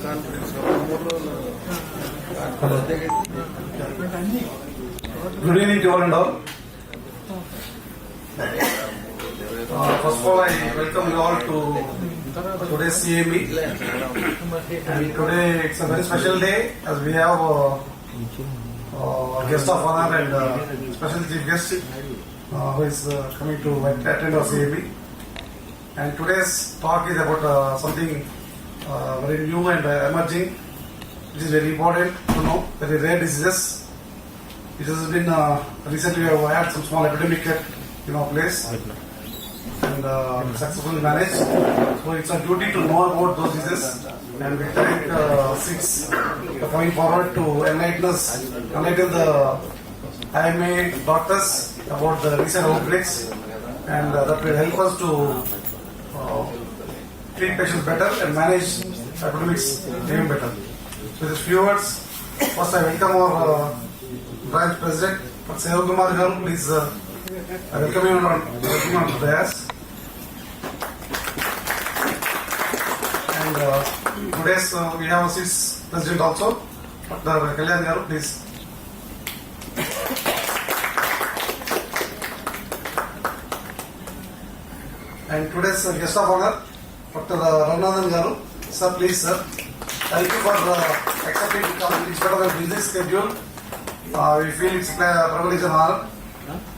Good evening to all and all. First of all, I welcome you all to today's CME. And today it's a very special day as we have a guest of honor and special chief guest who is coming to attend our CME. And today's talk is about something very new and emerging, which is very important to know, very rare diseases. It has been recently we have had some small epidemic in our place and successfully managed. So it's our duty to know about those diseases, and we thank SIX for coming forward to enlighten the IMA doctors about the recent outbreaks, and that will help us to treat patients better and manage epidemics even better. So with these few words, first I welcome our branch president, Seva Kumar Garu. Please, I welcome you on the dais. And today's we have a SIX president also, Dr. Kalyan Garu. Please. And today's guest of honor, Dr. Ranganathan Garu. Sir, please, sir. Thank you for accepting to come in spite of a busy schedule. We feel it's a privilege and honor.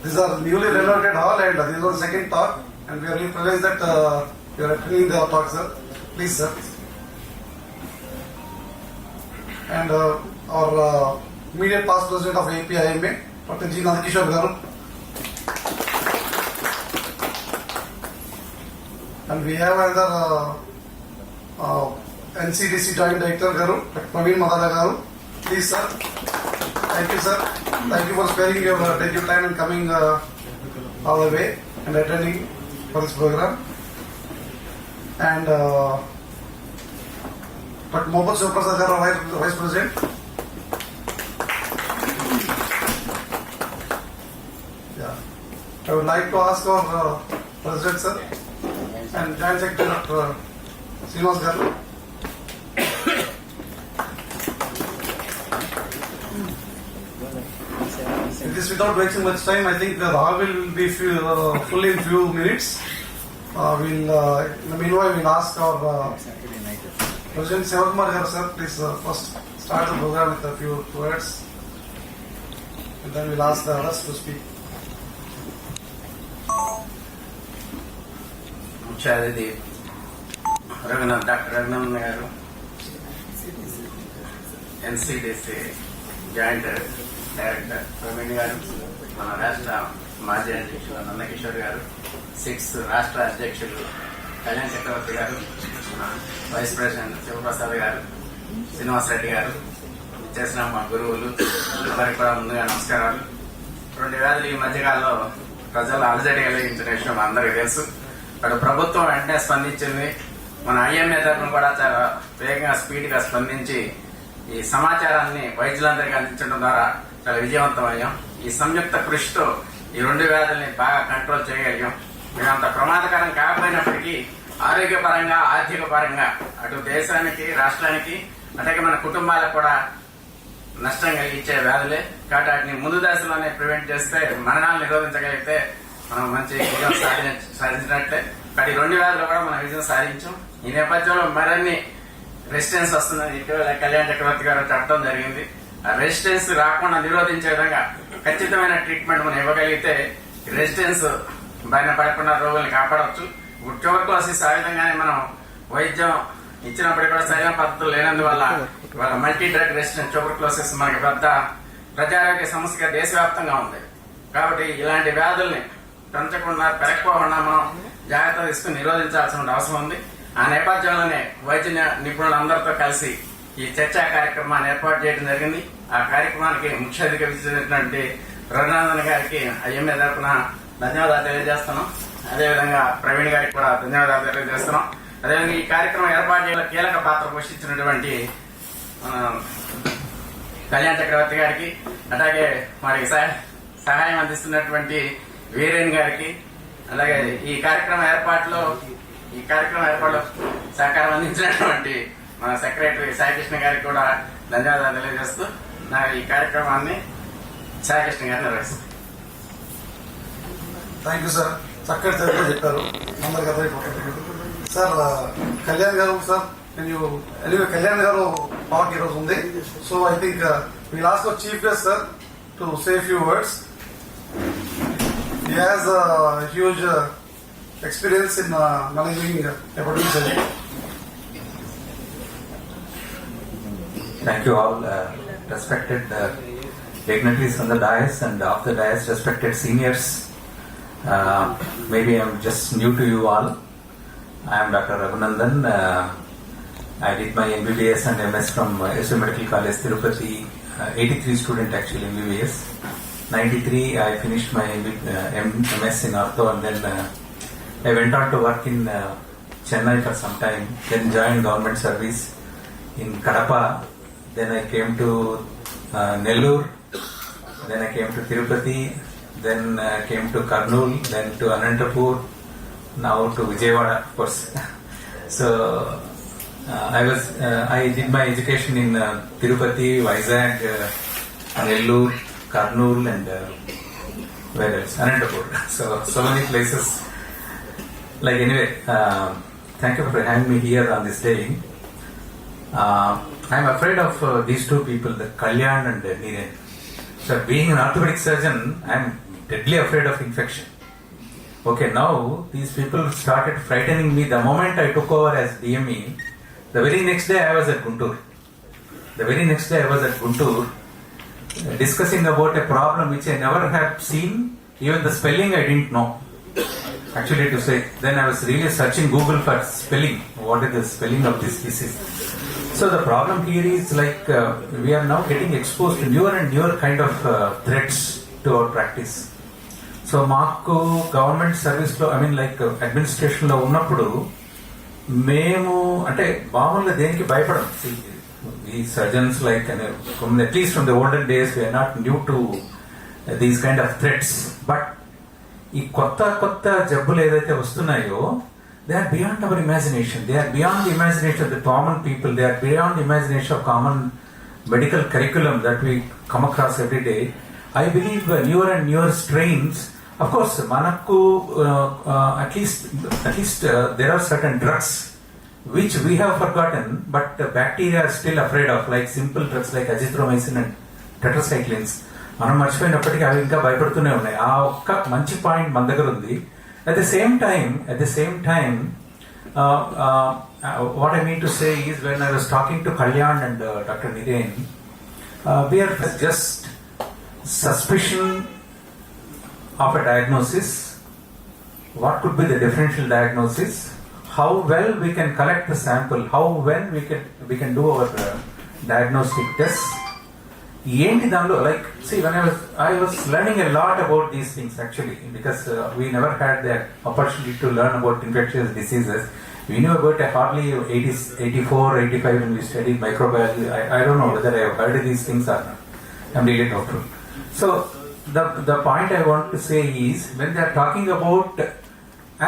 These are newly renovated hall, and this was the second talk, and we are really privileged that you are attending the talk, sir. Please, sir. And our immediate past president of APIMA, Dr. G. Nandakishore Garu. And we have another NCDC Joint Director Garu, Dr. Praveen Madala Garu. Please, sir. Thank you, sir. Thank you for sparing your time and coming all the way and attending for this program. And Dr. Mohammed Shivaprasad Garu, Vice President. Yeah. I would like to ask our President, sir, and Joint Secretary Dr. Srinivas Garu. It is without wasting much time. I think the hall will be full in few minutes. In the meanwhile, we'll ask our President Seva Kumar Garu, sir, please first start the program with a few words, and then we'll ask the others to speak. ముఖ్య అతిథి doctor Raghunandan గారు, NCDC joint director Praveen గారు, మన రాష్ట్ర మాజీ అధ్యక్షులు నందకిషోర్ గారు, six రాష్ట్ర అధ్యక్షులు కళ్యాణ్ చక్రవర్తి గారు, మన వైస్ ప్రెసిడెంట్ శివప్రసాద్ గారు, శ్రీనివాసరెడ్డి గారు, చేసిన మా గురువులు అందరికీ కూడా ముందుగా నమస్కారాలు. 2 వ్యాధులు ఈ మధ్యకాలంలో ప్రజలు అలజడి కలిగించిన విషయం అందరికీ తెలుసు. అటు ప్రభుత్వం వెంటనే స్పందించింది. మన ఐఎంఏ తరఫున కూడా చాలా వేగంగా స్పీడ్గా స్పందించి ఈ సమాచారాన్ని వైద్యులందరికీ అందించడం ద్వారా చాలా విజయవంతమయ్యాం. ఈ సంయుక్త కృషితో ఈ 2 వ్యాధుల్ని బాగా కంట్రోల్ చేయగలిగాం. మేమంత ప్రమాదకరం కాకపోయినప్పటికీ ఆరోగ్యపరంగా, ఆర్థిక పరంగా అటు దేశానికి, రాష్ట్రానికి, అలాగే మన కుటుంబాలకు కూడా నష్టం కలిగించే వ్యాధులే. కాబట్టి వాటిని ముందు దశలోనే ప్రివెంట్ చేస్తే, మరణాలు నిరోధించగలిగితే మనం మంచి విజయం సాధించినట్లే. కానీ 2 వ్యాధులు కూడా మనం విజయం సాధించాం. ఈ నేపథ్యంలో మరిన్ని రెసిస్టెన్స్ వస్తుందని ఇటీవల కళ్యాణ్ చక్రవర్తి గారు చెప్పడం జరిగింది. ఆ రెసిస్టెన్స్ రాకుండా నిరోధించే విధంగా ఖచ్చితమైన ట్రీట్మెంట్ మనం ఇవ్వగలిగితే రెసిస్టెన్స్ బారిన పడకుండా రోగుల్ని కాపాడవచ్చు. ఇప్పుడు ట్యూబర్కులోసిస్ ఆ విధంగానే మనం వైద్యం ఇచ్చినప్పటికీ కూడా సరైన పద్ధతులు లేనందువల్ల ఇవాళ మల్టీ డ్రగ్ రెసిస్టెంట్ ట్యూబర్కులోసిస్ మనకి పెద్ద ప్రజారోగ్య సమస్యగా దేశవ్యాప్తంగా ఉంది. కాబట్టి ఇలాంటి వ్యాధుల్ని పెంచకుండా, పెరగకుండా మనం జాగ్రత్త తీసుకుని నిరోధించాల్సిన అవసరం ఉంది. ఆ నేపథ్యంలోనే వైద్య నిపుణులందరితో కలిసి ఈ చర్చా కార్యక్రమాన్ని ఏర్పాటు చేయడం జరిగింది. ఆ కార్యక్రమానికి ముఖ్య అతిథిగా విచ్చేసినటువంటి రఘునందన్ గారికి ఐఎంఏ తరఫున ధన్యవాదాలు తెలియజేస్తున్నాం. అదేవిధంగా ప్రవీణ్ గారికి కూడా ధన్యవాదాలు తెలియజేస్తున్నాం. అదేవిధంగా ఈ కార్యక్రమం ఏర్పాటు చేయడంలో కీలక పాత్ర పోషించినటువంటి కళ్యాణ్ చక్రవర్తి గారికి, అలాగే మరి సహాయం అందిస్తున్నటువంటి వీరేన్ గారికి, అలాగే ఈ కార్యక్రమ ఏర్పాటులో సహకారం అందించినటువంటి మన సెక్రటరీ సాయికృష్ణ గారికి కూడా ధన్యవాదాలు తెలియజేస్తూ నా ఈ కార్యక్రమాన్ని సాయికృష్ణ గారు నిర్వహిస్తారు. Thank you sir. చక్కటి తెలుగులో చెప్పారు, అందరికి అర్థమైపోతుంది. సార్ కళ్యాణ్ గారు, సార్ ఎనివే కళ్యాణ్ గారు పార్క్ ఈరోజు ఉంది. So I think wheel ask chief guest sir to say few words. He has huge experience in managing hepatitis A. Thank you all, respected dignitaries on the dais and off the dais, respected seniors. Maybe I'm just new to you all. I am Dr. Raghunandan. I did my MBBS and MS from SU Medical College, Tirupati. 83 student actually MBBS. 93 I finished my MS in Ortho, and then I went on to work in Chennai for some time, then joined government service in Kadapa, then I came to Nellore, then I came to Tirupati, then came to Kurnool, then to Anantapur, now to Vijayawada, of course. So I did my education in Tirupati, Vizag, Nellore, Kurnool, and where else? Anantapur. So many places. Like anyway, thank you for having me here on this day. I am afraid of these two people, the Kalyan and Niren. So being an orthopedic surgeon, I am deadly afraid of infection. Okay, now these people started frightening me the moment I took over as DME. The very next day I was at Guntur. Discussing about a problem which I never have seen. Even the spelling I didn't know. Actually, to say, then I was really searching Google for spelling. What is the spelling of this disease? So the problem here is like we are now getting exposed to newer and newer kind of threats to our practice. So మాకు government service లో administration లో ఉన్నప్పుడు మేము అంటే మామూలుగా దేనికి భయపడం. ఈ surgeons like at least from the olden days we're not new to these kind of threats. But ఈ కొత్త జబ్బులు ఏదైతే వస్తున్నాయో they are beyond our imagination. They are beyond the imagination of the common people. They are beyond the imagination of common medical curriculum that we come across every day. I believe newer and newer strains, of course మనకు at least there are certain drugs which we have forgotten, but bacteria are still afraid of, like simple drugs like azithromycin and tetracyclines. మనం మర్చిపోయినప్పటికీ అవి ఇంకా భయపడుతూనే ఉన్నాయి. ఆ ఒక్క మంచి point మన దగ్గర ఉంది. At the same time, what I mean to say is, when I was talking to Kalyan and Dr. Niren, we are just suspicion of a diagnosis. What could be the differential diagnosis? How well we can collect the sample? How well we can do our diagnostic tests? ఏంటి దానిలో like when I was learning a lot about these things actually, because we never had the opportunity to learn about infectious diseases. We knew about hardly 84, 85 when we studied microbiology. I don't know whether I have heard of these things or not. I'm really doubtful. So the point I want to say is, when they are talking about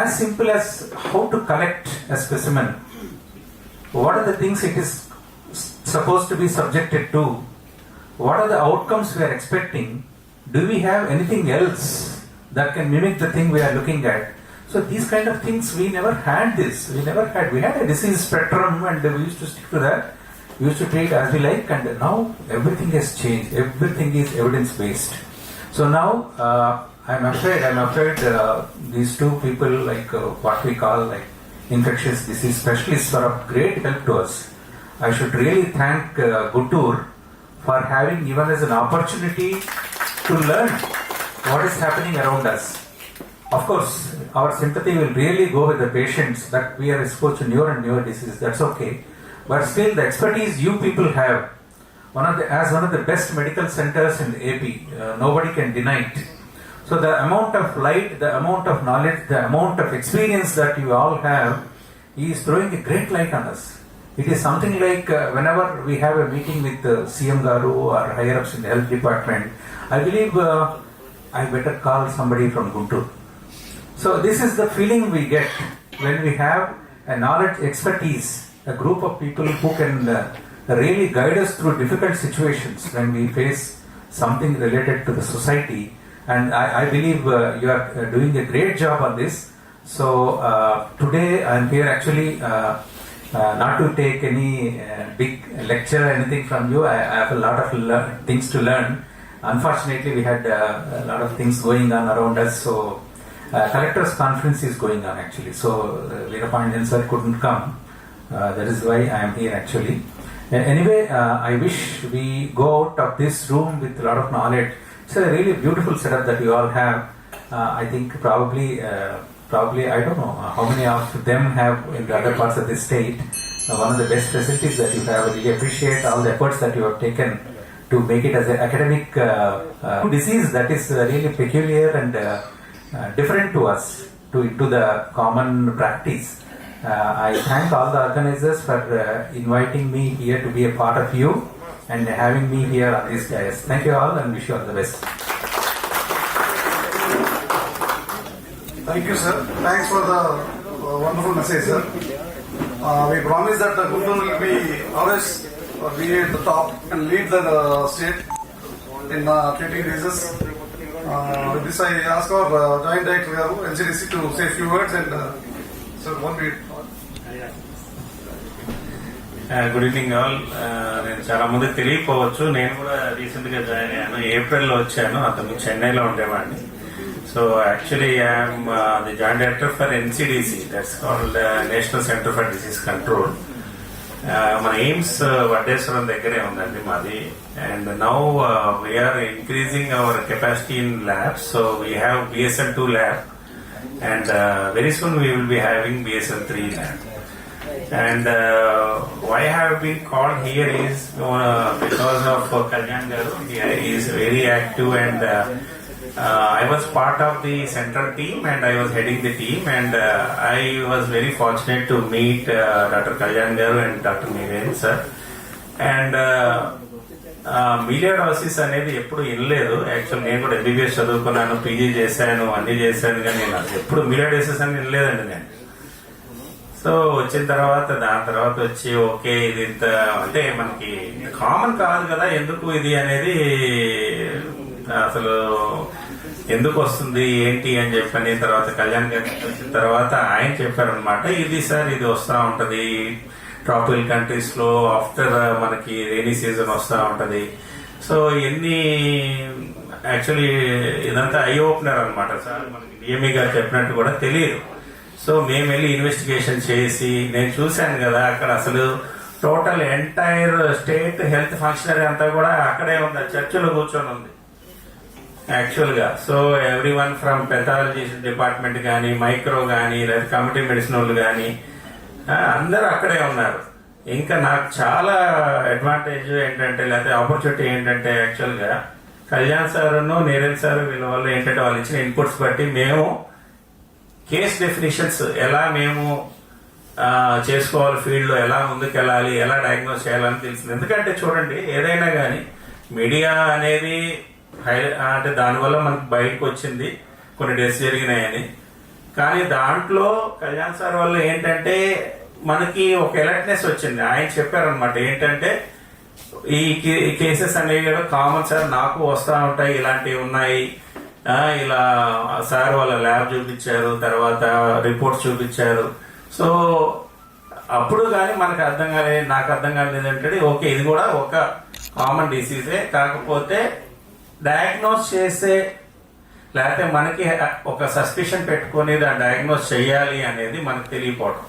as simple as how to collect a specimen, what are the things it is supposed to be subjected to? What are the outcomes we are expecting? Do we have anything else that can mimic the thing we are looking at? So these kind of things, we never had this. We had a disease spectrum and we used to stick to that. We used to treat as we like, and now everything has changed. Everything is evidence based. So now I'm afraid these two people, like what we call like infectious disease specialists, are of great help to us. I should really thank Guntur for having given us an opportunity to learn what is happening around us. Of course, our sympathy will really go with the patients that we are exposed to newer and newer diseases. That's okay. But still, the expertise you people have, as one of the best medical centers in the AP, nobody can deny it. So the amount of light, the amount of knowledge, the amount of experience that you all have is throwing a great light on us. It is something like whenever we have a meeting with CM Garu or higher ups in the health department, I believe I better call somebody from Guntur. So this is the feeling we get when we have a knowledge expertise a group of people who can really guide us through difficult situations when we face something related to the society. And I believe you are doing a great job on this. So today I am here actually not to take any big lecture or anything from you. I have a lot of things to learn. Unfortunately, we had a lot of things going on around us. So collectors conference is going on actually. So Veerapandian sir couldn't come. That is why I am here actually. Anyway, I wish we go out of this room with a lot of knowledge. It's a really beautiful setup that you all have. I think probably I don't know how many of them have in the other parts of the state. One of the best facilities that you have. I really appreciate all the efforts that you have taken to make it as an academic disease that is really peculiar and different to us, to the common practice. I thank all the organizers for inviting me here to be a part of you and having me here on this dais. Thank you all and wish you all the best. Thank you, sir. Thanks for the wonderful message, sir. We promise that the Guntur will be always be at the top and lead the state in treating diseases. With this, I ask our Joint Director, NCDC, to say a few words and sir, 1 minute. Good evening all. నేను చాలా మందికి తెలియకపోవచ్చు, నేను కూడా recent గా join అయ్యాను. ఏప్రిల్లో వచ్చాను, అంతకు చెన్నైలో ఉండేవాడిని. So actually I'm the joint director for NCDC, that's called national centre for disease control. మన ఎయిమ్స్ వడ్డేశ్వరం దగ్గరే ఉందండి మాది. And now we're increasing our capacity in labs. So we have BSL-2 lab and very soon we will be having BSL-3 lab. And why I have been called here is because of Kalyan Garu. He is very active and I was part of the central team and I was heading the team, and I was very fortunate to meet Dr. Kalyan Garu and Dr. Melioidosis sir. And మిలియోడోసిస్ అనేది ఎప్పుడు వినలేదు. Actual నేను కూడా MBBS చదువుకున్నాను, PG చేశాను, అన్ని చేశాను, కానీ నేను అసలు ఎప్పుడు మిలియోడోసిస్ అని వినలేదండి నేను. సో వచ్చిన తర్వాత దాని తర్వాత వచ్చి ఓకే ఇది ఇంత అంటే మనకి కామన్ కాదు కదా, ఎందుకు ఇది అనేది అసలు ఎందుకు వస్తుంది ఏంటి అని చెప్పని తర్వాత కళ్యాణ్ గారికి వచ్చిన తర్వాత ఆయన చెప్పారనమాట, ఇది సార్ ఇది వస్తూ ఉంటది ట్రాపికల్ కంట్రీస్ లో ఆఫ్టర్ మనకి రైనీ సీజన్ వస్తూ ఉంటది. సో ఎన్ని యాక్చువల్లీ ఇదంతా ఐ ఓపెనర్ అనమాట సార్. మనకి DME గారు చెప్పినట్టు కూడా తెలియదు. సో మేము వెళ్ళి ఇన్వెస్టిగేషన్ చేసి నేను చూశాను కదా అక్కడ అసలు total entire state health functionary అంతా కూడా అక్కడే ఉంది, చర్చిలో కూర్చొని ఉంది యాక్చువల్ గా. So every one from pathology department కానీ, మైక్రో కానీ, లేదా కమిటీ మెడిసిన్ వాళ్ళు కానీ అందరూ అక్కడే ఉన్నారు. ఇంకా నాకు చాలా అడ్వాంటేజ్ ఏంటంటే లేదా ఆపర్చునిటీ ఏంటంటే యాక్చువల్ గా కళ్యాణ్ సార్ నీరజ్ సార్ వీళ్ళ వల్ల ఏంటంటే వాళ్ళు ఇచ్చిన ఇన్పుట్స్ బట్టి మేము కేస్ డెఫినిషన్స్ ఎలా మేము చేసుకోవాలి, ఫీల్డ్ లో ఎలా ముందుకెళ్ళాలి, ఎలా డయాగ్నోస్ చేయాలని తెలిసింది. ఎందుకంటే చూడండి ఏదైనా కానీ మీడియా అనేది అంటే దానివల్ల మనకు బయటకు వచ్చింది కొన్ని డెత్స్ జరిగినాయని, కానీ దాంట్లో కళ్యాణ్ సార్ వల్ల ఏంటంటే మనకి ఒక అలర్ట్నెస్ వచ్చింది. ఆయన చెప్పారనమాట ఏంటంటే ఈ కేసెస్ అనేవి కూడా కామన్ సార్, నాకు వస్తూ ఉంటాయి, ఇలాంటివి ఉన్నాయి, ఇలా సార్ వాళ్ళ ల్యాబ్ చూపించారు, తర్వాత రిపోర్ట్స్ చూపించారు. సో అప్పుడు కానీ మనకు అర్థం కాలేదు, నాకు అర్థం కాలేదు ఏంటంటే ఓకే ఇది కూడా ఒక కామన్ డిసీజే, కాకపోతే డయాగ్నోస్ చేసే లేకపోతే మనకి ఒక సస్పిషన్ పెట్టుకుని దాన్ని డయాగ్నోస్ చేయాలి అనేది మనకు తెలియపోవడం.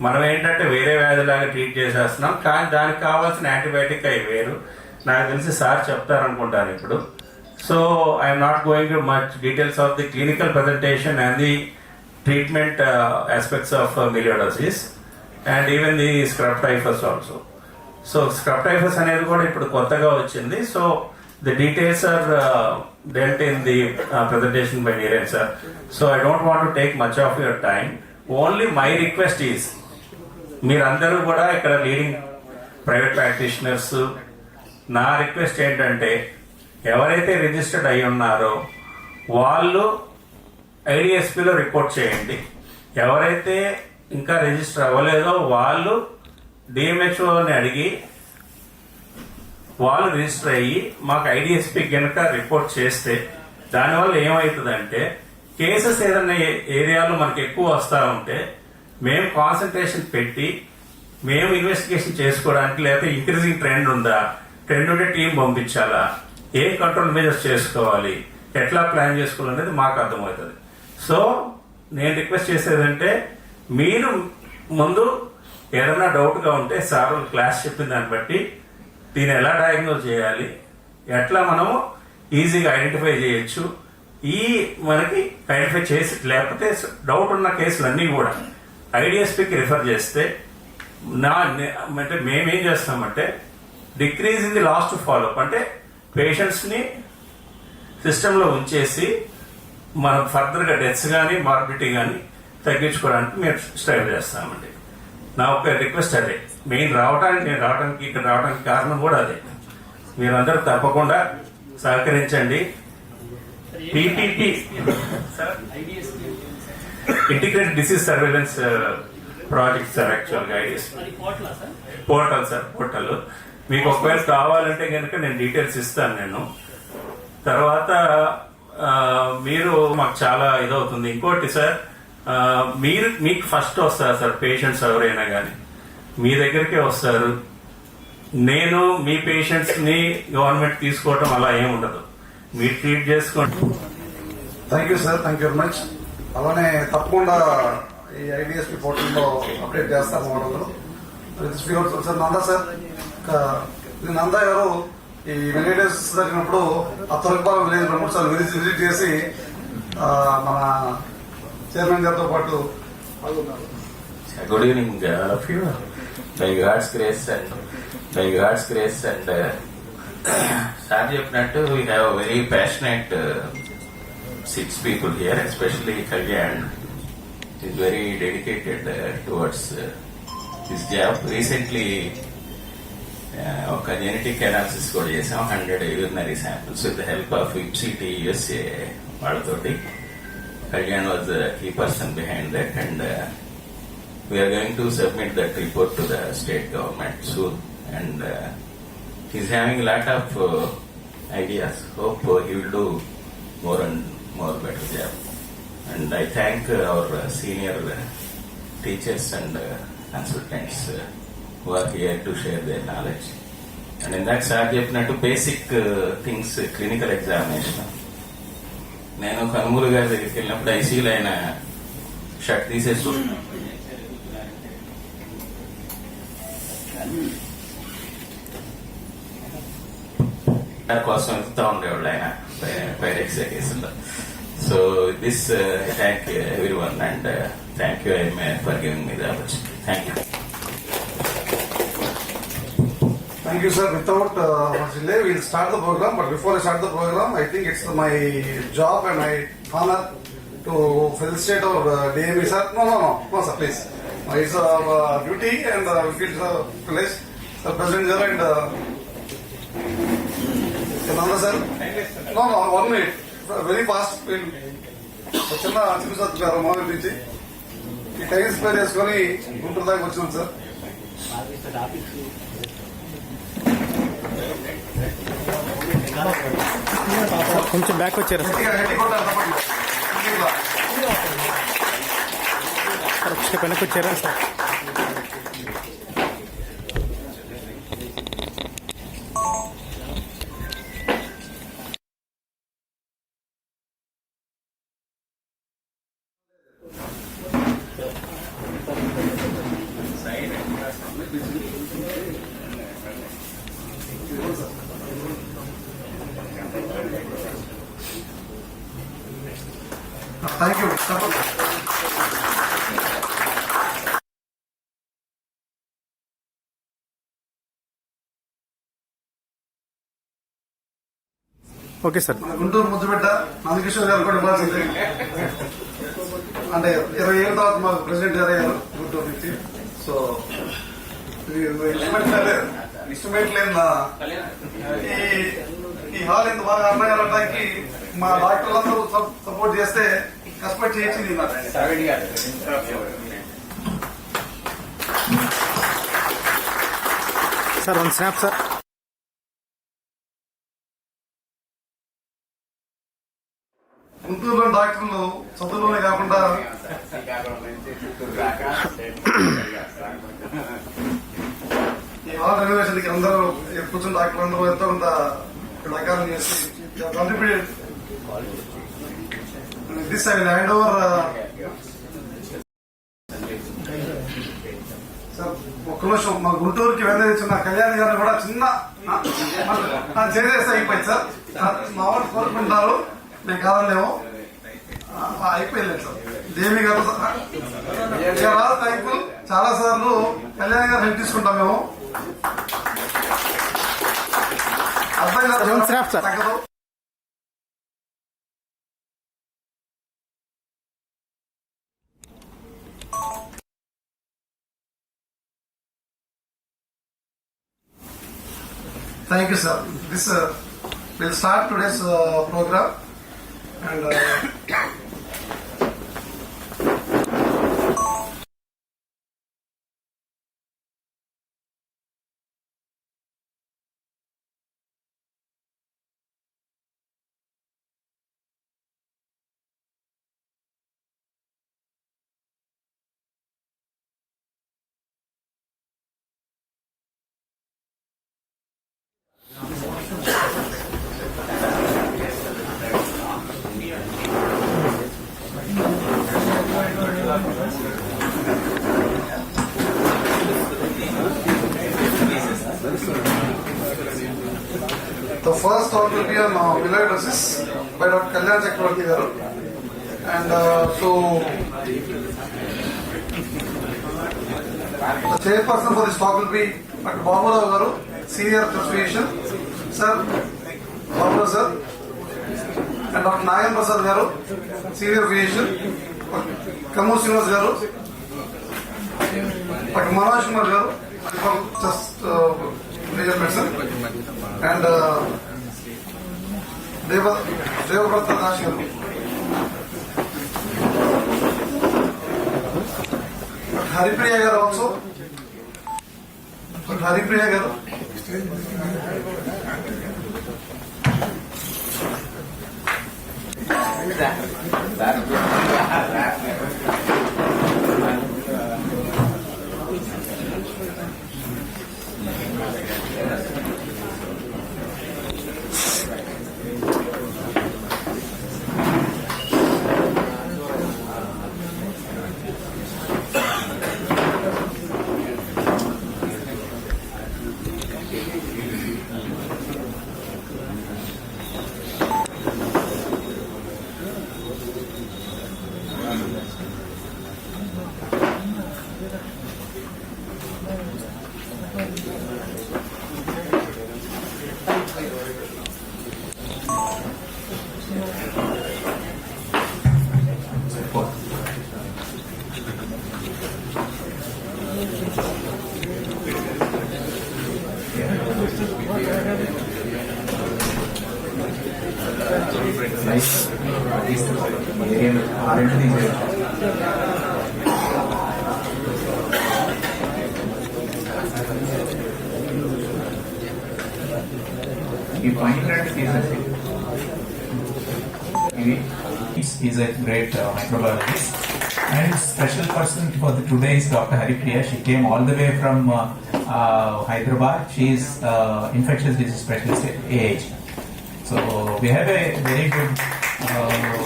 మనం ఏంటంటే వేరే వ్యాధిలాగా ట్రీట్ చేసేస్తున్నాం, కానీ దానికి కావాల్సిన యాంటీబయాటిక్ అవి వేరు. నాకు తెలిసి సార్ చెప్తారనుకుంటాను ఇప్పుడు. So I'm not going to much details of the clinical presentation and the treatment aspects of melioidosis and even the scrub typhus also. So scrub typhus అనేది కూడా ఇప్పుడు కొత్తగా వచ్చింది. So the details are dealt in the presentation by Neeraj sir. So I don't want to take much of your time. Only my request is, మీరందరూ కూడా ఇక్కడ leading private practitioners, నా request ఏంటంటే ఎవరైతే రిజిస్టర్డ్ అయి ఉన్నారో వాళ్ళు IDSPలో రిపోర్ట్ చేయండి. ఎవరైతే ఇంకా రిజిస్టర్ అవ్వలేదో వాళ్ళు డిఎంహెచ్ఓని అడిగి వాళ్ళు రిజిస్టర్ అయ్యి మాకు ఐడిఎస్పి కనుక రిపోర్ట్ చేస్తే దానివల్ల ఏమవుతుందంటే కేసెస్ ఏదైనా ఏరియాలో మనకి ఎక్కువ వస్తూ ఉంటే మేము కాన్సన్ట్రేషన్ పెట్టి మేము ఇన్వెస్టిగేషన్ చేసుకోవడానికి, లేకపోతే ఇంక్రీజింగ్ ట్రెండ్ ఉందా, ట్రెండ్ ఉంటే టీం పంపించాలా, ఏ కంట్రోల్ మెజర్స్ చేసుకోవాలి, ఎట్లా ప్లాన్ చేసుకోవాలనేది మాకు అర్థమవుతుంది. సో నేను రిక్వెస్ట్ చేసేదంటే మీరు ముందు ఏదైనా డౌట్గా ఉంటే సార్ క్లాస్ చెప్పిన దాన్ని బట్టి దీన్ని ఎలా డయాగ్నోజ్ చేయాలి, ఎట్లా మనము ఈజీగా ఐడెంటిఫై చేయొచ్చు, మనకి ఐడెంటిఫై చేసి లేకపోతే డౌట్ ఉన్న కేసులన్నీ కూడా ఐడిఎస్పికి రిఫర్ చేస్తే అంటే మేమేం చేస్తామంటే decrease in the last follow up, అంటే పేషెంట్స్ని సిస్టంలో ఉంచేసి మనం ఫర్దర్గా డెత్స్ కానీ మార్బిలిటీ కానీ తగ్గించుకోవడానికి మేము స్ట్రైవ్ చేస్తామండి. నా ఒక రిక్వెస్ట్ అదే, నేను రావడానికి ఇక్కడ రావడానికి కారణం కూడా అదే. మీరందరూ తప్పకుండా సహకరించండి. PPP integrated disease surveillance project sir, యాక్చువల్గా పోర్టల్ సార్, పోర్టల్ మీకు ఒకవేళ కావాలంటే కనుక నేను డీటెయిల్స్ ఇస్తాను. నేను తర్వాత మీరు మాకు చాలా ఇదవుతుంది. ఇంకోటి సార్, మీకు ఫస్ట్ వస్తారు సార్ పేషెంట్స్ ఎవరైనా కానీ మీ దగ్గరికే వస్తారు. నేను మీ పేషెంట్స్ ని గవర్నమెంట్ తీసుకోవటం అలా ఏమి ఉండదు, మీరు ట్రీట్ చేసుకోండి. Thank you sir, thank you very much. అలానే తప్పకుండా ఈ ఐడిఎస్పి పోర్టల్లో అప్డేట్ చేస్తాము model. Sir Nanda sir, Nanda గారు ఈ మెలియోడోసిస్ జరిగినప్పుడు ఆ తొలపాలెం విలేజ్ 2-3 సార్లు విజిట్ చేసి మన చైర్మన్ గారితో పాటు పాల్గొన్నారు. Good evening, all of you. By God's grace and Sir చెప్పినట్టు we have a very passionate 6 people here, especially Kalyan is very dedicated towards this job. Recently, ఒక జెనెటిక్ అనాలిసిస్ కూడా చేసాం, 100 urinary samples with the help of IPCT USA వాళ్ళతోటి. Kalyan was the key person behind that, and we are going to submit that report to the state government soon, and he's having a lot of ideas. Hope he will do more and more better job. And I thank our senior teachers and consultants who are here to share their knowledge. And in that sir చెప్పినట్టు basic things, clinical examination. నేను కనుమూలు గారి దగ్గరికి వెళ్ళినప్పుడు ఐసీయూలో ఆయన shirt తీసేస్తూ కోసం వెళ్తూ ఉండేవాళ్ళు ఆయన పైరెక్సా కేసులో. So this thank you every one, and thank you for giving me the opportunity. Thank you. Thank you, sir. Without much delay, we'll start the program. But before I start the program, I think it's my job and my honor to felicitate our DME, sir. No, sir, please. It's our duty and it's a place. Sir, President, sir, and Nanda, sir. No, 1 minute. Very fast. చిన్న చిన్న sir మొదటి నుంచి ఈ time spare చేసుకొని గుంటూరు దాకా వచ్చింది sir. కొంచెం back వచ్చారా సార్, వచ్చే వెనక్కి వచ్చారా sir? Thank you. Okay sir. Guntur ముద్దుబిడ్డ నందకిషోర్ గారు కూడా ఇవ్వాల్సింది. అంటే 20 ఏళ్ళ తర్వాత మాకు ప్రెసిడెంట్ గారు అయ్యారు గుంటూరు నుంచి. సో ఇన్స్ట్రుమెంట్ లేదు. ఈ హాల్ ఎంత బాగా అమ్మాయాలడానికి మా డాక్టర్లందరూ సపోర్ట్ చేస్తే కష్టపడి చేయించింది. Sir one snap sir. గుంటూరులో డాక్టర్లు చదువులోనే కాకుండా ఈ హాల్ రెనోవేషన్కి అందరూ కూర్చున్న డాక్టర్లు అందరూ ఎంతో కొంత రకాలు చేసి contributed. This I will hand over. Sir ఒక్క నిమిషం, మా గుంటూరుకి వెళ్ళిన కళ్యాణ్ గారిని కూడా చిన్న చేసేస్తే అయిపోయింది సార్. మా వాళ్ళు కోరుకుంటారు, మేము కాదలేము. అయిపోయింది సార్. దేవి గారు థ్యాంక్ఫుల్. చాలా సార్లు కళ్యాణ్ గారు హెల్ప్ తీసుకుంటాం మేము. అర్థం కాదు తగ్గదు. Thank you, sir. This will start today's program, and the first talk will be on Melioidosis by Dr. Kalyan Chakravarti garu, and so the chairperson for this talk will be Dr. Baburao garu, Senior Physician, Sir Baburao sir, and Dr. Nayan Prasad garu, Senior Physician, Kamu Srinivas garu, Dr. Manoj Kumar garu, just major medicine, and Devabrata Dash garu. Haripriya garu also. Haripriya garu. You find that is a great microbiologist, and special person for today is Dr. Haripriya. She came all the way from Hyderabad. She is infectious disease specialist at AH. So we have a very good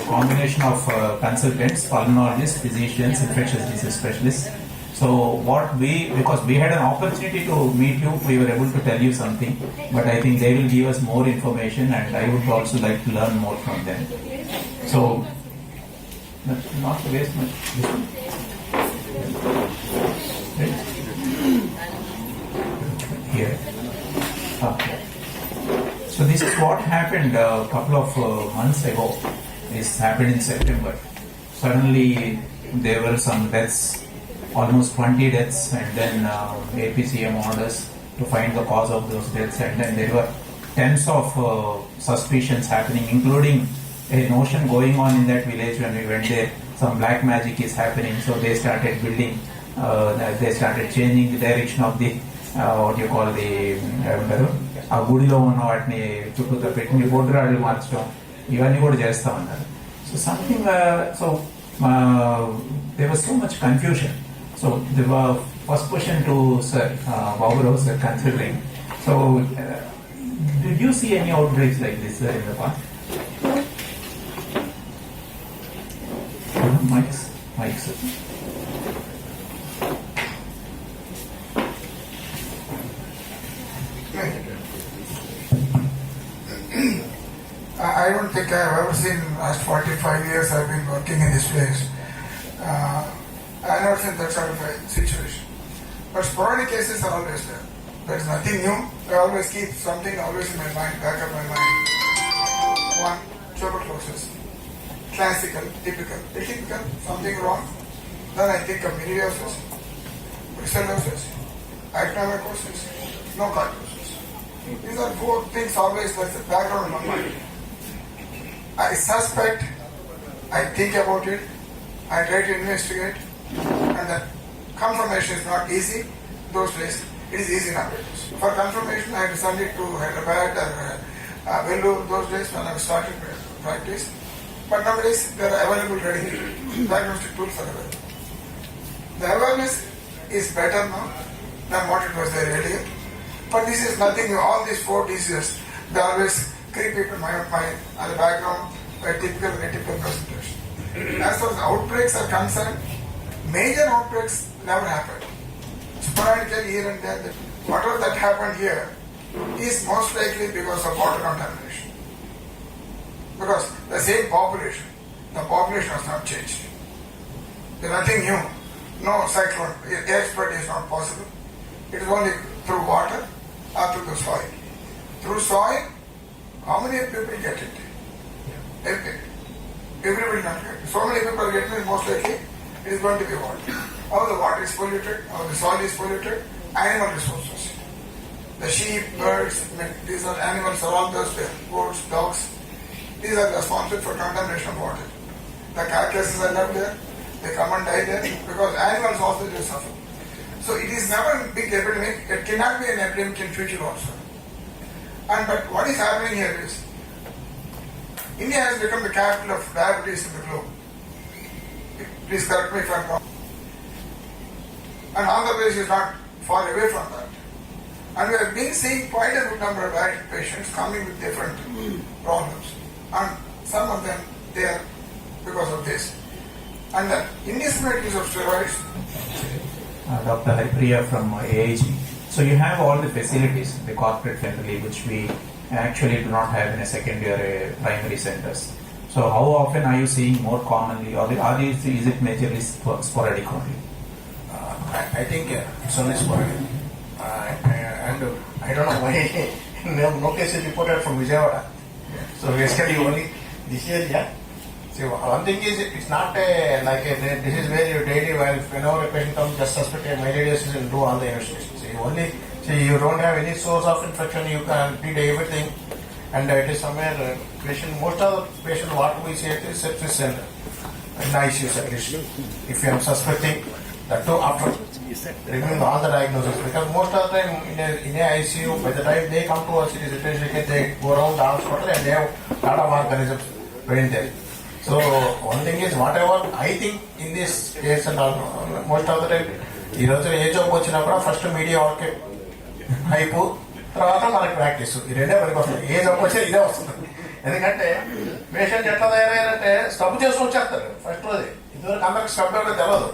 combination of consultants, pulmonologists, physicians, infectious disease specialists. So because we had an opportunity to meet you, we were able to tell you something, but I think they will give us more information, and I would also like to learn more from them. So, not to waste much. Right? Here. Okay. So this is what happened a couple of months ago. This happened in September. Suddenly there were some deaths. Almost 20 deaths, and then APCM orders to find the cause of those deaths, and then there were tens of suspicions happening, including a notion going on in that village when we went there. Some black magic is happening, so they started building, they started changing the direction of the what you call the ఏమంటారు ఆ గుడిలో ఉన్న వాటిని చుట్టూతో పెట్టి బొడ్డు రాళ్ళు మార్చడం ఇవన్నీ కూడా చేస్తా ఉన్నారు. So something so there was so much confusion. So the first question to Sir Baburao sir, considering, so did you see any outbreaks like this sir in the past? Mics. I don't think I have ever seen in the last 45 years I've been working in this place. I've never seen that sort of a situation. But sporadic cases are always there. There's nothing new. I always keep something always in my mind, back of my mind. One, tuberculosis. Classical, typical. Atypical, something wrong. Then I think of melioidosis, brucellosis, actinomycosis, no cardosis. These are four things always that's the background in my mind. I suspect, I think about it, I try to investigate, and the confirmation is not easy. Those days, it is easy nowadays. For confirmation, I had to send it to Hyderabad or Vellore those days when I was starting practice. But nowadays, they are available ready. Diagnostic tools are available. The awareness is better now than what it was there earlier. But this is nothing new. All these four diseases, they always creep into my mind and the background by typical and atypical presentation. As far as outbreaks are concerned, major outbreaks never happened. Sporadically here and there, whatever that happened here is most likely because of water contamination. Because the same population, the population has not changed. There's nothing new. No cyclone, air spread is not possible. It is only through water or through the soil. Through soil, how many people get it? Everybody not get it. So many people get it, most likely it is going to be water. How the water is polluted, how the soil is polluted, animal resources. The sheep, birds, these are animals, are all those there, goats, dogs. These are responsible for contamination of water. The carcasses are left there, they come and die there because animals also do suffer. So it is never a big epidemic, it cannot be an epidemic in future also. But what is happening here is, India has become the capital of diabetes in the globe. Please correct me if I am wrong. And Andhra Pradesh is not far away from that. And we have been seeing quite a good number of diabetic patients coming with different problems. And some of them, they are because of this. And the indiscriminate use of steroids. Dr. Haripriya from AIG. So you have all the facilities, the corporate friendly, which we actually do not have in a secondary or a primary centers. So how often are you seeing more commonly, or is it majorly sporadic only? I think it's only sporadic. And I don't know why no case is reported from Vijayawada. So basically only this area. So one thing is, it's not this is where you daily, whenever a patient comes, just suspect a melioidosis and do all the investigations. So you don't have any source of infection, you can treat everything, and it is somewhere most of the patient what we see at is sepsis center, in ICUs at least. If you are suspecting, that too after reviewing all the diagnosis, because most of the time in a ICU, by the time they come to us, it is they go around the hospital and they have a lot of organisms present there. So one thing is, whatever I think in this case and all, most of the time, ఈ రోజు ఏ job వచ్చినా కూడా first media వాళ్ళకి hype, తర్వాత మనకి practice, ఈ రెండే పనికి వస్తుంది. ఏ జాబ్ వచ్చినా ఇదే వస్తుంది. ఎందుకంటే పేషెంట్ ఎట్లా తయారయ్యారంటే స్క్రబ్ చేసుకొని వచ్చేస్తారు ఫస్ట్ రోజే. ఇదివరకు అందరికి స్క్రబ్ ఎవరో తెలియదు,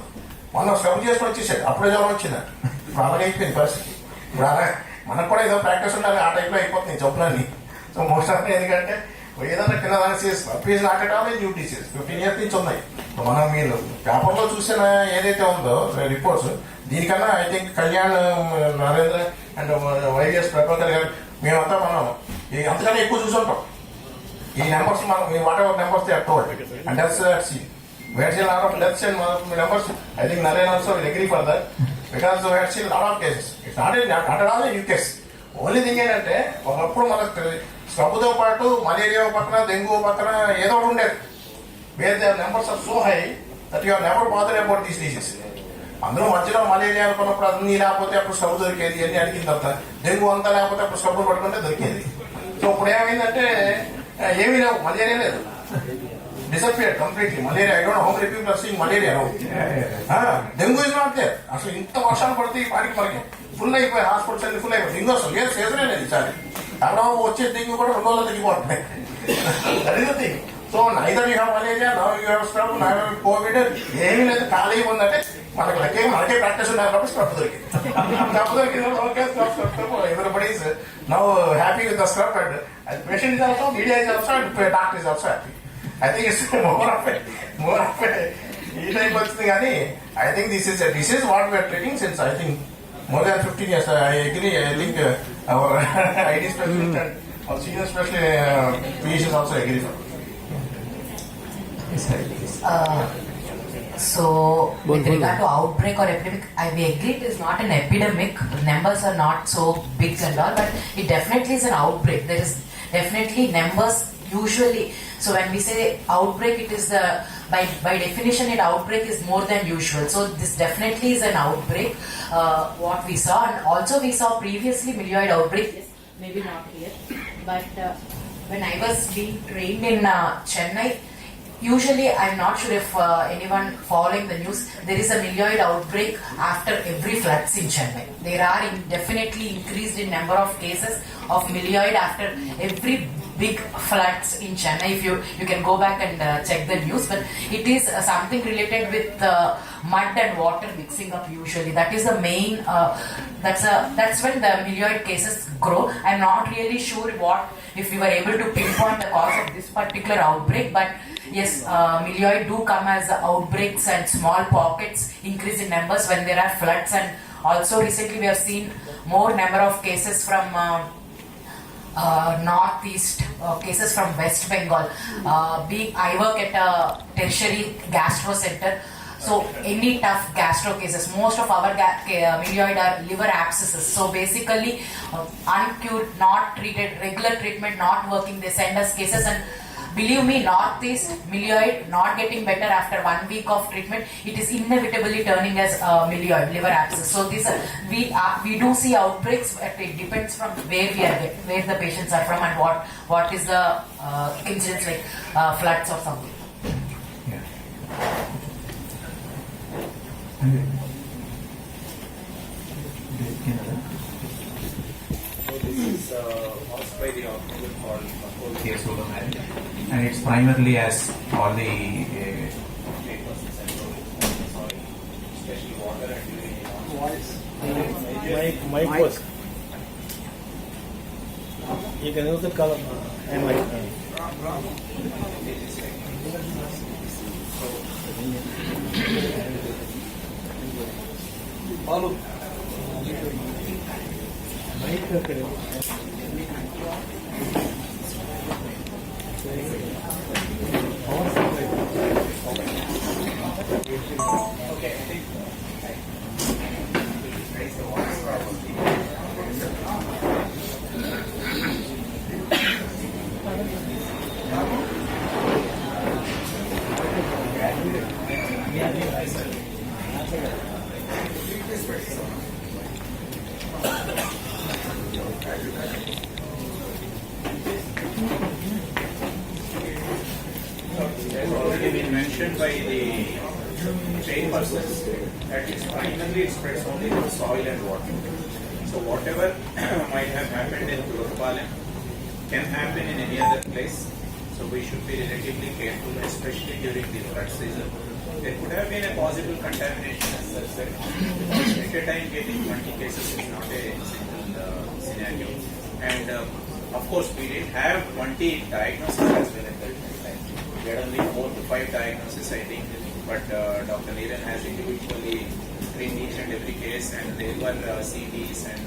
మనం స్క్రబ్ చేసుకొని వచ్చేసాడు, అప్పుడే జ్వరం వచ్చింది. ఇప్పుడు అలాగే అయిపోయింది పరిస్థితి. ఇప్పుడు అలా మనకు కూడా ఏదో ప్రాక్టీస్ ఉండాలి, ఆ టైప్లో అయిపోతుంది జబ్బులన్నీ. సో మోస్ట్ ఆఫ్ ఎందుకంటే ఏదైనా కింద అనాలిసిస్ ఫీజు నాటేటాలి న్యూ డిసీజ్ 15 years నుంచి ఉన్నాయి. మనం మీరు పేపర్లో చూసిన ఏదైతే ఉందో రిపోర్ట్స్, దీనికన్నా I think Kalyan, Narendra and YS Prabhakar గారు మేమంతా మనం అంతకన్నా ఎక్కువ చూసుంటాం. ఈ నెంబర్స్ మనం what ever numbers they told and that's we had seen a lot of deaths and numbers. I think Naren also will agree for that, because we had seen a lot of cases. It's not at all a new case. Only thing ఏంటంటే ఒకప్పుడు మనకు స్క్రబ్తో పాటు malaria పక్కన, dengue పక్కన ఏదో ఒకటి ఉండేది. Where the numbers are so high that you are never bother about these disease. అందరూ మధ్యలో మలేరియా అనుకున్నప్పుడు అన్ని లేకపోతే అప్పుడు స్క్రబ్ దొరికేది అన్ని అడిగిన తర్వాత డెంగ్యూ అంతా లేకపోతే అప్పుడు స్క్రబ్ పట్టుకుంటే దొరికేది. సో ఇప్పుడు ఏమైందంటే ఏమీ లేవు, మలేరియా లేదు, disappear completely malaria. I don't how many people are seeing malaria now. Dengue is not there. అసలు ఇంత వర్షాలు పడితే ఈ పాటికి మనకి ఫుల్ అయిపోయి హాస్పిటల్స్ అన్ని ఫుల్ అయిపోయి. డెంగ్యూ అసలు లేదు, సీజనే లేదు ఈసారి. అక్కడ వచ్చే డెంగ్యూ కూడా 2 రోజులు తగ్గిపోతున్నాయి. That is the thing. So neither you have malaria, now you have scrub, now COVID, ఏమీ లేదు, ఖాళీ ఉందంటే మనకి లక్కే మనకే ప్రాక్టీస్ ఉండాలి కాబట్టి స్క్రబ్ దొరికింది. స్క్రబ్ దొరికింది, okay scrub. Everybody is now happy with the scrub and patient is also, media is also and doctor is also happy. I think it's more of ఈ టైప్ వచ్చింది. కానీ I think this is what we're treating since I think more than 15 years. I agree. I think our ID specialist and our senior specialist physicians also agree. So, with regard to outbreak or epidemic, we agree it is not an epidemic. Numbers are not so big and all, but it definitely is an outbreak. There is definitely numbers usually. So when we say outbreak, it is by definition, an outbreak is more than usual. So this definitely is an outbreak. What we saw, and also we saw previously melioid outbreak. Yes, maybe not here, but when I was being trained in Chennai. Usually, I'm not sure if anyone following the news, there is a melioid outbreak after every floods in Chennai. There are definitely increased in number of cases of melioid after every big floods in Chennai. If you can go back and check the news, but it is something related with mud and water mixing up usually. That is the main, that's when the melioid cases grow. I'm not really sure if we were able to pinpoint the cause of this particular outbreak, but yes, melioid do come as outbreaks and small pockets increase in numbers when there are floods. And also recently we have seen more number of cases from northeast, cases from West Bengal. I work at a tertiary gastro center. So any tough gastro cases, most of our melioid are liver abscesses. So basically uncured, not treated, regular treatment not working, they send us cases. And believe me, northeast melioid not getting better after 1 week of treatment, it is inevitably turning as melioid liver abscess. So this we do see outbreaks, but it depends from where the patients are from and what is the incidence, like floods or something. This is caused by the organism called and it's primarily as all the especially water and Mic was. You can use the color and mic. Follow. Mic Okay. Has already been mentioned by the trained persons that it's primarily it spreads only through soil and water. So whatever might have happened in Turupalem can happen in any other place. So we should be relatively careful, especially during the flood season. There could have been a possible contamination as such that at a time getting 20 cases is not a simple scenario. And of course we didn't have 20 diagnoses as well at that time. We had only 4 to 5 diagnoses, I think. But Dr. Niran has individually screened each and every case, and there were CDs and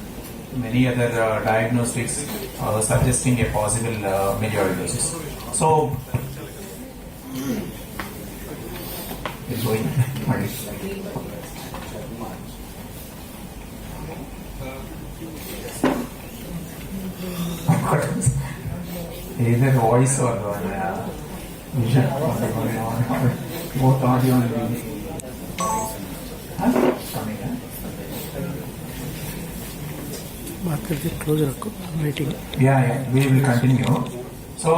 many other diagnostics suggesting a possible melioidosis. So, it's going. Either voice or vision, both audio and video. Huh? after the close rakko, I'm waiting. Yeah, we will continue. So,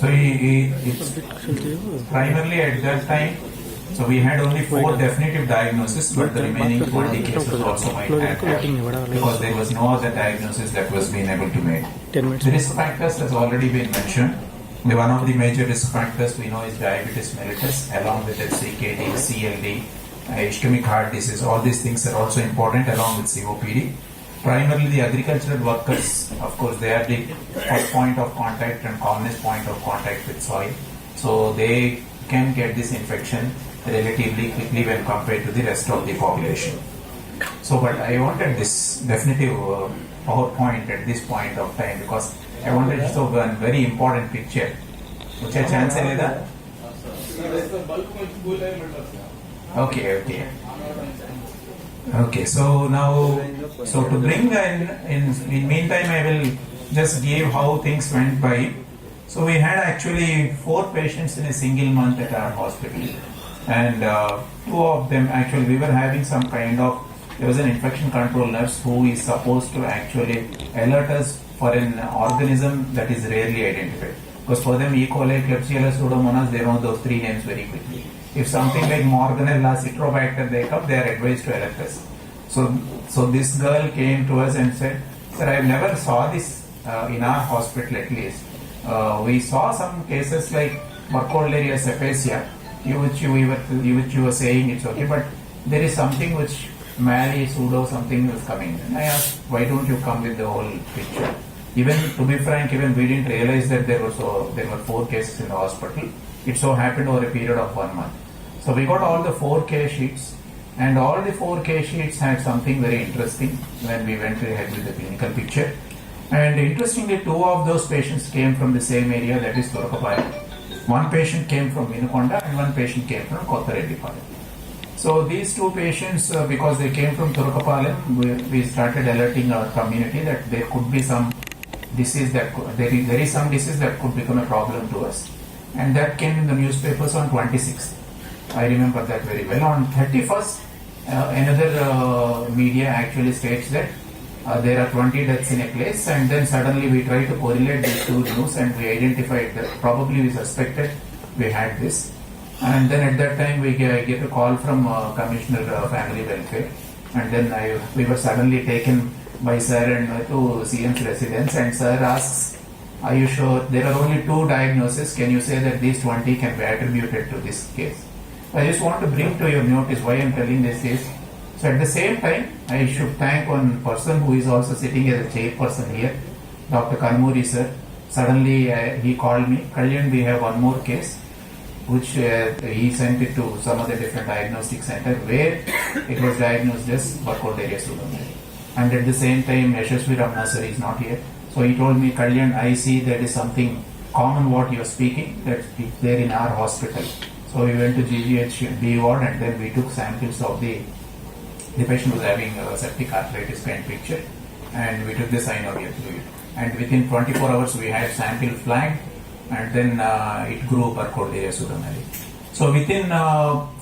it's primarily at that time. So we had only 4 definitive diagnoses, but the remaining 20 cases also might have had, because there was no other diagnosis that was being able to make. 10 minutes. The risk factors has already been mentioned. One of the major risk factors we know is diabetes mellitus, along with its CKD, CLD, ischemic heart disease. All these things are also important along with COPD. Primarily the agricultural workers, of course, they are the first point of contact and commonest point of contact with soil. So they can get this infection relatively quickly when compared to the rest of the population. So, but I wanted this definitive PowerPoint at this point of time because I wanted to show one very important picture. Which a chance leda? Okay. So now, so to bring in meantime, I will just give how things went by. So we had actually 4 patients in a single month at our hospital, and 2 of them actually we were having some kind of, there was an infection control nurse who is supposed to actually alert us for an organism that is rarely identified. Because for them, E. coli, Klebsiella, Pseudomonas, they know those 3 names very quickly. If something like Morganella, Citrobacter they come, they are advised to alert us. So this girl came to us and said, "Sir, I never saw this in our hospital at least. We saw some cases like Burkholderia cepacia, which you were saying it's okay, but there is something which Mary pseudo something was coming." And I asked, "Why don't you come with the whole picture?" Even to be frank, even we didn't realize that there were 4 cases in the hospital. It so happened over a period of 1 month. So we got all the 4 case sheets, and all the 4 case sheets had something very interesting when we went ahead with the clinical picture. And interestingly, 2 of those patients came from the same area, that is Torakapalam. 1 patient came from Vinukonda and 1 patient came from Kottareddypalam. So these 2 patients, because they came from Torakapalam, we started alerting our community that there could be some disease there is some disease that could become a problem to us. And that came in the newspapers on 26th. I remember that very well. On 31st, another media actually states that there are 20 deaths in a place, and then suddenly we try to correlate these 2 news and we identified that probably we suspected we had this. And then at that time we get a call from Commissioner Family Welfare, and then we were suddenly taken by Sir and to CM's residence, and Sir asks, "Are you sure there are only 2 diagnoses? Can you say that these 20 can be attributed to this case?" I just want to bring to your notice why I am telling this is, so at the same time, I should thank one person who is also sitting as a chairperson here, Dr. Kanmuri sir. Suddenly he called me, "Kalyan, we have one more case," which he sent it to some other different diagnostic center where it was diagnosed as Burkholderia pseudomonas. And at the same time, Yashasvi Ramana sir is not here. So he told me, "Kalyan, I see there is something common what you are speaking, that is there in our hospital." So we went to GGH B ward, and then we took samples of the patient was having septic arthritis kind picture, and we took the synovial fluid. And within 24 hours we had sample flagged, and then it grew Burkholderia pseudomonas. So within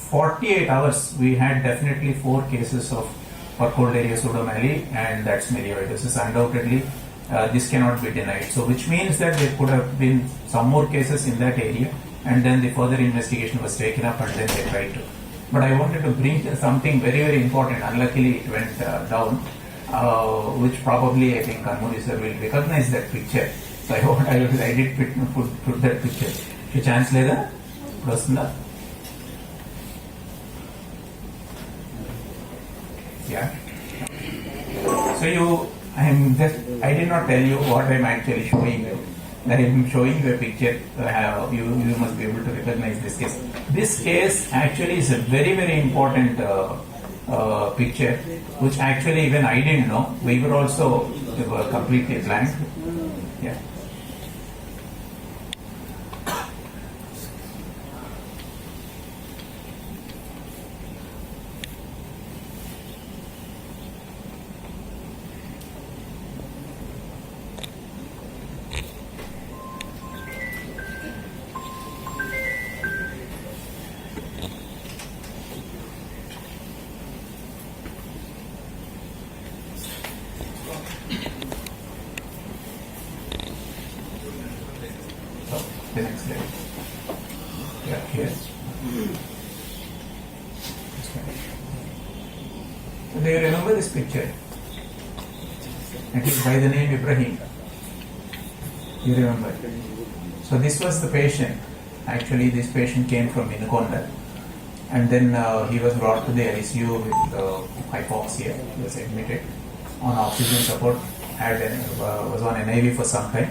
48 hours we had definitely 4 cases of Burkholderia pseudomonas, and that's Melioidosis. Undoubtedly, this cannot be denied. So which means that there could have been some more cases in that area, and then the further investigation was taken up, and then they tried to. But I wanted to bring something very, very important. Unluckily, it went down, which probably I think Kanmuri sir will recognize that picture. So I did put that picture. If chance leda, Rosna. Yeah. So I did not tell you what I'm actually showing you. I am showing you a picture. You must be able to recognize this case. This case actually is a very, very important picture, which actually even I didn't know. We were also completely blank. Yeah. The next slide. Yeah, here. So do you remember this picture? It is by the name Ibrahim. You remember? So this was the patient. Actually, this patient came from Minakonda, and then he was brought to the ICU with hypoxia. He was admitted on oxygen support. Was on NIV for some time.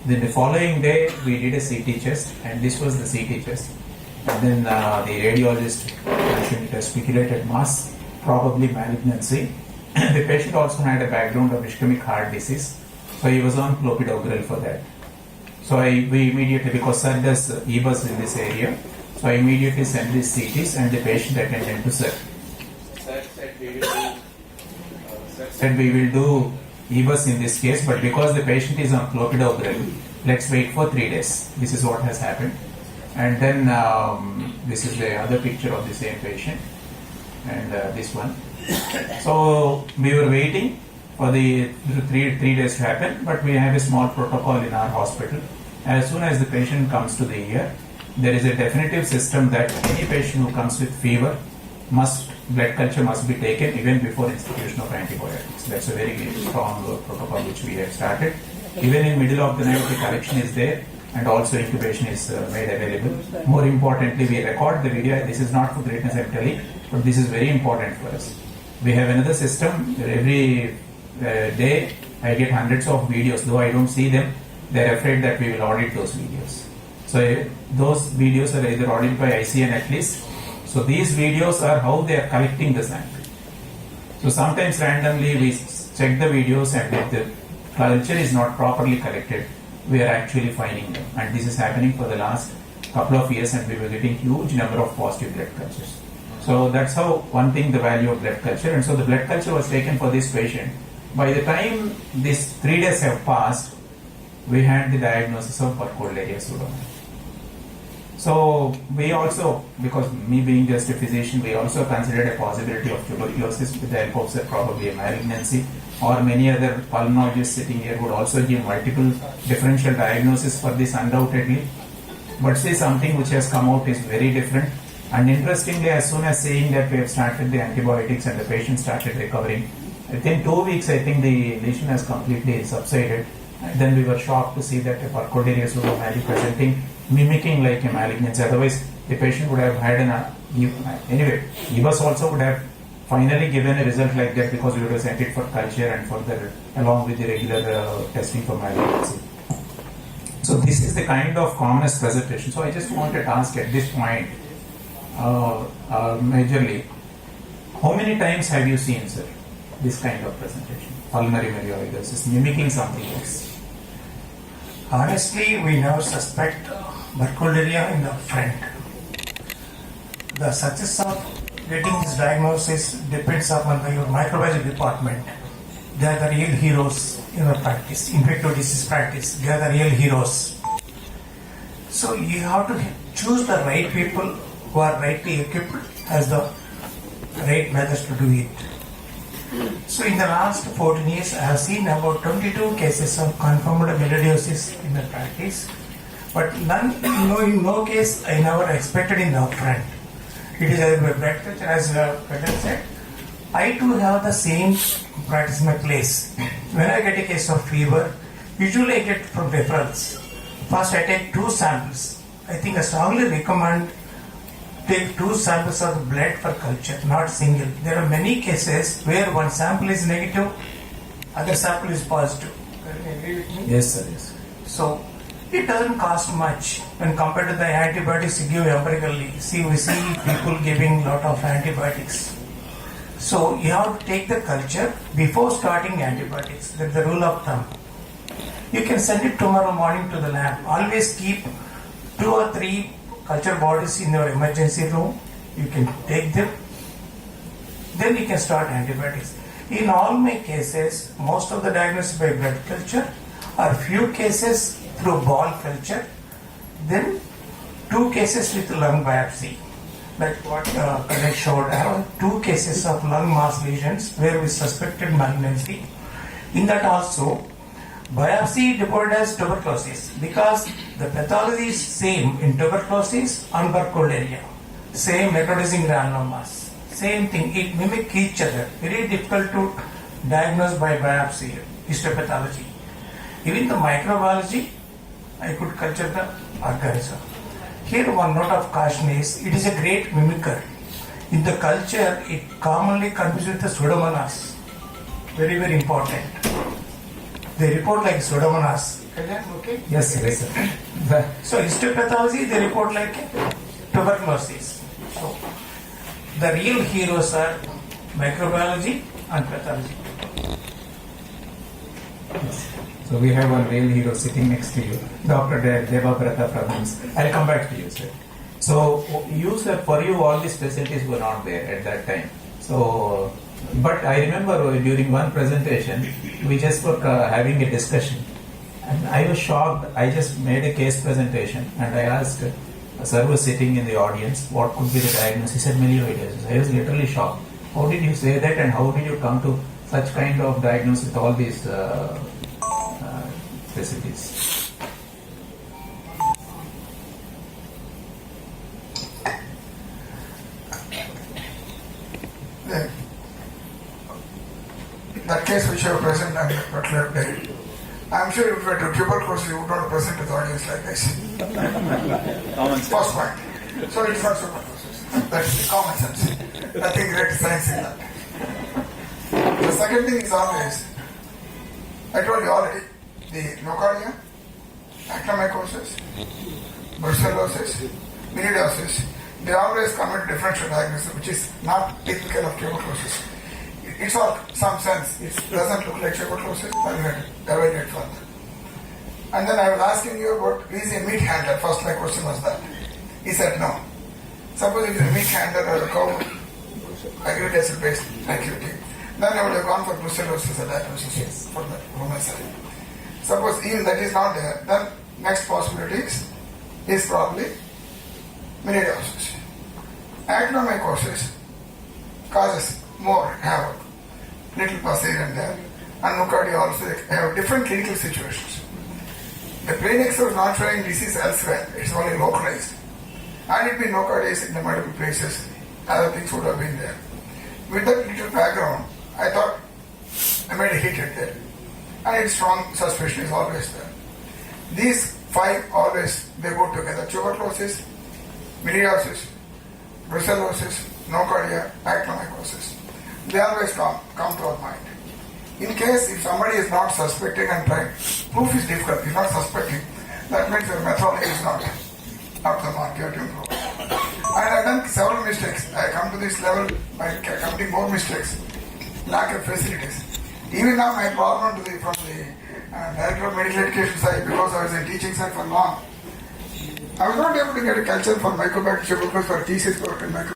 Then the following day, we did a CT chest, and this was the CT chest. And then the radiologist mentioned it as speculated mass, probably malignancy. The patient also had a background of ischemic heart disease, so he was on clopidogrel for that. So we immediately, because sir does EBUS in this area, so I immediately sent these CTs and the patient attended to sir. Sir said we will do EBUS in this case, but because the patient is on clopidogrel, let's wait for 3 days. This is what has happened. And then this is the other picture of the same patient, and this one. So we were waiting for the three days to happen, but we have a small protocol in our hospital. As soon as the patient comes to the ER, there is a definitive system that any patient who comes with fever blood culture must be taken even before institution of antibiotics. That's a very strong protocol which we have started. Even in middle of the night, the collection is there, and also intubation is made available. More importantly, we record the video. This is not for greatness, I'm telling, but this is very important for us. We have another system. Every day, I get hundreds of videos. Though I don't see them, they're afraid that we will audit those videos. So those videos are either audited by ICN at least. So these videos are how they are collecting the sample. So sometimes randomly we check the videos, and if the culture is not properly collected, we are actually finding them. And this is happening for the last couple of years, and we were getting huge number of positive blood cultures. So that's how one thing, the value of blood culture. And so the blood culture was taken for this patient. By the time these 3 days have passed, we had the diagnosis of Burkholderia pseudomonas. So we also, because me being just a physician, we also considered a possibility of tuberculosis with the help of probably a malignancy, or many other pulmonologists sitting here would also give multiple differential diagnosis for this undoubtedly. But see, something which has come out is very different. And interestingly, as soon as saying that we have started the antibiotics and the patient started recovering, within 2 weeks, I think the lesion has completely subsided. And then we were shocked to see that a Burkholderia pseudomonas presenting, mimicking like a malignancy. Otherwise, the patient would have had anyway, EBUS also would have finally given a result like that, because we would have sent it for culture and further along with the regular testing for malignancy. So this is the kind of commonest presentation. So I just wanted to ask at this point, majorly, how many times have you seen, sir, this kind of presentation? Pulmonary melioidosis, mimicking something else. Honestly, we now suspect Burkholderia in the front. The success of getting this diagnosis depends upon your microbiology department. They are the real heroes in our practice, infectious disease practice. They are the real heroes. So you have to choose the right people who are rightly equipped as the right methods to do it. So in the last 14 years, I have seen about 22 cases of confirmed melioidosis in the practice, but in no case I never expected in the upfront. It is either by blood culture, as Peter said. I too have the same practice in my place. When I get a case of fever, usually I get from referrals. First I take 2 samples. I think I strongly recommend take 2 samples of the blood for culture, not single. There are many cases where one sample is negative, other sample is positive. Can you agree with me? Yes, sir. Yes. So it doesn't cost much when compared to the antibiotics you give empirically. We see people giving lot of antibiotics. So you have to take the culture before starting antibiotics. That's the rule of thumb. You can send it tomorrow morning to the lab. Always keep 2 or 3 culture bodies in your emergency room. You can take them. Then you can start antibiotics. In all my cases, most of the diagnosis by blood culture, or few cases through ball culture, then 2 cases with lung biopsy. Like what I showed, I have 2 cases of lung mass lesions where we suspected malignancy. In that also, biopsy reported as tuberculosis because the pathology is same in tuberculosis and Burkholderia. Same necrotizing granulomas. Same thing. It mimic each other. Very difficult to diagnose by biopsy, histopathology. Even the microbiology, I could culture the organism. Here one note of caution is, it is a great mimicker. In the culture, it commonly confused with the Pseudomonas. Very, very important. They report like Pseudomonas. Okay? Yes, yes, sir. So histopathology, they report like tuberculosis. So the real heroes are microbiology and pathology. So we have one real hero sitting next to you, Dr. Devabrata from IMS. I'll come back to you, sir. So you, sir, for you all these facilities were not there at that time. So, but I remember during one presentation, we just were having a discussion. And I was shocked. I just made a case presentation and I asked, a sir was sitting in the audience, what could be the diagnosis? He said melioidosis. I was literally shocked. How did you say that and how did you come to such kind of diagnosis with all these facilities? That case which you have presented on the particular day, I'm sure if you were to tuberculosis, you would not present to the audience like this. First point. So it's not tuberculosis. That's common sense. Nothing great science in that. The second thing is always, I told you already, the nocardia, actinomycosis, brucellosis, melioidosis, they always come into differential diagnosis, which is not typical of tuberculosis. It's all some sense. It doesn't look like tuberculosis, but we evaluate further. And then I was asking you about, is he a meat handler? First my question was that. He said no. Suppose if it's a meat handler or a cow, agriculture based activity, then I would have gone for brucellosis as a diagnosis for myself. Suppose even that is not there, then next possibility is probably melioidosis. Actinomycosis causes more havoc, little pus here and there, and nocardia also have different clinical situations. The plain X-ray is not showing disease elsewhere, it's only localized. And it be nocardia in the multiple places, other things would have been there. With that little background, I thought I made a hit at that. And its strong suspicion is always there. These five always, they go together. Tuberculosis, melioidosis, brucellosis, nocardia, actinomycosis. They always come to our mind. In case if somebody is not suspecting and trying, proof is difficult, he's not suspecting, that means the methodology is not up to the mark, you have to improve. And I've done several mistakes. I come to this level by committing more mistakes, lack of facilities. Even now my problem from the Director of Medical Education side, because I was in teaching side for long, I was not able to get a culture for Mycobacterium tuberculosis for thesis work in microbiology.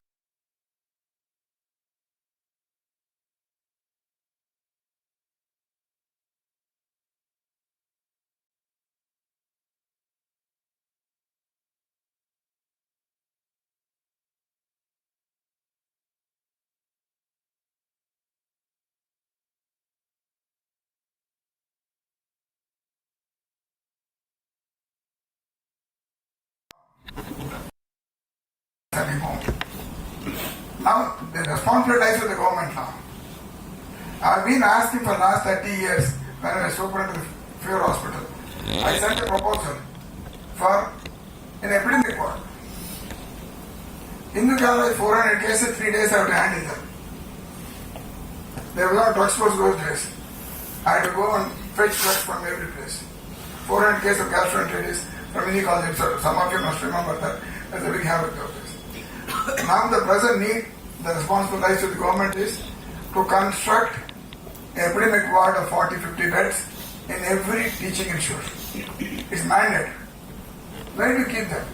Now, the responsibility lies with the government now. I've been asking for the last 30 years when I was superintendent of the Fever Hospital. I sent a proposal for an epidemic ward. In the Kerala, 400 cases, 3 days I have to handle them. There was no drug sports those days. I had to go and fetch drugs from every place. 400 cases of gastroenteritis from any college. Some of you must remember that. That's a big habit of this. Now the present need, the responsibility of the government is to construct an epidemic ward of 40-50 beds in every teaching institution. It's mandate. Where do you keep them?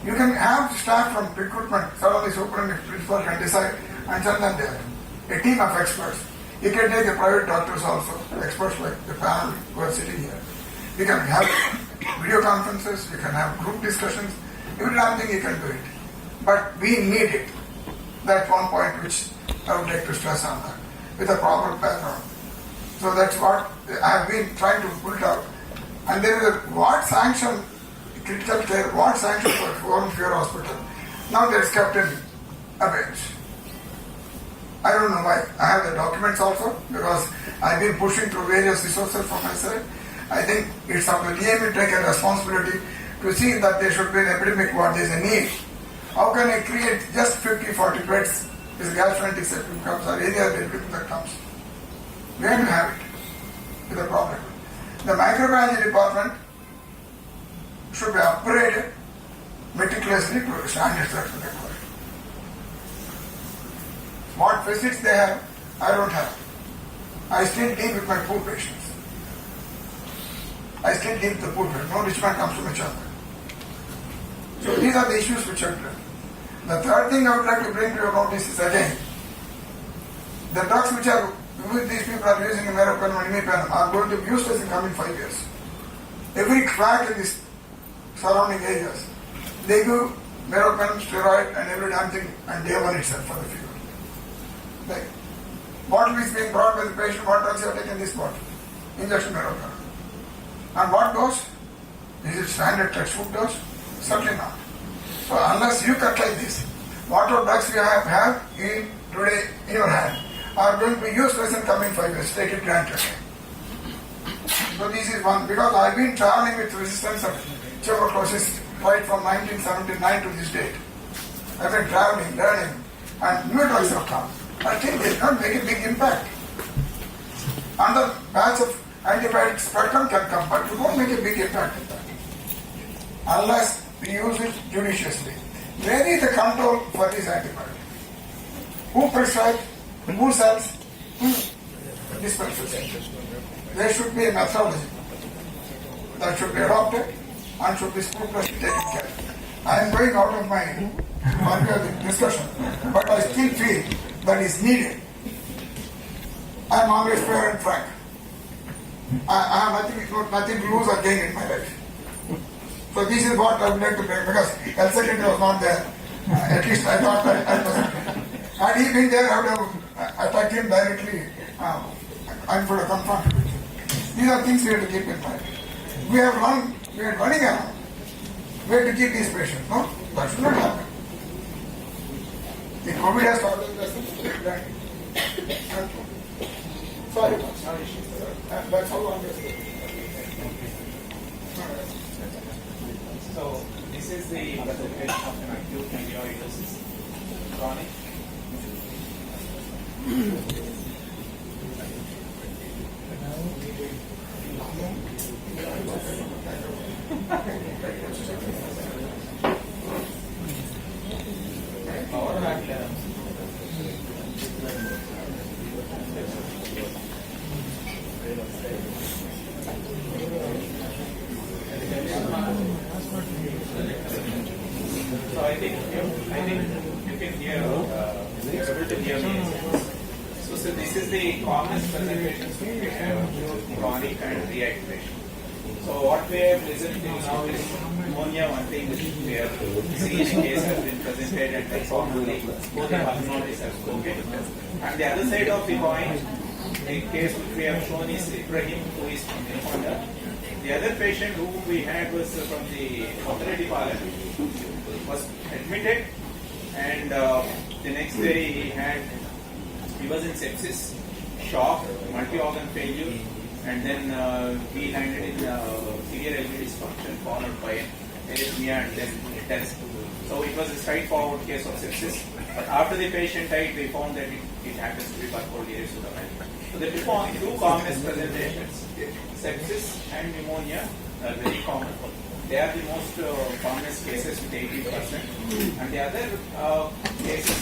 You can have staff from recruitment, suddenly superintendent, principal can decide and send them there. A team of experts. You can take the private doctors also, experts like the panel who are sitting here. You can have video conferences, you can have group discussions, every damn thing you can do it. But we need it. That's one point which I would like to stress on that, with a proper background. So that's what I have been trying to build out And there is a what sanction critical care, what sanction for foreign fear hospital. Now that's kept in abeyance. I don't know why. I have the documents also because I've been pushing through various resources from my side. I think it's up to DME to take a responsibility to see that there should be an epidemic ward, there is a need. How can I create just 50-40 beds if gastroenteritis comes or any other epidemic that comes? We have to have it with a problem. The microbiology department should be upgraded meticulously to standards that they require. What physics they have, I don't have. I still deal with my poor patients. I still deal with the poor patients. No rich man comes to my chamber. So these are the issues which are there. The third thing I would like to bring to your notice is again, the drugs which these people are using in meropenem and imipenem are going to be useless in coming 5 years. Every crack in these surrounding areas, they do meropenem, steroid and every damn thing and day one itself for the fever. Like, bottle is being brought by the patient, what drugs you have taken this bottle? Injection meropenem. And what dose? Is it standard textbook dose? Certainly not. So unless you cut like this, whatever drugs you have in today in your hand are going to be useless in coming 5 years. Take it granted. So this is one, because I've been traveling with resistance of tuberculosis right from 1979 to this date. I've been traveling, learning, and new drugs have come. I think they don't make a big impact. Another batch of antibiotic spectrum can come, but we won't make a big impact in that. Unless we use it judiciously. Where is the control for these antibiotics? Who prescribes? Who sells? Who dispenses? There should be a methodology that should be adopted and should be scrupulously taken care. I am going out of my discussion, but I still feel that is needed. I am always fair and frank. I have nothing to lose or gain in my life. So this is what I would like to bring, because health secretary was not there. At least I thought I was. Had he been there, I would have attacked him directly and would have confronted him. These are things we have to keep in mind. We are running around. We have to keep these patients. No, that should not happen. The COVID has started sorry. That's how long it is. So this is the presentation of an acute melioidosis, chronic. So I think you can hear, you're able to hear me. So this is the commonest presentations we have, chronic and reactivation. So what we have listened to now is pneumonia, one thing which we have seen a case has been presented and very commonly both the pulmonologists have spoken. And the other side of the coin, the case which we have shown is Ibrahim, who is from Nepal. The other patient who we had was from the Authority Parliament, was admitted, and the next day he was in sepsis, shock, multi-organ failure, and then he landed in severe LV dysfunction followed by arrhythmia and then death. So it was a straightforward case of sepsis. But after the patient died, we found that it happens to be pulmonary pseudovirus. So the two commonest presentations, sepsis and pneumonia, are very common. They are the most commonest cases with 80%. And the other cases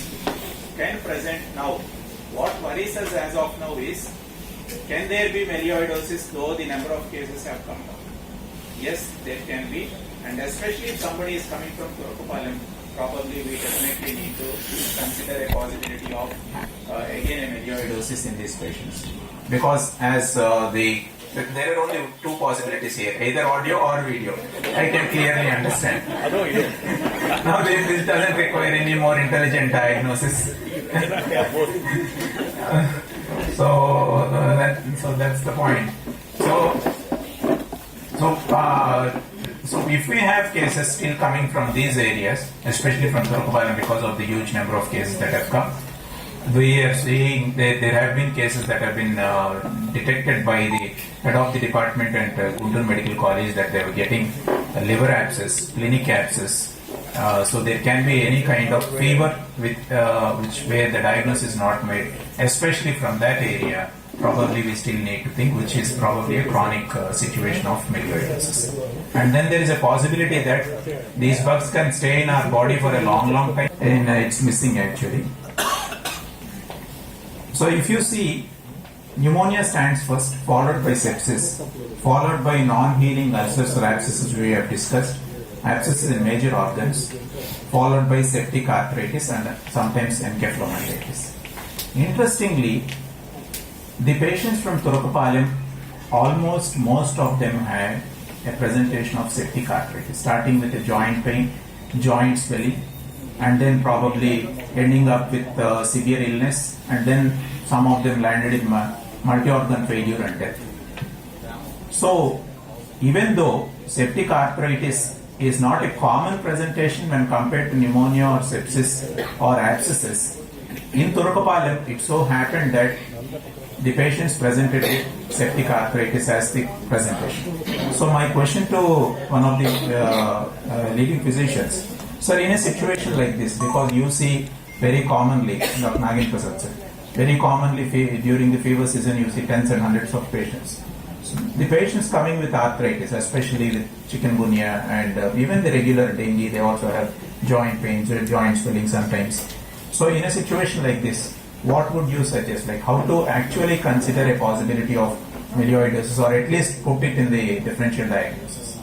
can present now. What worries us as of now is, can there be melioidosis though the number of cases have come down? Yes, there can be. And especially if somebody is coming from Turkopalem, probably we definitely need to consider a possibility of again a melioidosis in these patients. Because as there are only two possibilities here, either audio or video. I can clearly understand. Now this doesn't require any more intelligent diagnosis. So that's the point. So So if we have cases still coming from these areas, especially from Turkopalam because of the huge number of cases that have come, we are seeing that there have been cases that have been detected by the head of the department and Guntur Medical College that they were getting liver abscess, clinic abscess. So there can be any kind of fever with where the diagnosis is not made, especially from that area. Probably we still need to think, which is probably a chronic situation of melioidosis. And then there is a possibility that these bugs can stay in our body for a long time, and it's missing actually. So if you see, pneumonia stands first, followed by sepsis, followed by non-healing ulcers or abscesses we have discussed, abscesses in major organs, followed by septic arthritis and sometimes encephalomyelitis. Interestingly, the patients from Turkopalam, almost most of them had a presentation of septic arthritis, starting with a joint pain, joint swelling, and then probably ending up with severe illness, and then some of them landed in multi-organ failure and death. So, even though septic arthritis is not a common presentation when compared to pneumonia or sepsis or abscesses, in Turkopalam it so happened that the patients presented with septic arthritis as the presentation. So my question to one of the leading physicians, sir, in a situation like this, because you see very commonly, Dr. Nagin Prasad sir, very commonly during the fever season you see tens and hundreds of patients. So the patients coming with arthritis, especially with chikungunya and even the regular dengue, they also have joint pains or joint swelling sometimes. So in a situation like this, what would you suggest, like how to actually consider a possibility of melioidosis, or at least put it in the differential diagnosis?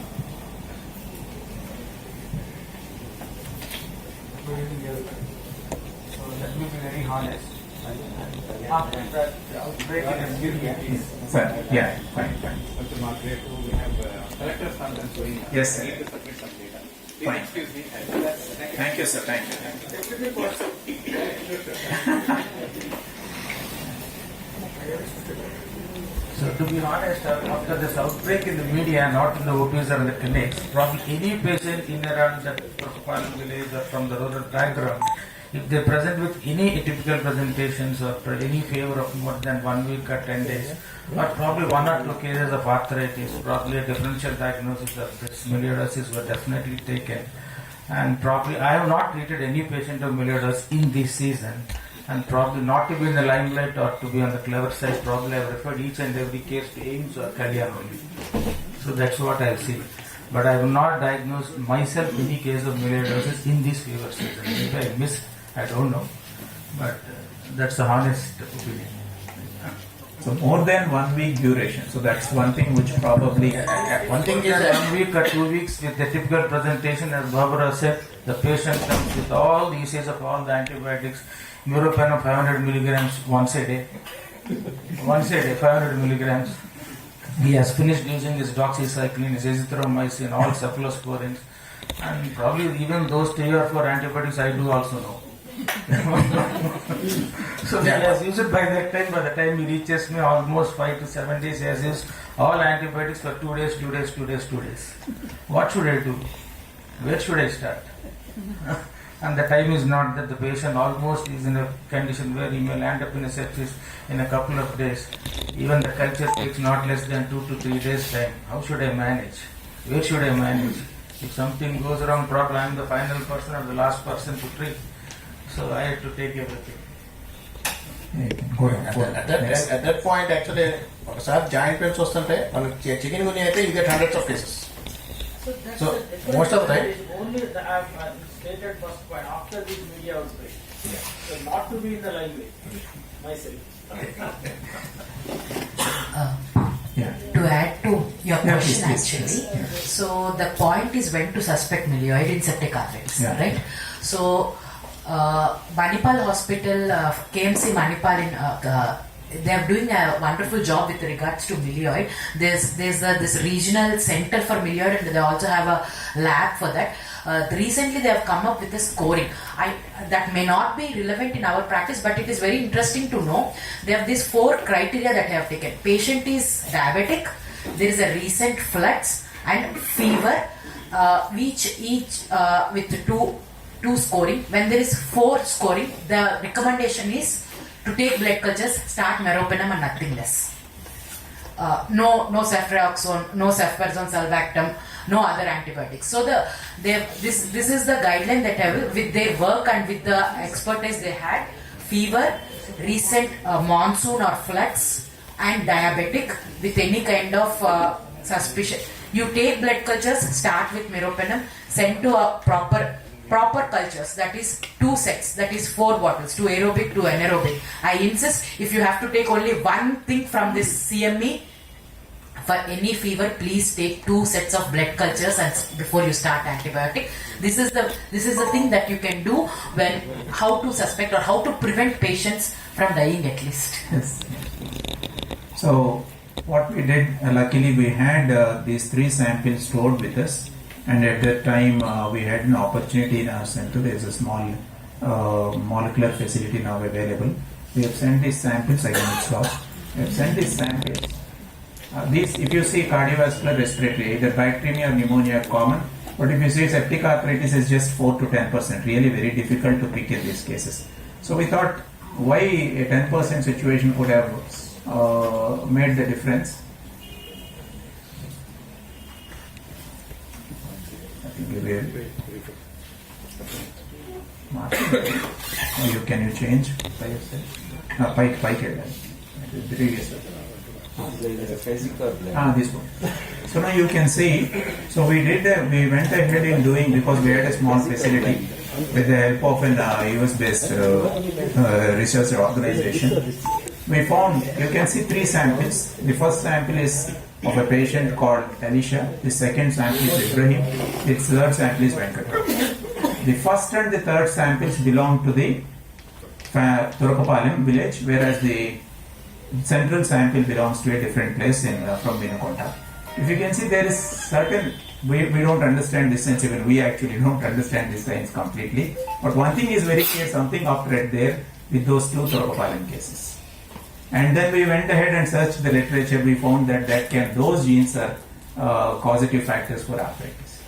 So let me be very honest. After that outbreak in Nigeria, Sir, yeah, fine. We have collector's conference going on. Yes, sir. We need to submit some data. Please Fine. excuse me. Thank you, sir. Thank you. So to be honest, after this outbreak in the media, not in the OPs or in the clinics, probably any patient in around the Turkopalam village or from the rural background, if they present with any atypical presentations or any fever of more than 1 week or 10 days, or probably 1 or 2 cases of arthritis, probably a differential diagnosis of this melioidosis were definitely taken. And probably I have not treated any patient of melioidosis in this season, and probably not to be in the limelight or to be on the clever side, probably I have referred each and every case to AIMS or Kalyan only. So that's what I have seen. But I have not diagnosed myself any case of melioidosis in this fever season. Maybe I missed, I don't know. But that's the honest opinion. So more than 1 week duration. So that's one thing which probably... One thing is 1 week or 2 weeks with the typical presentation, as Barbara said, the patient comes with all the uses of all the antibiotics, Nurofen of 500 milligrams once a day. Once a day, 500 milligrams. He has finished using his doxycycline, his azithromycin, all cephalosporins, and probably even those 3 or 4 antibiotics I do also know. So he has used it by the time he reaches me, almost 5 to 7 days, he has used all antibiotics for 2 days. What should I do? Where should I start? And the time is not that the patient almost is in a condition where he may land up in a sepsis in a couple of days. Even the culture takes not less than 2 to 3 days time. How should I manage? Where should I manage? If something goes wrong, probably I am the final person or the last person to treat. So I had to take everything. At that point, actually, ఒకసారి joint pains వస్తుంటే మనకి chicken గుని అయితే you get hundreds of cases. So most of the time, only the, I've stated first point after this media outbreak. So not to be in the limelight myself. To add to your question, please. actually, so the point is when to suspect melioid in septic arthritis, right? So Manipal Hospital, KMC Manipal they are doing a wonderful job with regards to melioid. There's this regional center for melioid, and they also have a lab for that. Recently they have come up with a scoring. That may not be relevant in our practice, but it is very interesting to know. They have these 4 criteria that I have taken. Patient is diabetic, there is a recent floods, and fever, each with two scoring. When there is 4 scoring, the recommendation is to take blood cultures, start meropenem and nothing less. No ceftriaxone, no ceftriaxone, sulbactam, no other antibiotics. So this is the guideline that with their work and with the expertise they had, fever, recent monsoon or floods, and diabetic with any kind of suspicion. You take blood cultures, start with meropenem, send to a proper cultures, that is 2 sets, that is 4 bottles, to aerobic, to anaerobic. I insist, if you have to take only one thing from this CME, for any fever, please take 2 sets of blood cultures and before you start antibiotic. This is the thing that you can do when how to suspect or how to prevent patients from dying at least. Yes. So what we did, luckily we had these 3 samples stored with us, and at that time we had an opportunity in our center. There is a small molecular facility now available. We have sent these samples, again it's off. We have sent these samples. These, if you see cardiovascular respiratory, either bacteremia or pneumonia are common, but if you see septic arthritis is just 4 to 10%, really very difficult to pick in these cases. So we thought, why a 10% situation could have made the difference. I think you will. Can you change by yourself? Pike the previous one. This one. So now you can see, so we went ahead in doing, because we had a small facility with the help of an US based research organization. We found, you can see 3 samples. The first sample is of a patient called Alicia. The second sample is Ibrahim. The third sample is Venkat. The first and the third samples belong to the Turakapalam village, whereas the central sample belongs to a different place from Vinakonda. If you can see, there is certain, we don't understand this science, even we actually don't understand this science completely. But one thing is very clear, something up right there with those 2 Turakapalam cases. And then we went ahead and searched the literature. We found that those genes are causative factors for arthritis.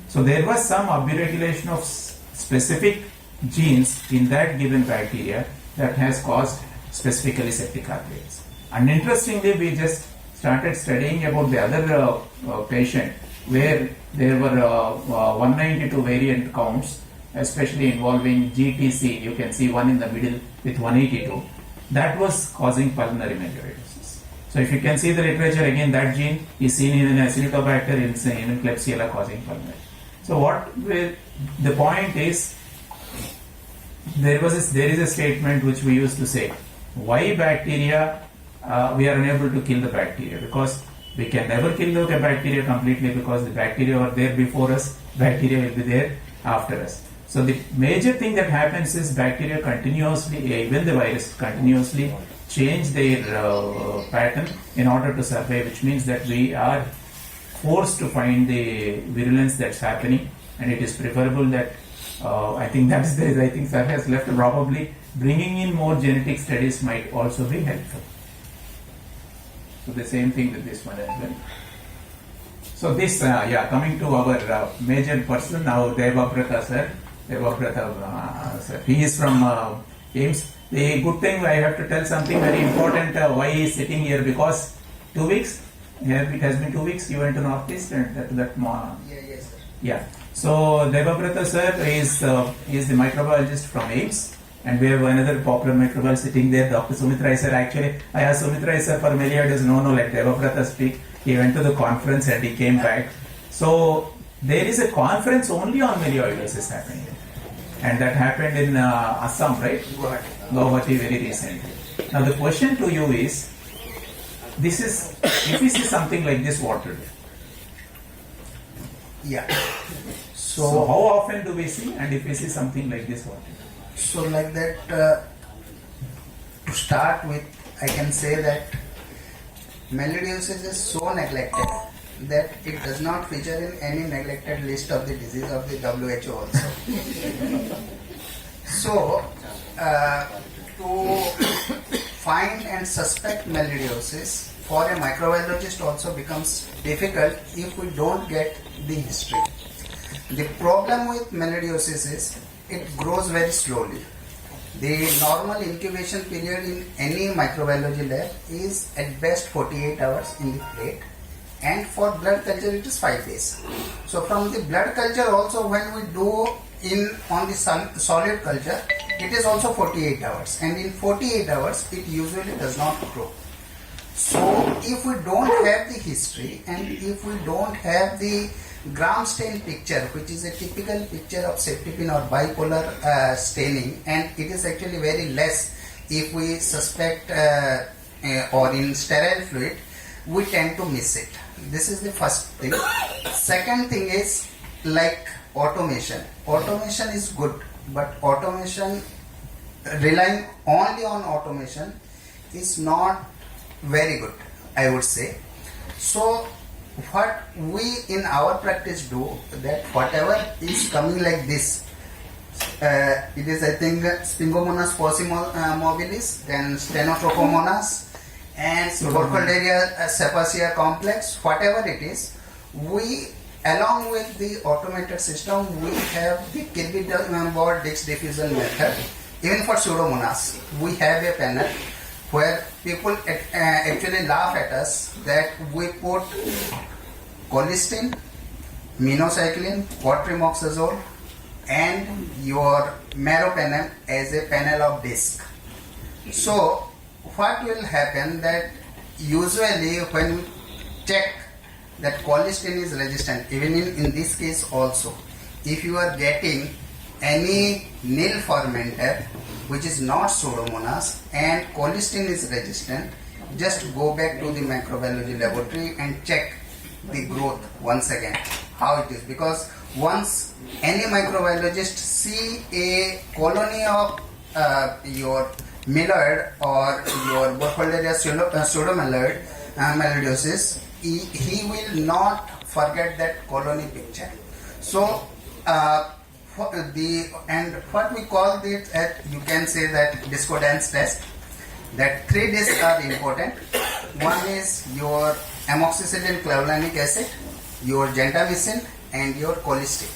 So there was some upregulation of specific genes in that given bacteria that has caused specifically septic arthritis. And interestingly, we just started studying about the other patient where there were 192 variant counts, especially involving GTC. You can see one in the middle with 182. That was causing pulmonary melioidosis. So if you can see the literature, again that gene is seen in Acinetobacter, in Klebsiella causing pulmonary. So the point is, there is a statement which we used to say, why bacteria, we are unable to kill the bacteria, because we can never kill the bacteria completely, because the bacteria are there before us, bacteria will be there after us. So the major thing that happens is bacteria continuously, even the virus, continuously change their pattern in order to survive, which means that we are forced to find the virulence that's happening, and it is preferable that I think Sir has left. Probably bringing in more genetic studies might also be helpful. So the same thing with this one as well. So this, coming to our major person now, Devabrata sir. Sir. He is from AIMS. The good thing, I have to tell something very important, why he is sitting here, because 2 weeks, it has been 2 weeks, you went to Northeast and Yes, sir. Yeah. So Devabrata sir is the microbiologist from AIMS, and we have another popular microbiologist sitting there, Dr. Sumitra sir. Actually, I asked Sumitra sir for melioidosis, let Devabrata speak. He went to the conference and he came back. So there is a conference only on melioidosis happening, and that happened in Assam, right? Guwahati very recently. Now the question to you is, if we see something like this, what to do? Yeah. So how often do we see, and if we see something like this, what to do? So like that, to start with, I can say that melioidosis is so neglected that it does not feature in any neglected list of the disease of the WHO also. So, to find and suspect melioidosis, for a microbiologist also becomes difficult if we don't get the history. The problem with melioidosis is it grows very slowly. The normal incubation period in any microbiology lab is at best 48 hours in the plate, and for blood culture it is 5 days. So from the blood culture also, when we do on the solid culture, it is also 48 hours, and in 48 hours it usually does not grow. So if we don't have the history and if we don't have the gram stain picture, which is a typical picture of septicemia or bipolar staining, and it is actually very less if we suspect or in sterile fluid, we tend to miss it. This is the first thing. Second thing is like automation. Automation is good, but automation, relying only on automation is not very good, I would say. So what we in our practice do, that whatever is coming like this, it is I think Spingomonas mobilis, then Stenotrochomonas and Burkholderia cepacia complex, whatever it is, we along with the automated system, we have the Kirby-Board disc diffusion method. Even for Pseudomonas, we have a panel where people actually laugh at us that we put colistin, minocycline, quatrimoxazole and your meropenem as a panel of disc. So what will happen that usually when we check that colistin is resistant, even in this case also, if you are getting any nil fermenter which is not Pseudomonas and colistin is resistant, just go back to the microbiology laboratory and check the growth once again, how it is. Because once any microbiologist see a colony of your Melioid or your Burkholderia pseudomyloid melioidosis, he will not forget that colony picture. So what we call it, you can say that discordance test, that 3 discs are important. One is your amoxicillin clavulanic acid, your gentamicin and your colistin.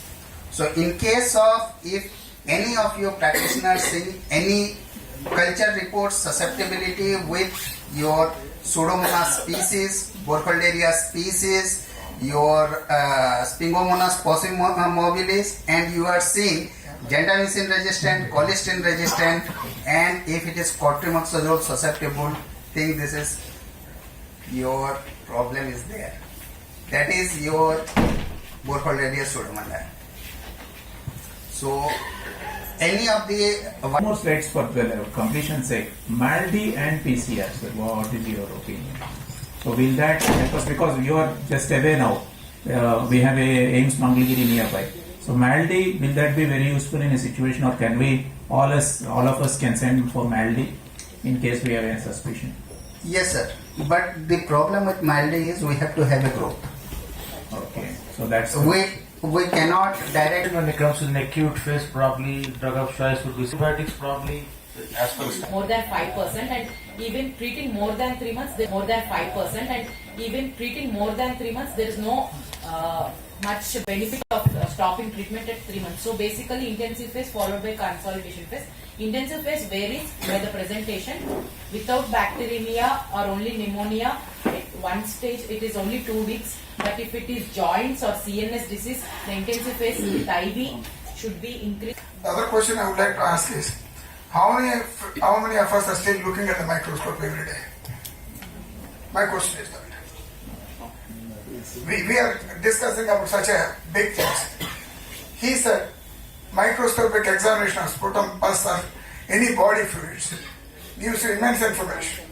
So in case of if any of your practitioners see any culture reports susceptibility with your Pseudomonas species, Burkholderia species, your Spingomonas mobilis, and you are seeing gentamicin resistant, colistin resistant, and if it is quatrimoxazole susceptible, think this is your problem is there. That is your Burkholderia pseudomyloid. So any of the more slides for the completion sake, MALDI and PCR, sir, what is your opinion? So will that help us, because you are just away now, we have a AIMS Mangalagiri nearby. So MALDI, will that be very useful in a situation, or can we, all of us can send for MALDI in case we have a suspicion? Yes sir, but the problem with MALDI is we have to have a growth. Okay, so that's we cannot direct. When it comes to an acute phase, probably drug of choice would be antibiotics, probably as per more than 5%, and even treating more than 3 months, more than 5%, and even treating more than 3 months, there is no much benefit of stopping treatment at 3 months. So basically intensive phase followed by consolidation phase. Intensive phase varies by the presentation. Without bacteremia or only pneumonia, at one stage it is only 2 weeks. But if it is joints or CNS disease, the intensive phase with IV should be increased. The other question I would like to ask is, how many of us are still looking at the microscope every day? My question is that. We are discussing about such a big thing. He said microscopic examination of sputum, pus or any body fluids gives you immense information.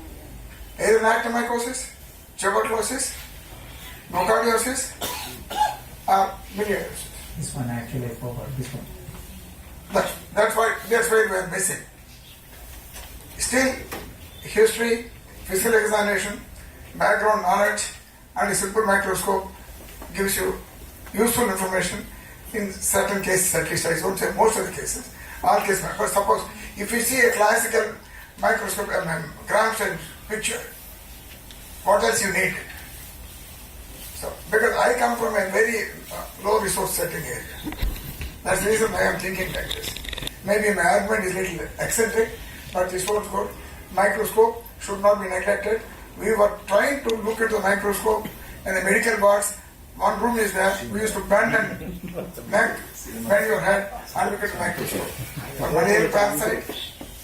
Either actomycosis, tuberculosis, nocardiosis or melioidosis. This one actually I forgot, this one. That's why we are missing. Still, history, physical examination, background knowledge, and a simple microscope gives you useful information in certain cases, at least I won't say most of the cases, all cases. But suppose if you see a classical microscope, gram stain picture, what else you need? So, because I come from a very low resource setting area. That's the reason I am thinking like this. Maybe my argument is a little eccentric, but this holds good. Microscope should not be neglected. We were trying to look at the microscope in the medical box. One room is there. We used to bend your head and look at the microscope. For malaria parasite,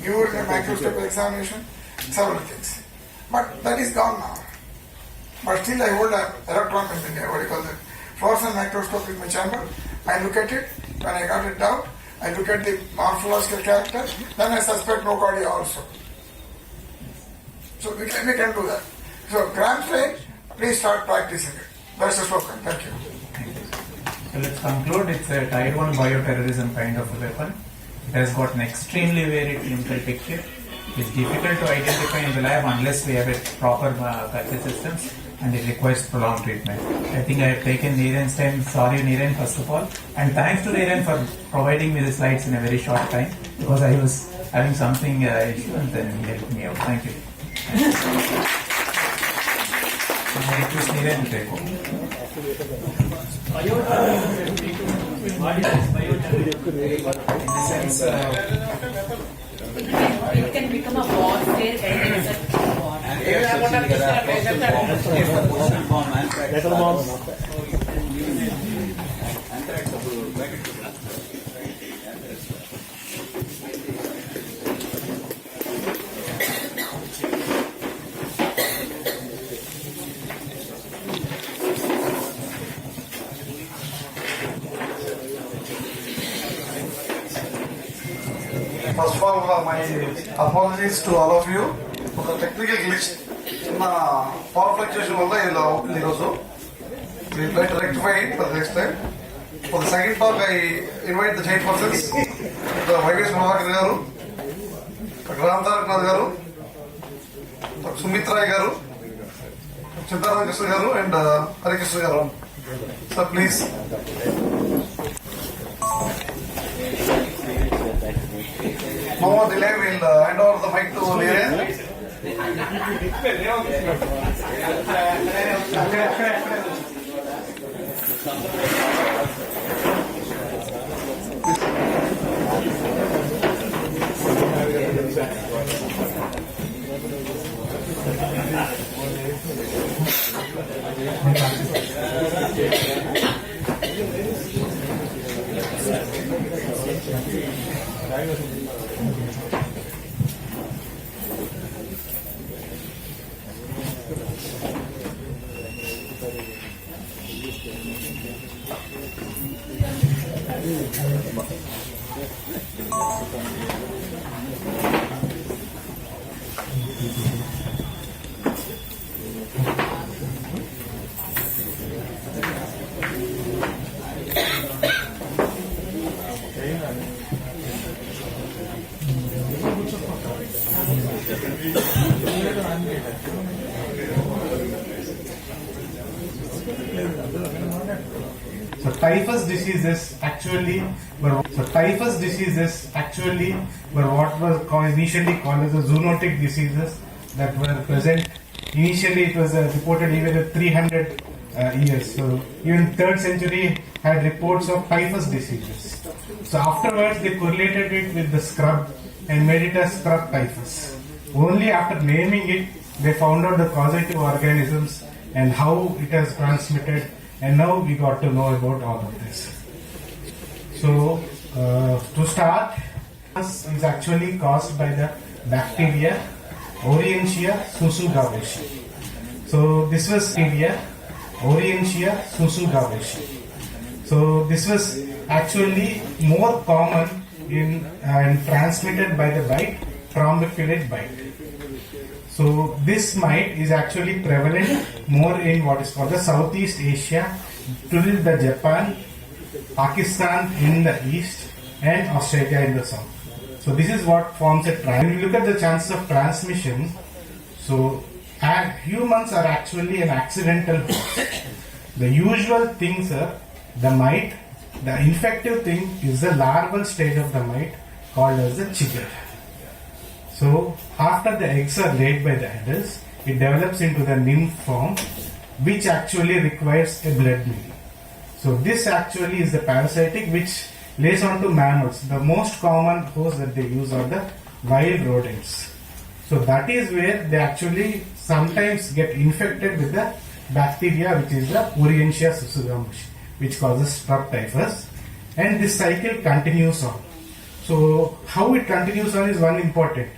urinary microscopic examination, several things. But that is gone now. But still I hold an electron what do you call it? Fluorescent microscope in my chamber. I look at it. When I got it down, I look at the morphological character. Then I suspect nocardia also. So we can do that. So Grand Train, please start practicing it. That's the slogan. Thank you. So let's conclude. It's a Tier 1 bioterrorism kind of a weapon. It has got an extremely varied clinical picture. It's difficult to identify in the lab unless we have a proper culture systems, and it requires prolonged treatment. I think I have taken Niren's time. Sorry Niren, first of all. And thanks to Niren for providing me the slides in a very short time, because I was having something issue and then he helped me out. Thank you. I request Niren to take in the sense, it can become a warfare when there is a war. First of all, my apologies to all of you for the technical glitch. Power fluctuation we'll try to rectify it for the next time. For the second talk, I invite the chairpersons, the Vagesh Mahakar garu, Dr. Ram Taraknath garu, Dr. Sumitra garu, Chintaram Krishna garu, and Hari Krishna garu. So please. No more delay, we'll hand over the mic to Niren. So typhus diseases actually were what was initially called as the zoonotic diseases that were present. Initially, it was reported even at 300 years. So even 3rd century had reports of typhus diseases. So afterwards, they correlated it with the scrub and made it as scrub typhus. Only after naming it, they found out the causative organisms and how it has transmitted. And now we got to know about all of this. So, to start, this is actually caused by the bacteria Orientia susugavesi. So, this was bacteria Orientia susugavesi. So, this was actually more common in and transmitted by the bite, trombiculate bite. So this mite is actually prevalent more in what is called the Southeast Asia, to the Japan, Pakistan in the east, and Australia in the south. So this is what forms a when you look at the chances of transmission, so humans are actually an accidental host. The usual things are the mite, the infective thing is the larval stage of the mite called as the chigger. So after the eggs are laid by the adults, it develops into the nymph form, which actually requires a blood meal. So this actually is the parasitic which lays onto mammals. The most common host that they use are the wild rodents. So that is where they actually sometimes get infected with the bacteria which is the Orientia susugamushi, which causes strep typhus, and this cycle continues on. So how it continues on is one important.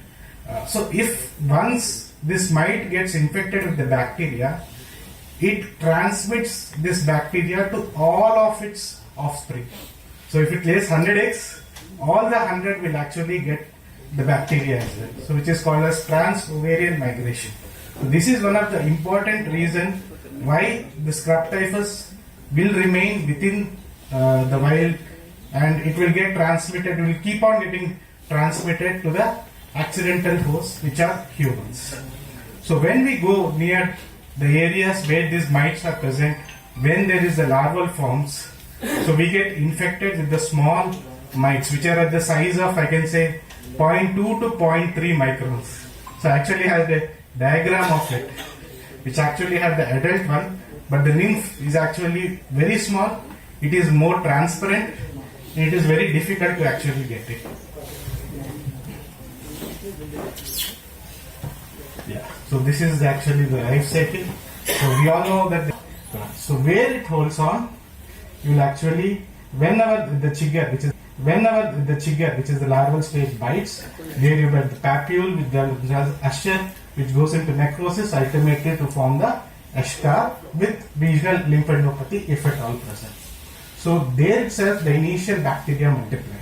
So if once this mite gets infected with the bacteria, it transmits this bacteria to all of its offspring. So if it lays 100 eggs, all the 100 will actually get the bacteria as well. So which is called as trans-ovarian migration. So this is one of the important reasons why the scrub typhus will remain within the wild, and it will get transmitted, it will keep on getting transmitted to the accidental hosts, which are humans. So when we go near the areas where these mites are present, when there is the larval forms, so we get infected with the small mites, which are at the size of, I can say, 0.2 to 0.3 microns. So I actually have the diagram of it, which actually have the adult one, but the nymph is actually very small, it is more transparent, and it is very difficult to actually get it. Yeah. So this is actually the life cycle. So we all know that. So where it holds on, you will actually, whenever the chigger, which is the larval stage bites, there you get the papule which has usher, which goes into necrosis, ultimately to form the eschar with regional lymphadenopathy if at all present. So there itself the initial bacteria multiply.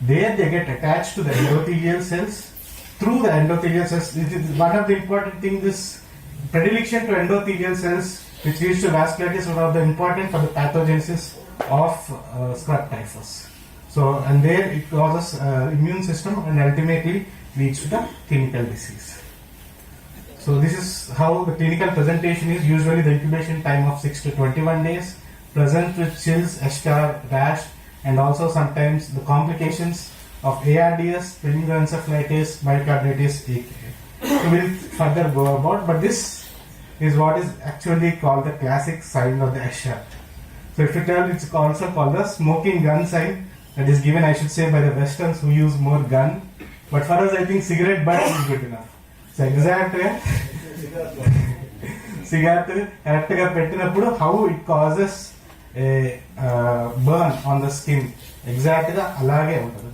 There they get attached to the endothelial cells. Through the endothelial cells, it is one of the important things, this predilection to endothelial cells, which leads to vasculitis, is one of the important for the pathogenesis of scrub typhus. So, and there it causes immune system and ultimately leads to the clinical disease. So this is how the clinical presentation is. Usually the incubation time of 6 to 21 days, present with chills, eschar, rash, and also sometimes the complications of ARDS, meningoencephalitis, myocarditis, AKI. So we'll further go about, but this is what is actually called the classic sign of the eschar. So if you tell, it's also called the smoking gun sign, that is given, I should say, by the Westerns who use more gun, but for us I think cigarette butt is good enough. So exactly cigarette pettinappudu how it causes a burn on the skin, exactly alage untadu.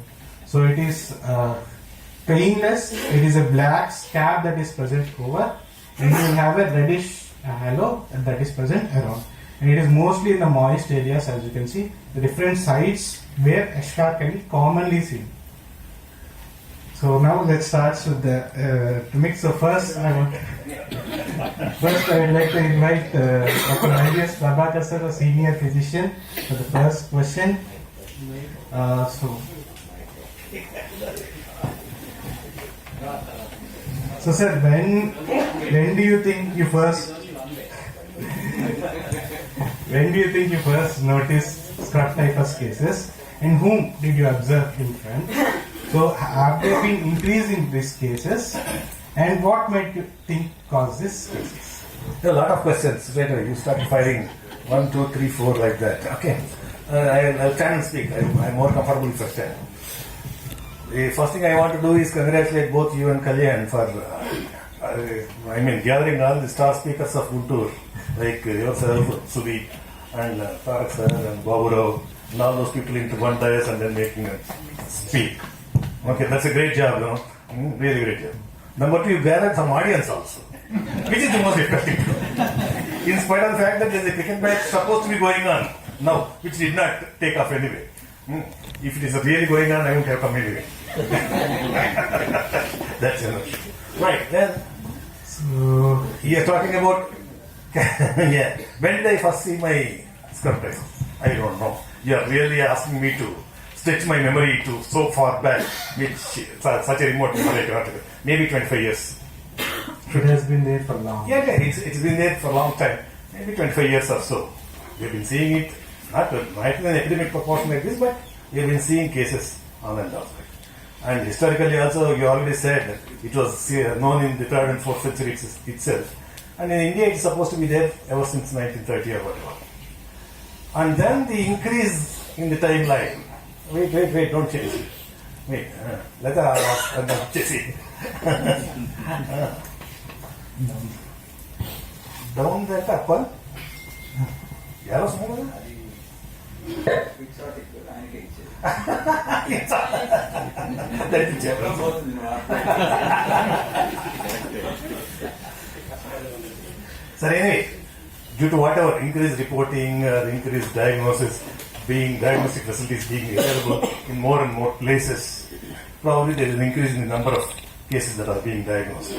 So it is painless, it is a black scab that is present over, and you will have a reddish halo that is present around. And it is mostly in the moist areas, as you can see, the different sites where eschar can be commonly seen. So now let's start with the mix. So first I would like to invite Dr. Melioidosis Prabhakar sir, a senior physician, for the first question. So sir, when do you think you first noticed scrub typhus cases, and whom did you observe in front? So have there been increasing these cases, and what might you think caused these cases? There are a lot of questions. Right away, you start firing 1, 2, 3, 4 like that. Okay, I'll stand and speak. I'm more comfortable first time. The first thing I want to do is congratulate both you and Kalyan for, gathering all the star speakers of Guntur, like yourself, Sudeep, and Tarak sir, and Babu Rao, and all those people into one dais and then making it speak. Okay, that's a great job, really great job. Number 2, you gathered some audience also, which is the most effective. In spite of the fact that there is a cricket match supposed to be going on now, which did not take off anyway. If it is really going on, I won't have come anyway. That's enough. Right, then. So, you are talking about, yeah, when did I first see my scrub typhus? I don't know. You are really asking me to stretch my memory to so far back, which such a remote memory I cannot. Maybe 25 years. It has been there for long. Yeah, it's been there for a long time. Maybe 25 years or so. We've been seeing it, not in an epidemic proportion like this, but we've been seeing cases on and off. And historically also, you already said it was known in the 3rd and 4th century itself. And in India, it's supposed to be there ever since 1930 or whatever. And then the increase in the timeline. Wait, don't change it. Wait, let us chase it. Down that apple. Yellow small. So anyway, due to whatever increased reporting, increased diagnosis, diagnostic facilities being available in more and more places, probably there is an increase in the number of cases that are being diagnosed.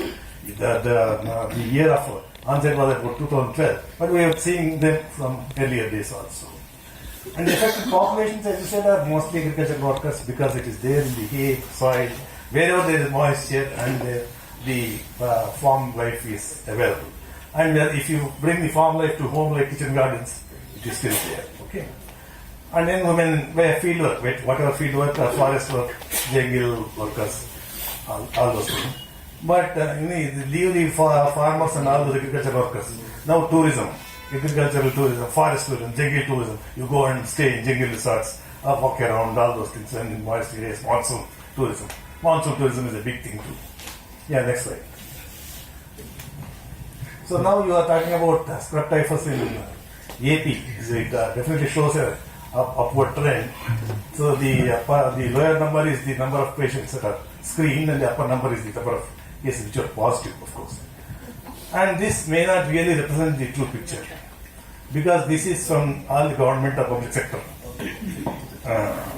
The year of onset was about 2012, but we are seeing them from earlier days also. And the affected populations, as you said, are mostly agricultural workers because it is there in the hay, soil, wherever there is moisture and the farm life is available. And if you bring the farm life to home like kitchen gardens, it is still there. Okay. And then women were field work, whatever field work, forest work, jungle workers, all those things. But leave the farmers and all those agricultural workers. Now tourism, agricultural tourism, forest tourism, jungle tourism. You go and stay in jungle resorts, walk around, all those things. And in moist areas, monsoon tourism. Monsoon tourism is a big thing too. Yeah, next slide. So now you are talking about scrub typhus in AP. It definitely shows a upward trend. So the lower number is the number of patients that are screened, and the upper number is the number of cases which are positive, of course. And this may not really represent the true picture, because this is from all the government or public sector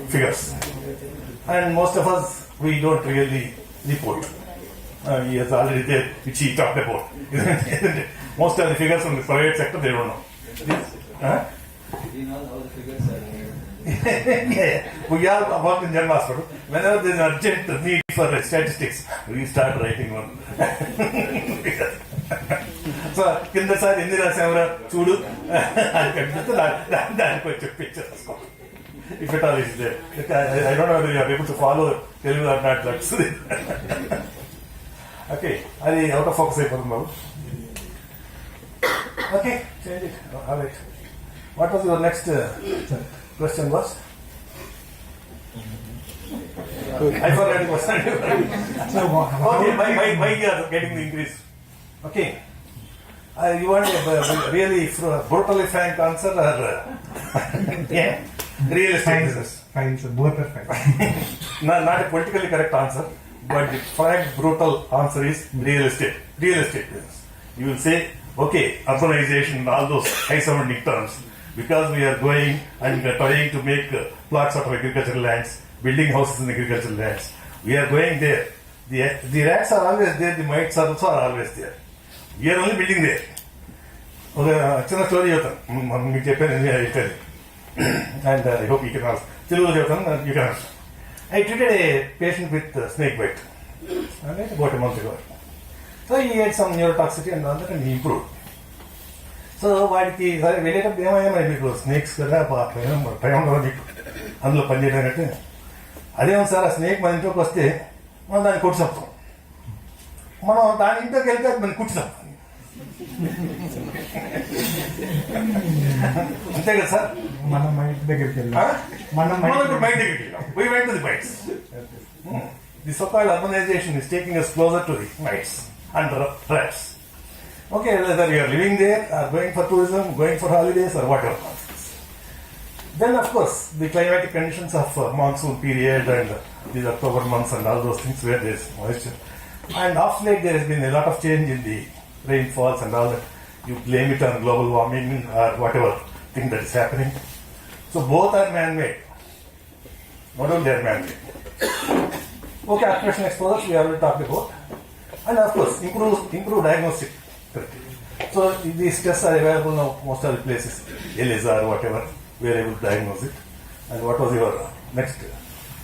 figures. And most of us, we don't really report. He has already there, which he talked about. Most of the figures from the private sector, they don't know. We know how the figures are here. Yeah. We all work in general hospital. Whenever there is an urgent need for statistics, we start writing one. So, కింద sir ఎన్ని రాసామరా చూడు దానికి వచ్చే pictures. If at all is there. I don't know whether you are able to follow Telugu or not. That's okay. అది out of focus అయిపోతుంది బాబు. Okay, change it. All right. What was your next question was? I forgot the question. So, okay, why you are getting the increase? Okay. You want a really brutally frank answer or yeah, realistic? Fine, sir. Both are fine. Not a politically correct answer, but the frank, brutal answer is realistic. Realistic. You will say, okay, urbanization and all those high-sounding terms, because we are going and trying to make plots out of agricultural lands, building houses in agricultural lands. We are going there. The rats are always there, the mites are also always there. We are only building there. Okay, చిన్న story చెప్తాను మీకు చెప్పాను అయిపోయింది. And I hope you can ask. తెలుగులో చెప్తాను, you can ask. I treated a patient with snake bite about a month ago. So he had some neurotoxicity and all that, and he improved. So వాడికి సరే వెళ్ళేటప్పుడు ఏమయ్యా మీకు snakes కదా భయం కదా మీకు అందులో పనిచేయడానికి. అదేమో సార్ ఆ స్నేక్ మన ఇంట్లోకి వస్తే మనం దాన్ని కొట్టి చంపుతాం, మనం దాని ఇంట్లోకి వెళ్తే మనం కుట్టి చంపుతాం. అంతే కదా సార్. మనం మైండ్ దగ్గరికి వెళ్ళాం. మైండ్ దగ్గరికి వెళ్ళాం. We went to the mites. The so-called urbanization is taking us closer to the mites and rats. Okay, whether you are living there or going for tourism, going for holidays or whatever. Then of course the climatic conditions of monsoon period and these October months and all those things where there is moisture. And of late there has been a lot of change in the rainfalls and all that. You blame it on global warming or whatever thing that is happening. So both are man-made. Not only they are man-made. Okay, occupation exposures we already talked about. And of course improve diagnostic. So these tests are available now most of the places, ELISA or whatever, we are able to diagnose it. And what was your next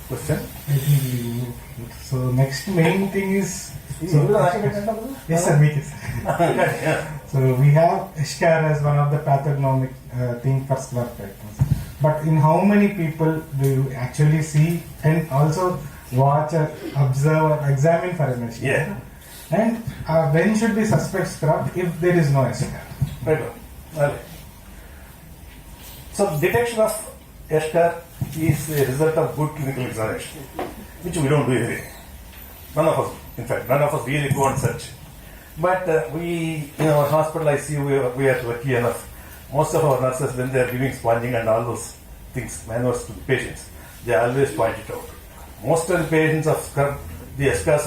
question? So next main thing is yes sir, make it. So we have SCAR as one of the pathognomic thing for scrub typhus. But in how many people do you actually see? And also watch or observe or examine for an eschar? Yeah. And when should we suspect scrub if there is no eschar? Right. Okay. So detection of eschar is a result of good clinical examination, which we don't do anyway. None of us, in fact, none of us really go and search. But we, in our hospital ICU, we are lucky enough. Most of our nurses, when they are giving sponging and all those things, manuals to the patients, they always point it out. Most of the patients of scrub, the eschars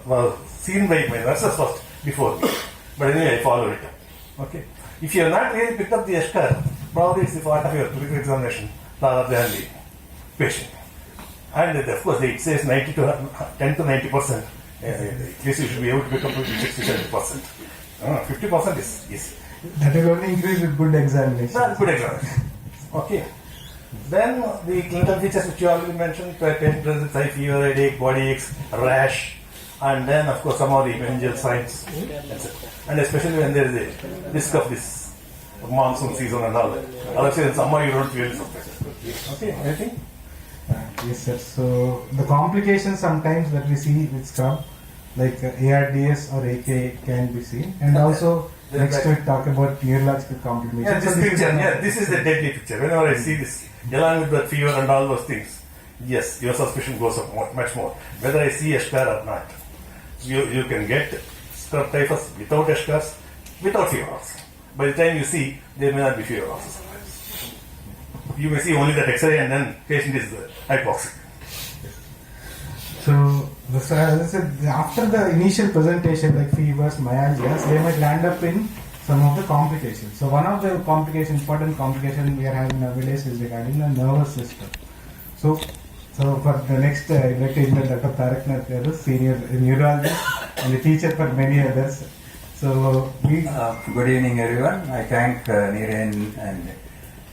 were seen by my nurses first before me. But anyway, I follow it. Okay. If you have not really picked up the eschar, probably it's the part of your clinical examination rather than the patient. And of course, it says 10 to 90%. At least you should be able to pick up to 60-70%. 50% is That will only increase with good examination. Well, good examination. Okay. Then the clinical features which you already mentioned, patient presents high fever, headache, body aches, rash, and then of course some of the meningeal signs, etc. And especially when there is a risk of this monsoon season and all that. Otherwise in summer you don't feel something. Okay, anything? Yes, sir. So the complications sometimes that we see with scrub, like ARDS or AK, can be seen, and also next we talk about neurological complications. Yeah, this picture, this is the deadly picture. Whenever I see this, along with the fever and all those things, yes, your suspicion goes up much more. Whether I see eschar or not, you can get scrub typhus without eschars, without fever also. By the time you see, there may not be fever also sometimes. You may see only that X-ray and then patient is hypoxic. So, as I said, after the initial presentation, like fevers, myalgias, they might land up in some of the complications. So, one of the important complications we are having nowadays is regarding the nervous system. So for the next, I'd like to invite Dr. Tarak Narkar, senior neurologist and a teacher for many others. So, good evening, everyone. I thank Niren and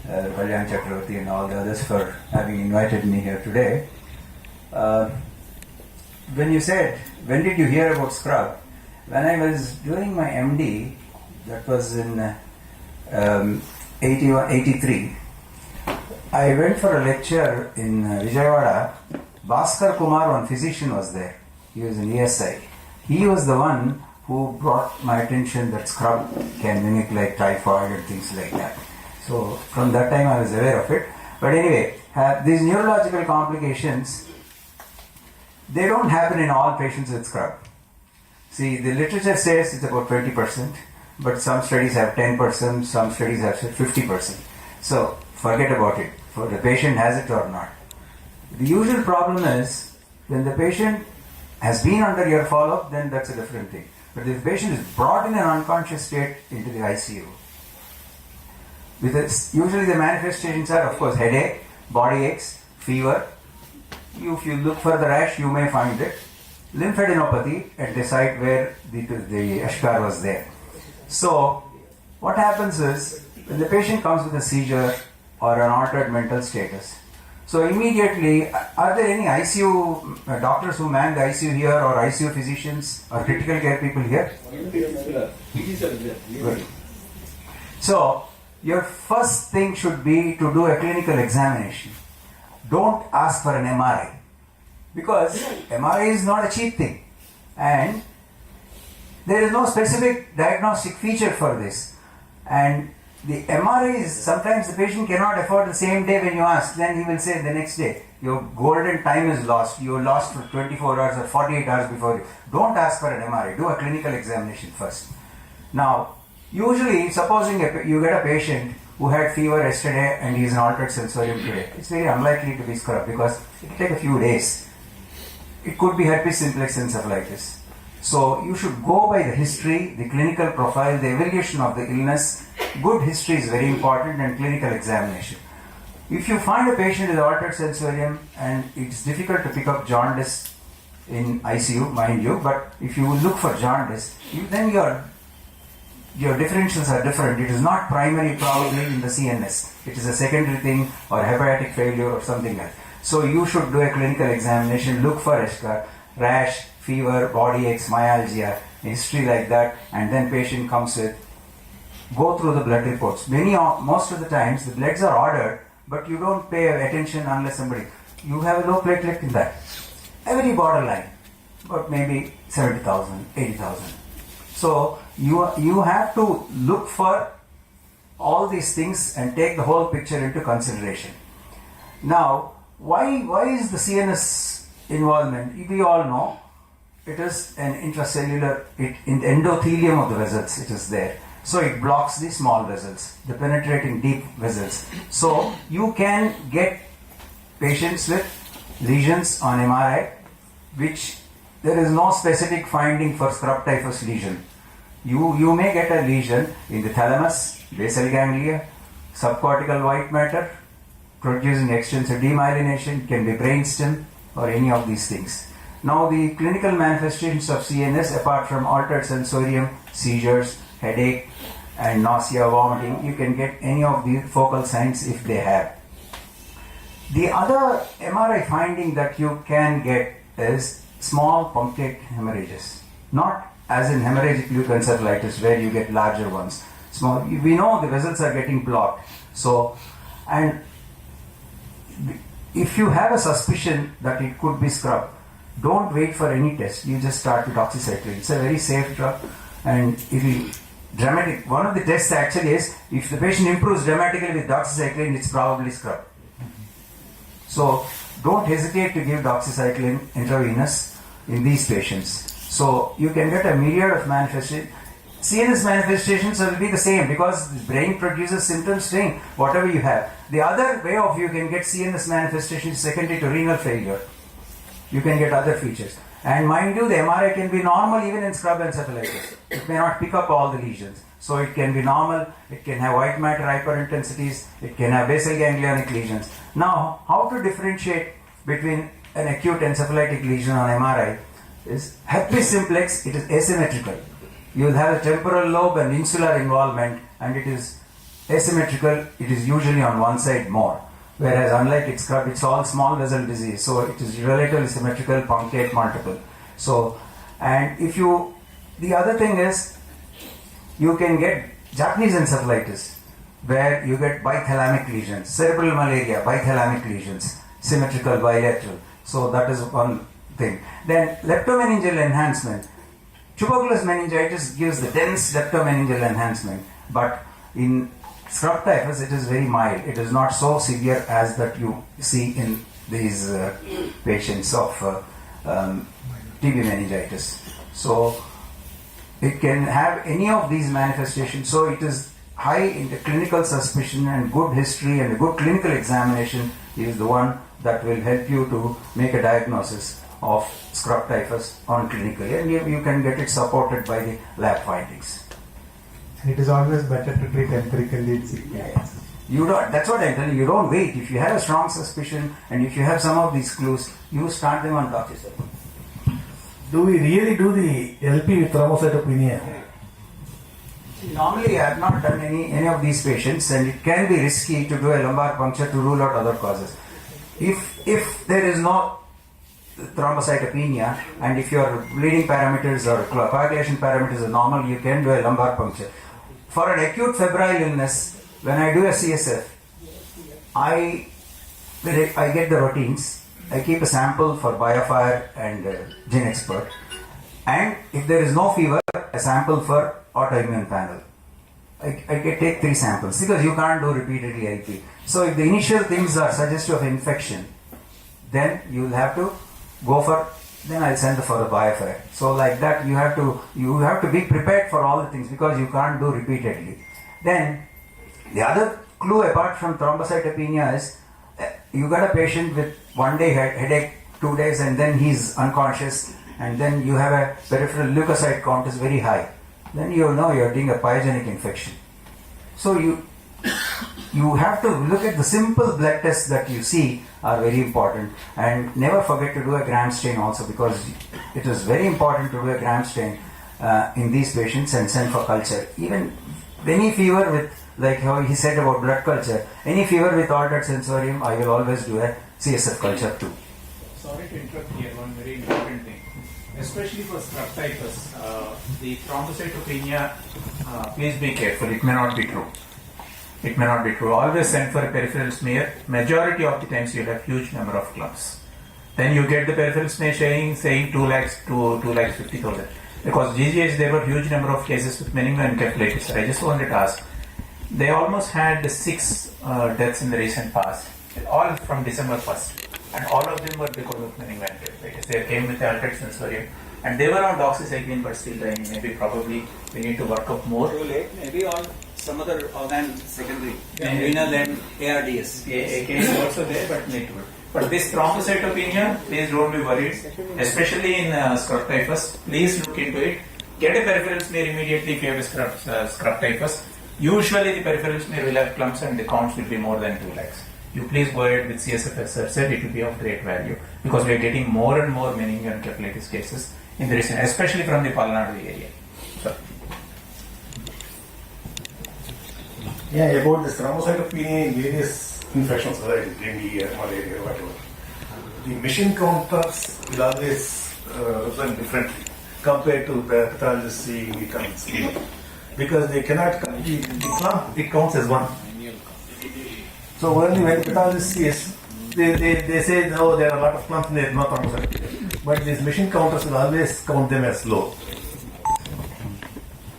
Kalyan Chakravarti and all the others for having invited me here today. When you said, when did you hear about scrub? When I was doing my MD, that was in 83, I went for a lecture in Vijayawada. Bhaskar Kumar, one physician, was there. He was in ESI. He was the one who brought my attention that scrub can mimic like typhoid and things like that. So from that time I was aware of it. But anyway, these neurological complications, they don't happen in all patients with scrub. See, the literature says it's about 20%, but some studies have 10%, some studies have 50%. So forget about it, for the patient has it or not. The usual problem is when the patient has been under your follow-up, then that's a different thing. But if the patient is brought in an unconscious state into the ICU, with this, usually the manifestations are, of course, headache, body aches, fever. If you look for the rash, you may find it. Lymphadenopathy at the site where the eschar was there. So, what happens is, when the patient comes with a seizure or an altered mental status, so immediately, are there any ICU doctors who man the ICU here, or ICU physicians or critical care people here? Good. So, your first thing should be to do a clinical examination. Don't ask for an MRI, because MRI is not a cheap thing, and there is no specific diagnostic feature for this. And the MRI is, sometimes the patient cannot afford the same day when you ask, then he will say the next day, your golden time is lost, you lost for 24 hours or 48 hours before you. Don't ask for an MRI, do a clinical examination first. Now, usually, supposing you get a patient who had fever yesterday and he is an altered sensorium today, it's very unlikely to be scrub because it will take a few days. It could be herpes simplex encephalitis. So you should go by the history, the clinical profile, the evaluation of the illness. Good history is very important, and clinical examination. If you find a patient with altered sensorium, and it's difficult to pick up jaundice in ICU, mind you, but if you look for jaundice, then your differentials are different. It is not primary probably in the CNS. It is a secondary thing, or hepatic failure or something else. So you should do a clinical examination, look for eschar, rash, fever, body aches, myalgia, history like that, and then patient comes with, go through the blood reports. Most of the times the bloods are ordered, but you don't pay attention unless you have a low platelet in that. every borderline, but maybe 70,000, 80,000. So you have to look for all these things and take the whole picture into consideration. Now, why is the CNS involvement? We all know it is an intracellular, in the endothelium of the vessels it is there. So it blocks the small vessels, the penetrating deep vessels. So you can get patients with lesions on MRI, which there is no specific finding for scrub typhus lesion. You may get a lesion in the thalamus, basal ganglia, subcortical white matter, producing extensive demyelination, can be brainstem or any of these things. Now the clinical manifestations of CNS, apart from altered sensorium, seizures, headache and nausea, vomiting, you can get any of the focal signs if they have. The other MRI finding that you can get is small punctate hemorrhages, not as in hemorrhagic leukoencephalitis where you get larger ones. Small, we know the vessels are getting blocked. So, and if you have a suspicion that it could be scrub, don't wait for any test. You just start with doxycycline. It's a very safe drug, and if you dramatic, one of the tests actually is if the patient improves dramatically with doxycycline, it's probably scrub. So don't hesitate to give doxycycline intravenous in these patients. So you can get a myriad of manifestations. CNS manifestations will be the same because the brain produces symptoms saying whatever you have. The other way of you can get CNS manifestations secondary to renal failure. You can get other features. And mind you, the MRI can be normal even in scrub encephalitis. It may not pick up all the lesions. So it can be normal, it can have white matter hyperintensities, it can have basal ganglionic lesions. Now, how to differentiate between an acute encephalitic lesion on MRI is herpes simplex, it is asymmetrical. You will have a temporal lobe and insular involvement, and it is asymmetrical, it is usually on one side more. Whereas unlike its scrub, it's all small vessel disease, so it is relatively symmetrical, punctate, multiple. So, and if you, the other thing is, you can get Japanese encephalitis, where you get bithalamic lesions, cerebral malaria, bithalamic lesions, symmetrical, bilateral. So that is one thing. Then leptomeningeal enhancement. Tuberculous meningitis gives the dense leptomeningeal enhancement, but in scrub typhus it is very mild. It is not so severe as that you see in these patients of TB meningitis. So it can have any of these manifestations. So it is high in the clinical suspicion, and good history and a good clinical examination is the one that will help you to make a diagnosis of scrub typhus on clinically, and you can get it supported by the lab findings. It is always better to treat empirically in sick patients. You don't, that's what I'm telling you. You don't wait. If you have a strong suspicion and if you have some of these clues, you start them on doxycycline. Do we really do the LP with thrombocytopenia? Normally, I have not done any of these patients, and it can be risky to do a lumbar puncture to rule out other causes. If there is no thrombocytopenia, and if your bleeding parameters or coagulation parameters are normal, you can do a lumbar puncture. For an acute febrile illness, when I do a CSF, I get the routines. I keep a sample for BioFire and GenExpert, and if there is no fever, a sample for autoimmune panel. I can take 3 samples because you can't do repeatedly LP. So if the initial things are suggestive of infection, then you will have to go for, then I'll send for the BioFire. So like that you have to be prepared for all the things because you can't do repeatedly. Then the other clue apart from thrombocytopenia is you got a patient with 1 day headache, 2 days, and then he's unconscious, and then you have a peripheral leukocyte count is very high. Then you know you're doing a pyogenic infection. So you have to look at the simple blood tests that you see are very important, and never forget to do a gram stain also, because it is very important to do a gram stain in these patients and send for culture. Even any fever with, like how he said about blood culture, any fever with altered sensorium, I will always do a CSF culture too. Sorry to interrupt here, one very important thing. Especially for scrub typhus, the thrombocytopenia, please be careful, it may not be true. It may not be true. Always send for a peripheral smear. Majority of the times you'll have huge number of clumps. then you get the peripheral smear saying 2 lakhs to 2 lakhs 50,000. Because GGH, there were huge number of cases with meningoencephalitis. I just wanted to ask, they almost had 6 deaths in the recent past, all from December 1st. And all of them were because of meningoencephalitis. They came with the altered sensorium. And they were on doxycycline but still dying. Maybe probably we need to work up more. Too late. Maybe on some other organ secondary. Renal and ARDS. AK is also there, but need to. But this thrombocytopenia, please don't be worried. Especially in scrub typhus, please look into it. Get a peripheral smear immediately if you have a scrub typhus. Usually the peripheral smear will have clumps and the counts will be more than 2 lakhs. You please go ahead with CSF said it will be of great value because we are getting more and more meningoencephalitis cases in the recent, especially from the Palnadu area. So. Yeah, about this thrombocytopenia in various infections, whether it is dengue or malaria or whatever. The machine counters will always represent differently compared to the pathologists seeing the counts. Because they cannot, the clump, it counts as 1. So only when pathologists sees, they say, no, there are a lot of clumps, there is no thrombocytopenia. But these machine counters will always count them as low.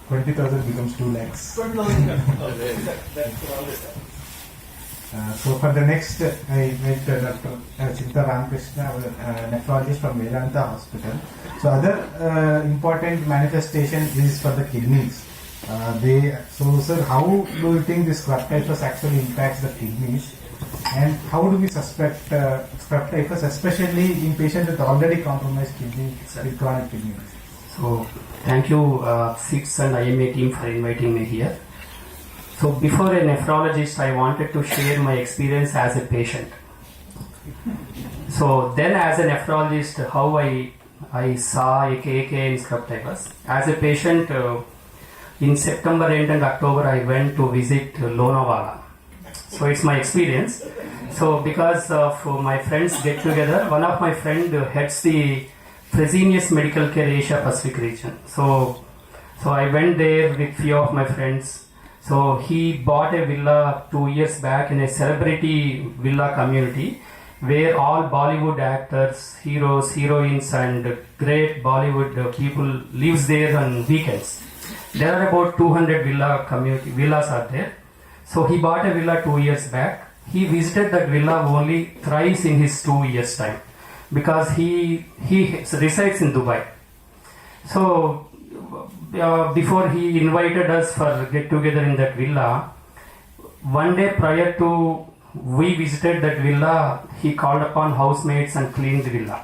20,000 becomes 2 lakhs. 20,000. So for the next, I met Dr. Chinta Ramakrishna, nephrologist from Vedanta Hospital. So other important manifestation is for the kidneys. So sir, how do you think this scrub typhus actually impacts the kidneys? And how do we suspect scrub typhus, especially in patients with already compromised kidney, with chronic kidney disease? So thank you SITS and IMA team for inviting me here. So before a nephrologist, I wanted to share my experience as a patient. So then as a nephrologist, how I saw AK in scrub typhus. As a patient, in September end and October, I went to visit Lonavala. So it's my experience. So because of my friends get together, one of my friend heads the Fresenius Medical Care Asia Pacific region. So I went there with few of my friends. So he bought a villa 2 years back in a celebrity villa community where all Bollywood actors, heroes, heroines and great Bollywood people lives there on weekends. There are about 200 villas are there. So he bought a villa 2 years back. He visited that villa only thrice in his 2 years time because he resides in Dubai. So before he invited us for get together in that villa, one day prior to we visited that villa, he called upon housemates and cleaned the villa.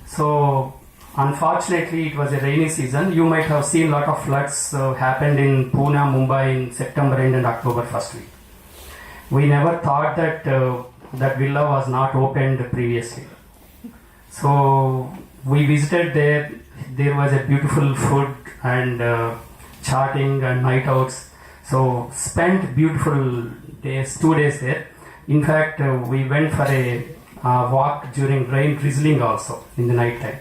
So unfortunately, it was a rainy season. You might have seen a lot of floods happened in Pune, Mumbai in September end and October first week. We never thought that that villa was not opened previously. So we visited there. There was a beautiful food and charting and night outs. So spent beautiful days, 2 days there. In fact, we went for a walk during rain drizzling also in the night time.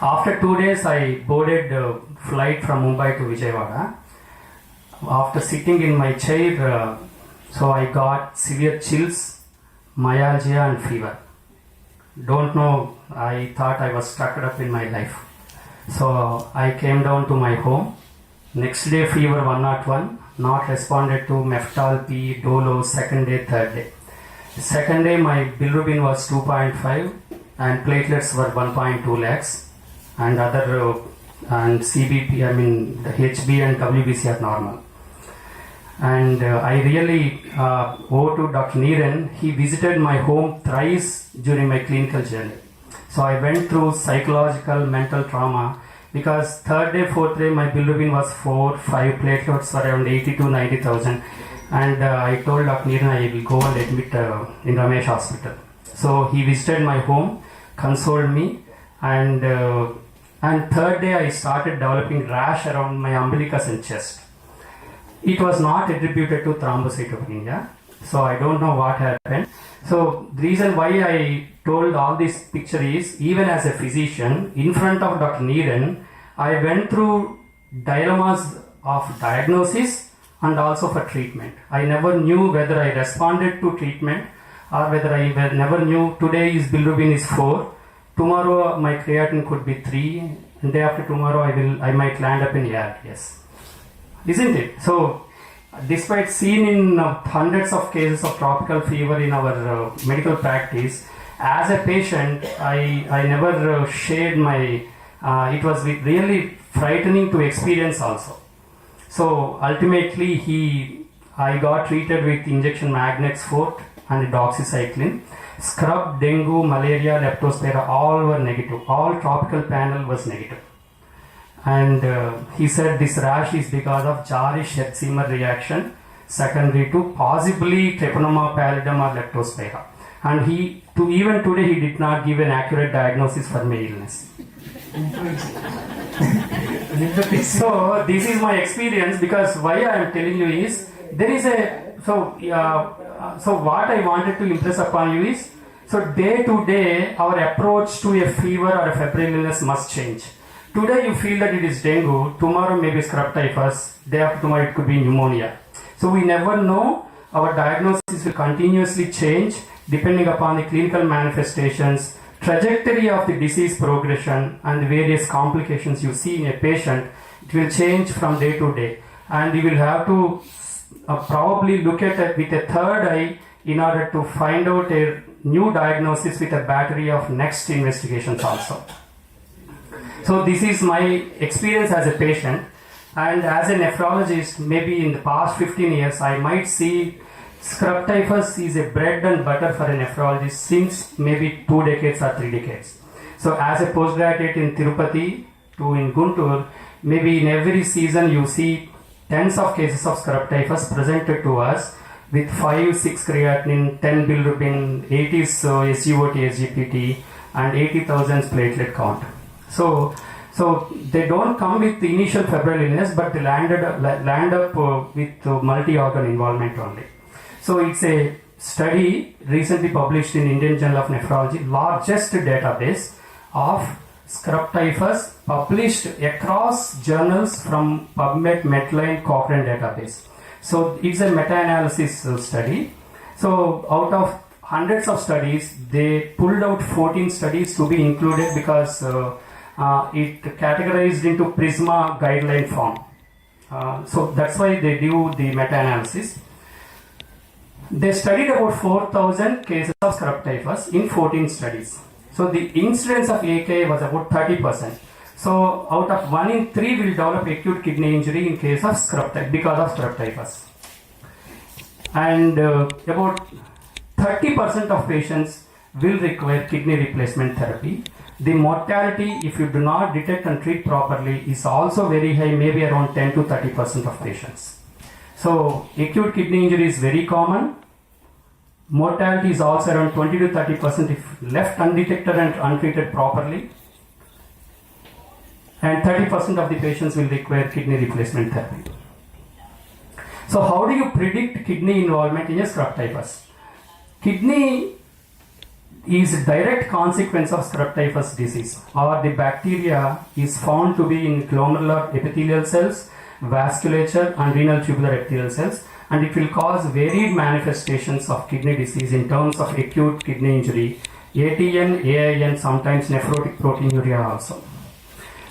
After 2 days, I boarded a flight from Mumbai to Vijayawada. After sitting in my chair, so I got severe chills, myalgia and fever. Don't know, I thought I was stuck up in my life. So I came down to my home. Next day fever 101, not responded to Meftal, P, Dolo, second day, third day. Second day my bilirubin was 2.5 and platelets were 1.2 lakhs and other and CBP, I mean the HB and WBC are normal. And I really owe to Dr. Neeran. He visited my home thrice during my clinical journey. So I went through psychological, mental trauma because third day, fourth day, my bilirubin was 4, 5 platelets were around 80 to 90,000. And I told Dr. Neeran I will go and admit in Ramesh Hospital. So he visited my home, consoled me, and third day I started developing rash around my umbilicus and chest. It was not attributed to thrombocytopenia, so I don't know what happened. So the reason why I told all this picture is, even as a physician, in front of Dr. Neeran, I went through dilemmas of diagnosis and also for treatment. I never knew whether I responded to treatment or whether I never knew today his bilirubin is 4, tomorrow my creatinine could be 3, and day after tomorrow I might land up in ARDS. Isn't it? So, despite seen in hundreds of cases of tropical fever in our medical practice, as a patient, I never shared my, it was really frightening to experience also. So ultimately I got treated with injection Magnex Fort and doxycycline. Scrub, dengue, malaria, leptospira, all were negative. All tropical panel was negative. And he said this rash is because of Jarisch-Herxheimer reaction secondary to possibly Treponema pallidum or leptospira. And even today he did not give an accurate diagnosis for my illness. So this is my experience, because why I am telling you is there is a so what I wanted to impress upon you is, so day to day our approach to a fever or a febrile illness must change. Today you feel that it is dengue, tomorrow maybe scrub typhus, day after tomorrow it could be pneumonia. So we never know. Our diagnosis will continuously change depending upon the clinical manifestations, trajectory of the disease progression, and the various complications you see in a patient. It will change from day to day, and you will have to probably look at it with a third eye in order to find out a new diagnosis with a battery of next investigations also. So this is my experience as a patient, and as a nephrologist, maybe in the past 15 years, I might see scrub typhus is a bread and butter for a nephrologist since maybe 2 decades or 3 decades. So as a postgraduate in Tirupati to in Guntur, maybe in every season you see tens of cases of scrub typhus presented to us with 5-6 creatinine, 10 bilirubin, 80s SGOT, SGPT, and 80,000 platelet count. So they don't come with the initial febrile illness, but they land up with multi-organ involvement only. So it's a study recently published in Indian Journal of Nephrology, largest database of scrub typhus published across journals from PubMed, Medline, Cochrane database. So it's a meta-analysis study. So out of hundreds of studies, they pulled out 14 studies to be included because it categorized into PRISMA guideline form. So that's why they do the meta-analysis. They studied about 4,000 cases of scrub typhus in 14 studies. So the incidence of AKI was about 30%. So out of 1 in 3 will develop acute kidney injury in case of scrub typhus because of scrub typhus. And about 30% of patients will require kidney replacement therapy. The mortality, if you do not detect and treat properly, is also very high, maybe around 10 to 30% of patients. So acute kidney injury is very common. Mortality is also around 20 to 30% if left undetected and untreated properly. And 30% of the patients will require kidney replacement therapy. So how do you predict kidney involvement in a scrub typhus? Kidney is a direct consequence of scrub typhus disease, or the bacteria is found to be in glomerular epithelial cells, vasculature, and renal tubular epithelial cells, and it will cause varied manifestations of kidney disease in terms of acute kidney injury, ATN, AIN, sometimes nephrotic proteinuria also.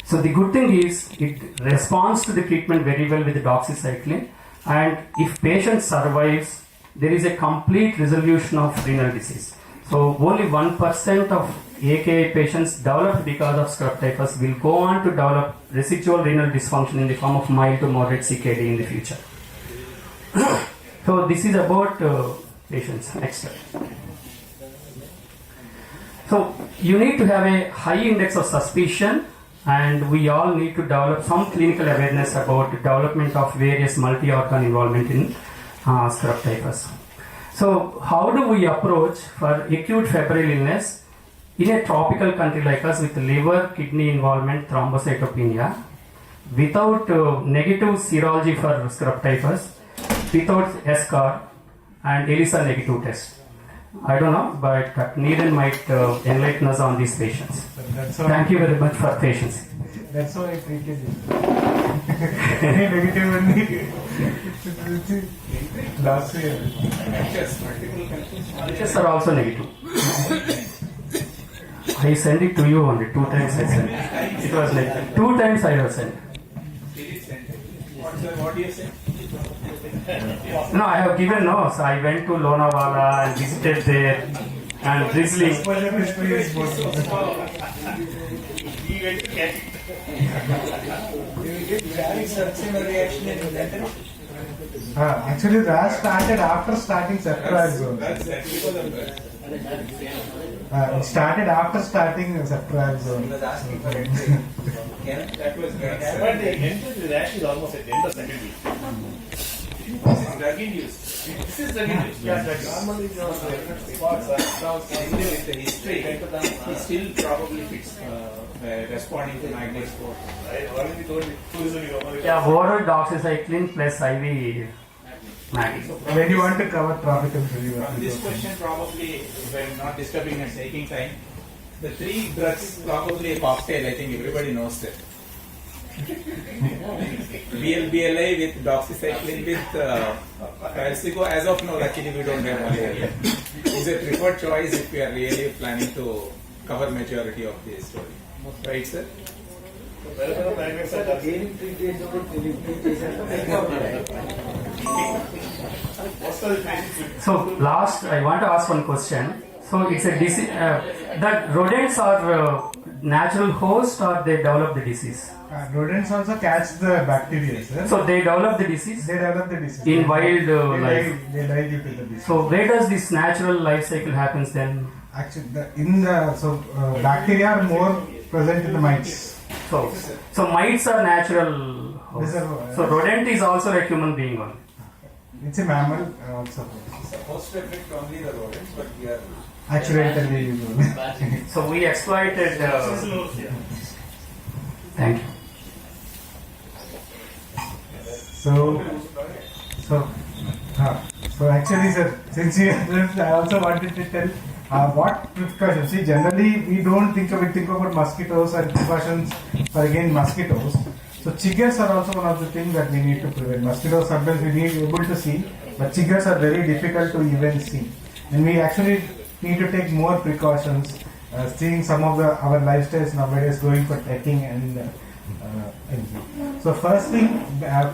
So the good thing is it responds to the treatment very well with the doxycycline, and if patient survives, there is a complete resolution of renal disease. So only 1% of AKI patients developed because of scrub typhus will go on to develop residual renal dysfunction in the form of mild to moderate CKD in the future. So this is about patients. Next slide. So you need to have a high index of suspicion, and we all need to develop some clinical awareness about the development of various multi-organ involvement in scrub typhus. So how do we approach for acute febrile illness in a tropical country like us with liver, kidney involvement, thrombocytopenia, without negative serology for scrub typhus, without SCAR and ELISA negative test? I don't know, but Neeran might enlighten us on these patients. Thank you very much for patience. That's how I treated it. Any negative only. Last year. Pictures are also negative. I sent it to you only 2 times. I sent it. It was like 2 times I have sent. What do you say? No, I have given no. So I went to Lonavala and visited there and drizzling. Actually, that started after starting ceftriaxone. It started after starting ceftriaxone. That was good. But the end of the rash is almost at the end of second week. This is drug induced. This is drug induced. Yeah, that's Normally, spots are with the history. He still probably fits responding to magnet sport. I already told you. Yeah, oral doxycycline plus IV Maggie. When you want to cover tropical fever. This question probably, when not disturbing and taking time, the 3 drugs probably a cocktail. I think everybody knows that. BLA with doxycycline with Palsigo. As of now, luckily we don't have malaria. It's a preferred choice if we are really planning to cover majority of the story. Right, sir? So last, I want to ask one question. So it's a disease. That rodents are natural host, or they develop the disease? Rodents also catch the bacteria. Sir. So they develop the disease. They develop the disease in wild life. They die due to the disease. So where does this natural life cycle happens then? Actually, bacteria are more present in the mites. So mites are natural hosts. So rodent is also a human being only. It's a mammal also. Supposed to affect only the rodents, but we are accidentally. So we exploited. Thank you. So actually, sir, since you I also wanted to tell what precautions. See, generally we don't think about mosquitoes and precautions for again mosquitoes. So chiggers are also one of the things that we need to prevent. Mosquitoes sometimes we need able to see, but chiggers are very difficult to even see, and we actually need to take more precautions. Seeing some of our lifestyles nowadays, going for trekking and so first thing,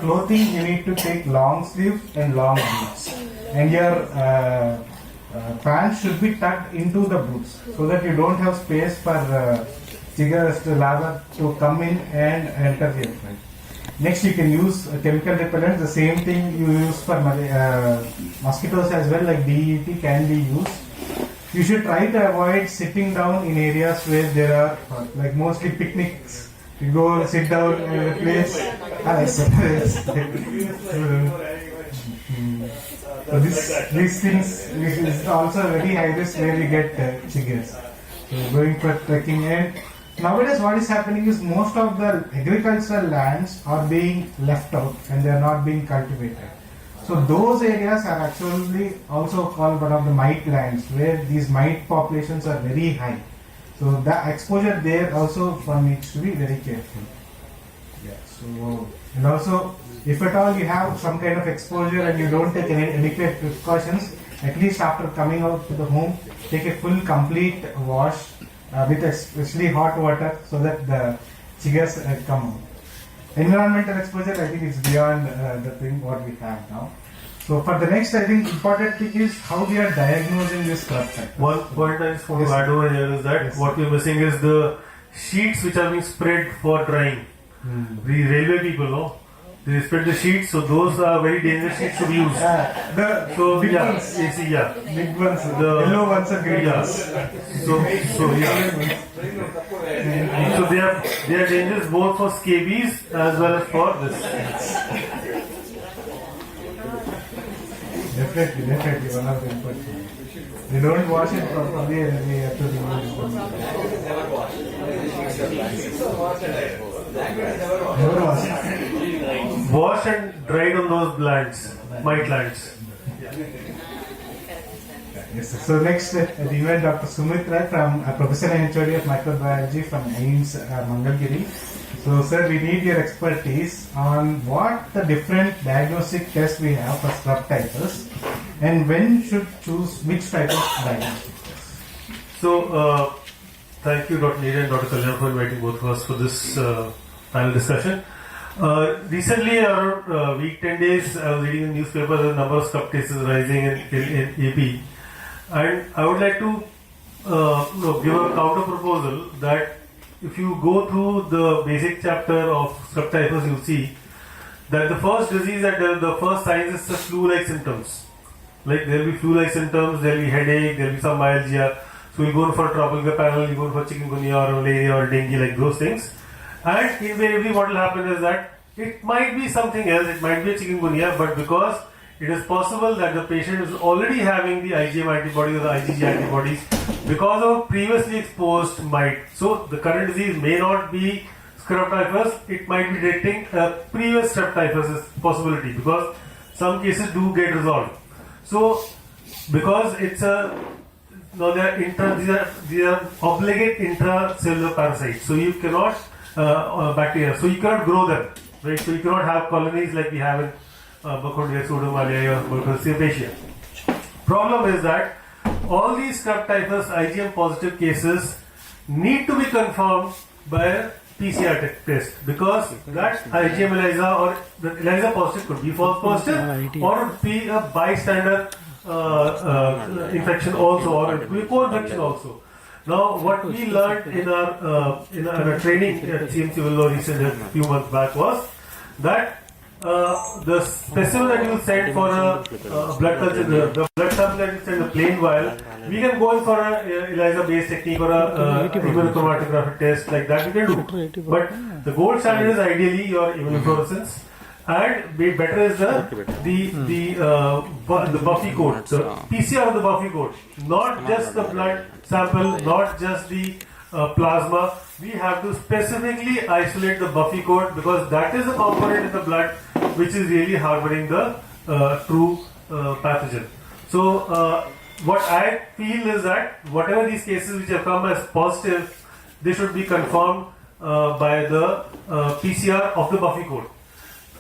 clothing you need to take long sleeves and long boots, and your pants should be tucked into the boots so that you don't have space for chiggers to larvae to come in and enter the equipment. Next, you can use chemical repellents. The same thing you use for mosquitoes as well, like DET can be used. You should try to avoid sitting down in areas where there are like mostly picnics. You go sit down in a place. So these things is also a very high risk where we get chiggers. So going for trekking, and nowadays what is happening is most of the agricultural lands are being left out and they are not being cultivated. So those areas are actually also called one of the mite lands, where these mite populations are very high. So the exposure there also one needs to be very careful. Yeah. So and also if at all you have some kind of exposure and you don't take any adequate precautions, at least after coming out to the home, take a full complete wash with especially hot water so that the chiggers come out. Environmental exposure, I think, is beyond the thing what we have now. So for the next, I think important thing is how we are diagnosing this crop factor. One point I just want to add over here is that what we're missing is the sheets which are being spread for drying. The railway people know. They spread the sheets, so those are very dangerous sheets to be used. The big ones. Big ones, the yellow ones are green ones. So they are dangerous both for scabies as well as for this. Definitely one of the important. They don't wash it properly and we have to remove it. Never wash. Wash and dried on those glands, mite glands. Yes, sir. So next, we invite Dr. Sumitra from Professor and HOD of Microbiology from AIMS Mangalgiri. So, sir, we need your expertise on what the different diagnostic tests we have for scrub typhus and when should choose which type of diagnostic test. So, thank you, Dr. Neera and Dr. Kalyan, for inviting both of us for this panel discussion. Recently, around week 10 days, I was reading in the newspaper the number of scrub cases rising in AP. And I would like to give a counter proposal that if you go through the basic chapter of scrub typhus, you'll see that the first disease and the first signs is the flu-like symptoms. Like there will be flu-like symptoms, there will be headache, there will be some myalgia. So you'll go for a tropical panel, you go for chikungunya or malaria or dengue, like those things. And invariably what will happen is that it might be something else, it might be a chikungunya, but because it is possible that the patient is already having the IgM antibodies or the IgG antibodies because of previously exposed mite. So the current disease may not be scrub typhus, it might be detecting a previous scrub typhus as possibility because some cases do get resolved. So because it's a now these are obligate intracellular parasites, so you cannot bacteria, so you cannot grow them, right? So you cannot have colonies like we have in Burkholderia, Pseudomallei, or Burkholderia. Problem is that all these scrub typhus IgM positive cases need to be confirmed by a PCR test because that IgM ELISA or the ELISA positive could be false positive or be a bystander infection also or it could be co-infection also. Now, what we learned in our training at CMC Vellore recently a few months back was that the specimen that you send for a blood culture, the blood sample that you send a plain vial, we can go in for a ELISA-based technique or a immunochromatographic test like that we can do. But the gold standard is ideally your immunofluorescence, and better is the Buffy code, the PCR of the Buffy code, not just the blood sample, not just the plasma. We have to specifically isolate the Buffy code because that is a component in the blood which is really harboring the true pathogen. So what I feel is that whatever these cases which have come as positive, they should be confirmed by the PCR of the Buffy code.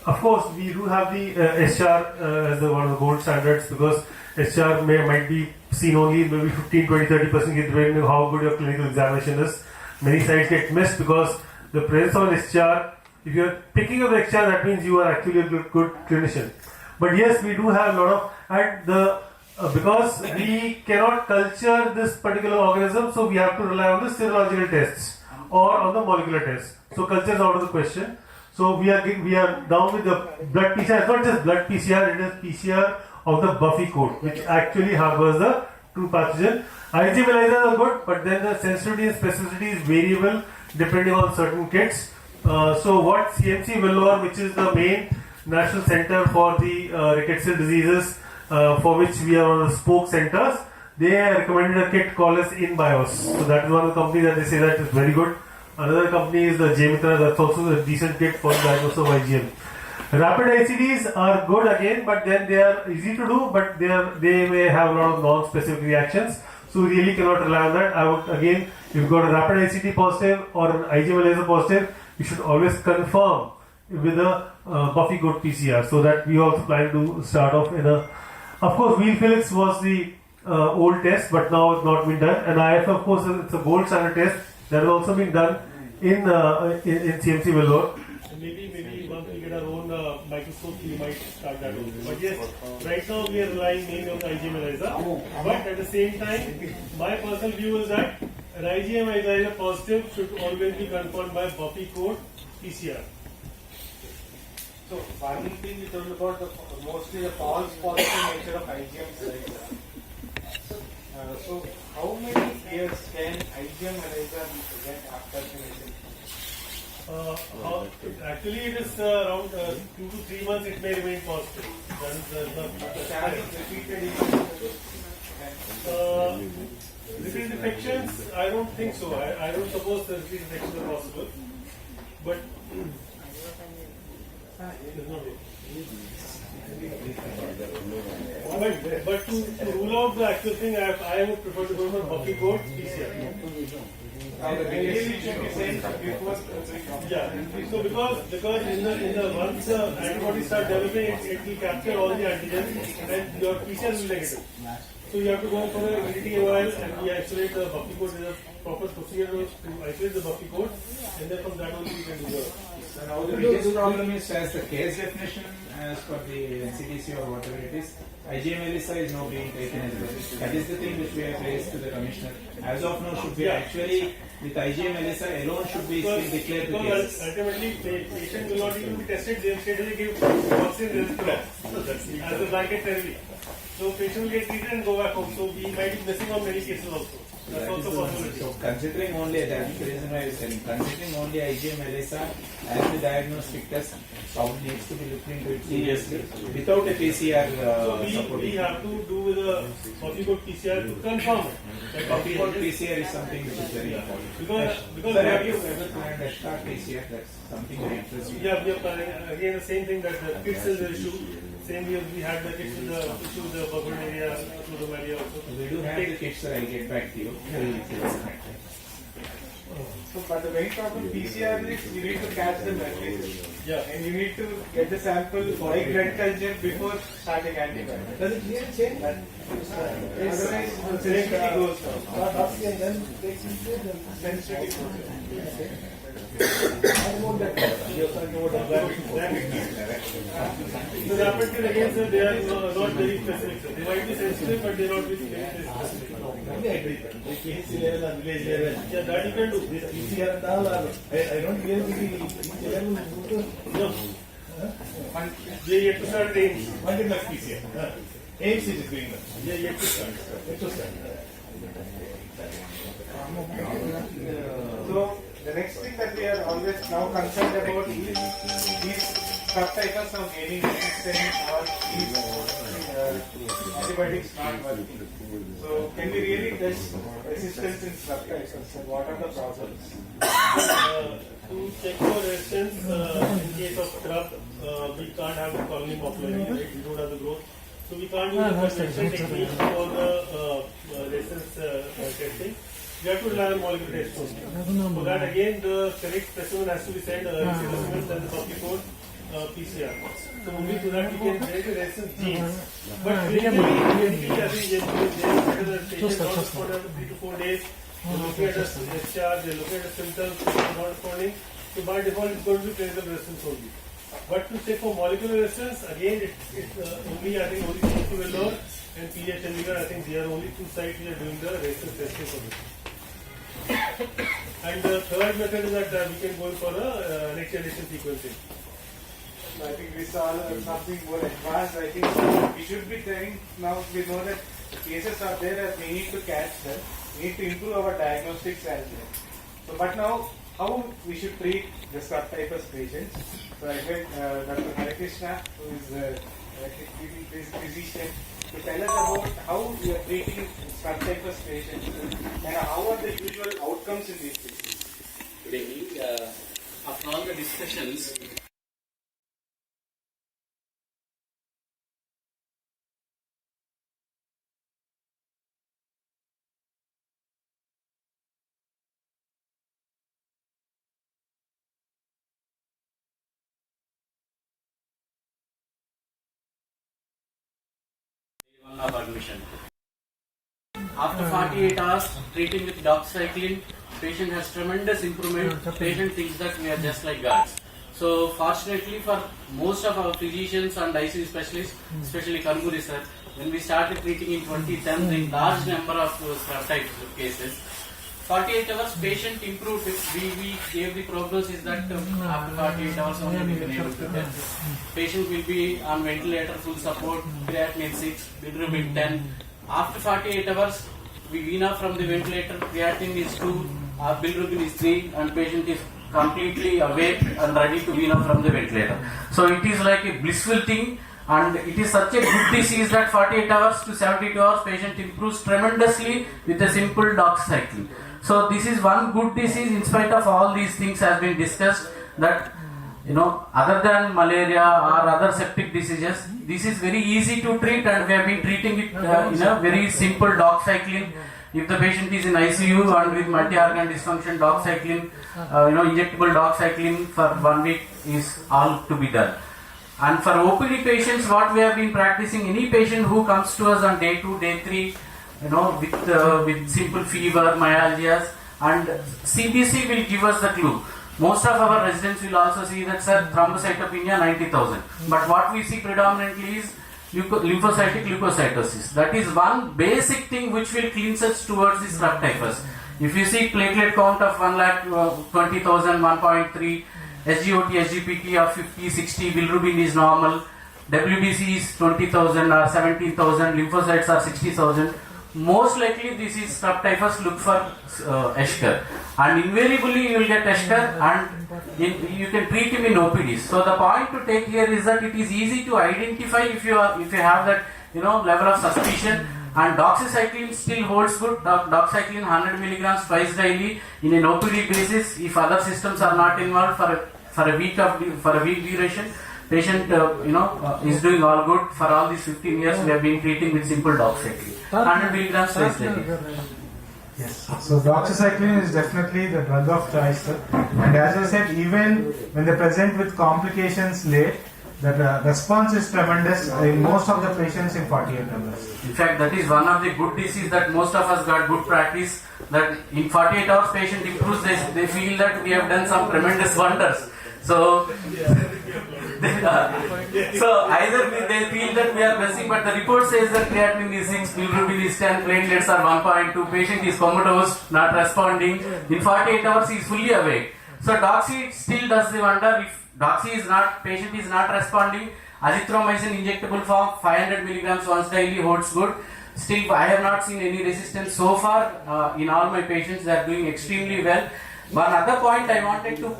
Of course, we do have the SR as one of the gold standards because SR might be seen only maybe 15, 20, 30% depending on how good your clinical examination is. Many sites get missed because the presence of an SR, if you are picking up the SR, that means you are actually a good clinician. But yes, we do have a lot of, and because we cannot culture this particular organism, so we have to rely on the serological tests or on the molecular tests. So culture is out of the question. So we are down with the blood PCR. It's not just blood PCR, it is PCR of the Buffy code, which actually harbors the true pathogen. IgM ELISA are good, but then the sensitivity and specificity is variable depending on certain kits. So what CMC Vellore, which is the main national center for the rickettsial diseases, for which we are one of the spoke centers, they recommended a kit called as InBios. So that is one of the companies that they say that is very good. Another company is the J-Mitra, that's also a decent kit for diagnosis of IgM. Rapid ICDs are good again, but then they are easy to do, but they may have a lot of non-specific reactions. So we really cannot rely on that. I would again, if you've got a rapid ICD positive or an IgM ELISA positive, you should always confirm with a Buffy code PCR. So that we also plan to start off in a. Of course, wheel Felix was the old test, but now it's not been done. And IF, of course, it's a gold standard test that has also been done in CMC Vellore. Maybe once we get our own microscope, we might start that also. But yes, right now we are relying mainly on the IgM ELISA. But at the same time, my personal view is that an IgM ELISA positive should always be confirmed by Buffy code PCR. So one thing you told about mostly the false positive nature of IgM ELISA. So how many years can IgM ELISA be present after vaccination? Actually, it is around 2 to 3 months. It may remain positive. That is repeated repeat infections? I don't think so. I don't suppose the repeat infections are possible. But there's no way. But to rule out the actual thing, I would prefer to go for Buffy code PCR. Ideally, it should be same before. Yeah. So because in the once antibodies start developing, it will capture all the antigens and your PCR will be negative. So you have to go for a EDT-AOL and we isolate the Buffy code with a proper procedure to isolate the Buffy code, and then from that only you can do the. So now the biggest problem is as the case definition as per the NCDC or whatever it is, IgM ELISA is now being taken as well. That is the thing which we have raised to the commissioner. As of now, should be actually with IgM ELISA alone should be still declared the cases. Because ultimately, patient will not even be tested. They will straightaway give vaccine resistance as a blanket therapy. So patient will get treated and go back home. So we might be missing on many cases also. That's also a possibility. So considering only that, the reason why I was saying, considering only IgM ELISA as the diagnostic test, probably needs to be looked into it seriously without a PCR so we have to do with a Buffy code PCR to confirm it. Buffy code PCR is something which is very important. Because Sir, have you ever planned a start PCR? That's something very interesting. Yeah, we are planning again the same thing that the kits is the issue. Same way we had the kits with the issue with the bubble area through the media also. We do have the kits, sir. I'll get back to you. So, but the main problem PCR is you need to catch them early. Yeah. And you need to get the sample like blood culture before starting antibiotics. Does it really change? Otherwise, the sensitivity goes down. And then takes into the sensitivity goes down. So rapid again, sir, they are not very specific. They might be sensitive, but they are not very specific. Yeah, that you can do. This PCR and all are. I don't really no. They yet to start aims. Multiplex PCR. Aims is doing that. Yeah, yet to start. So the next thing that we are always now concerned about is these subtypes of gaining resistance or these antibiotics not working. So can we really test resistance in subtypes? And what are the problems? To check for resistance, in case of crop, we can't have the colony popularity, right? We don't have the growth. So we can't use the conventional technique for the resistance testing. We have to rely on molecular tests only. For that again, the correct specimen has to be sent, specimen and the Buffy code PCR. So only to that we can generate the resistance genes. But clinically, I think they look at the patient not responding after 3 to 4 days. They look at the discharge, they look at the symptoms, not responding. So by default, it's going to be clinical resistance only. But to check for molecular resistance, again, it's only, I think, only CME will learn and PH and Liver, I think they are only two sites which are doing the resistance testing for this. And the third method is that we can go for a next generation sequencing. I think this is all something more advanced. I think we should be trying now. We know that cases are there and we need to catch them. We need to improve our diagnostics as well. So, but now, how we should treat the subtypus patients? So I get Dr. Harikrishna, who is a physician, to tell us about how we are treating subtypus patients and how are the usual outcomes in these patients. Good evening. After all the discussions, of admission. After 48 hours, treating with doxycycline, patient has tremendous improvement. Patient thinks that we are just like gods. So fortunately for most of our physicians and ICU specialists, especially Kanburi sir, when we started treating in 2010 in large number of types of cases, 48 hours patient improved. We gave the prognosis that after 48 hours only we can able to tell. Patient will be on ventilator, full support, creatinine 6, bilirubin 10. After 48 hours, we wean off from the ventilator, creatinine is 2, bilirubin is 3, and patient is completely awake and ready to wean off from the ventilator. So it is like a blissful thing, and it is such a good disease that 48 hours to 72 hours patient improves tremendously with a simple doxycycline. So this is one good disease in spite of all these things has been discussed, that other than malaria or other septic diseases, this is very easy to treat, and we have been treating it in a very simple doxycycline. If the patient is in ICU and with multi-organ dysfunction, doxycycline, injectable doxycycline for 1 week is all to be done. And for OPD patients, what we have been practicing, any patient who comes to us on day 2, day 3, with simple fever, myalgias, and CBC will give us the clue. Most of our residents will also see that, sir, thrombocytopenia 90,000. But what we see predominantly is lymphocytic leukocytosis. That is one basic thing which will cleanse us towards this strep typhus. If you see platelet count of 1,20,000, 1.3, SGOT, SGPT of 50, 60, bilirubin is normal, WBC is 20,000 or 17,000, lymphocytes are 60,000. Most likely this is strep typhus, look for Escher. And invariably you will get Escher, and you can treat him in OPDs. So the point to take here is that it is easy to identify if you have that level of suspicion. And doxycycline still holds good. Doxycycline 100 milligrams twice daily in an OPD basis. If other systems are not involved for a week duration, patient is doing all good. For all these 15 years, we have been treating with simple doxycycline 100 milligrams twice daily. Yes. So doxycycline is definitely the drug of choice, sir. And as I said, even when they present with complications late, the response is tremendous in most of the patients in 48 hours. In fact, that is one of the good disease that most of us got good practice, that in 48 hours patient improves, they feel that we have done some tremendous wonders. So either they feel that we are blessing, but the report says that creatinine is 6, bilirubin is 10, platelets are 1.2, patient is comatose, not responding. In 48 hours he is fully awake. So doxy still does the wonder. If patient is not responding, azithromycin injectable form 500 milligrams once daily holds good. Still, I have not seen any resistance so far in all my patients. They are doing extremely well. One other point I wanted to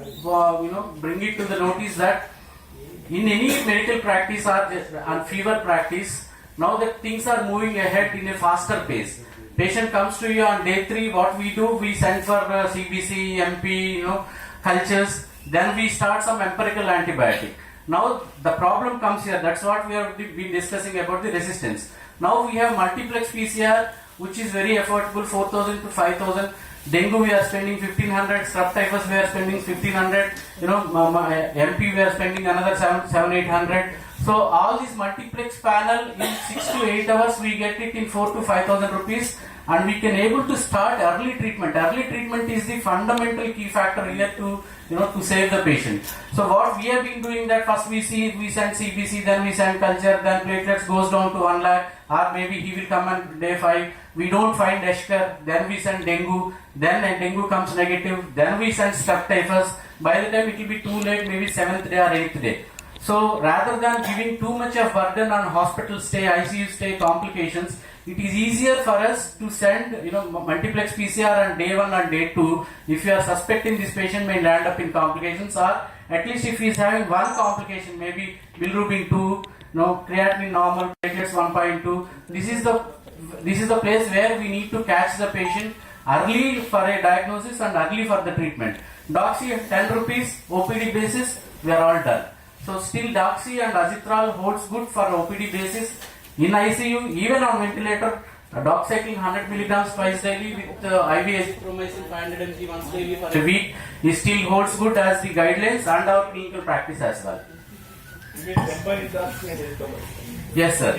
bring it to the notice that in any medical practice or fever practice, now that things are moving ahead in a faster pace. Patient comes to you on day 3. What we do, we send for CBC, MP, cultures. Then we start some empirical antibiotic. Now the problem comes here. That's what we have been discussing about the resistance. Now we have multiplex PCR, which is very affordable, 4,000 to 5,000. Dengue we are spending 1,500. Strep typhus we are spending 1,500. MP we are spending another 700-800. So all this multiplex panel in 6 to 8 hours we get it in 4 to 5,000 rupees. And we can able to start early treatment. Early treatment is the fundamental key factor here to save the patient. So what we have been doing that first we send CBC, then we send culture, then platelets goes down to 1 lakh, or maybe he will come on day 5. We don't find Escher, then we send dengue, then dengue comes negative, then we send strep typhus. By the time it will be too late, maybe 7th day or 8th day. So rather than giving too much of burden on hospital stay, ICU stay, complications, it is easier for us to send multiplex PCR on day 1 and day 2 if you are suspecting this patient may land up in complications, or at least if he is having one complication, maybe bilirubin 2, creatinine normal, platelets 1.2. This is the place where we need to catch the patient early for a diagnosis and early for the treatment. Doxy 10 rupees OPD basis, we are all done. So still doxy and azithrol holds good for OPD basis. In ICU, even on ventilator, doxycycline 100 milligrams twice daily with IV azithromycin 500 mg once daily for a week, it still holds good as the guidelines and our clinical practice as well. Yes, sir.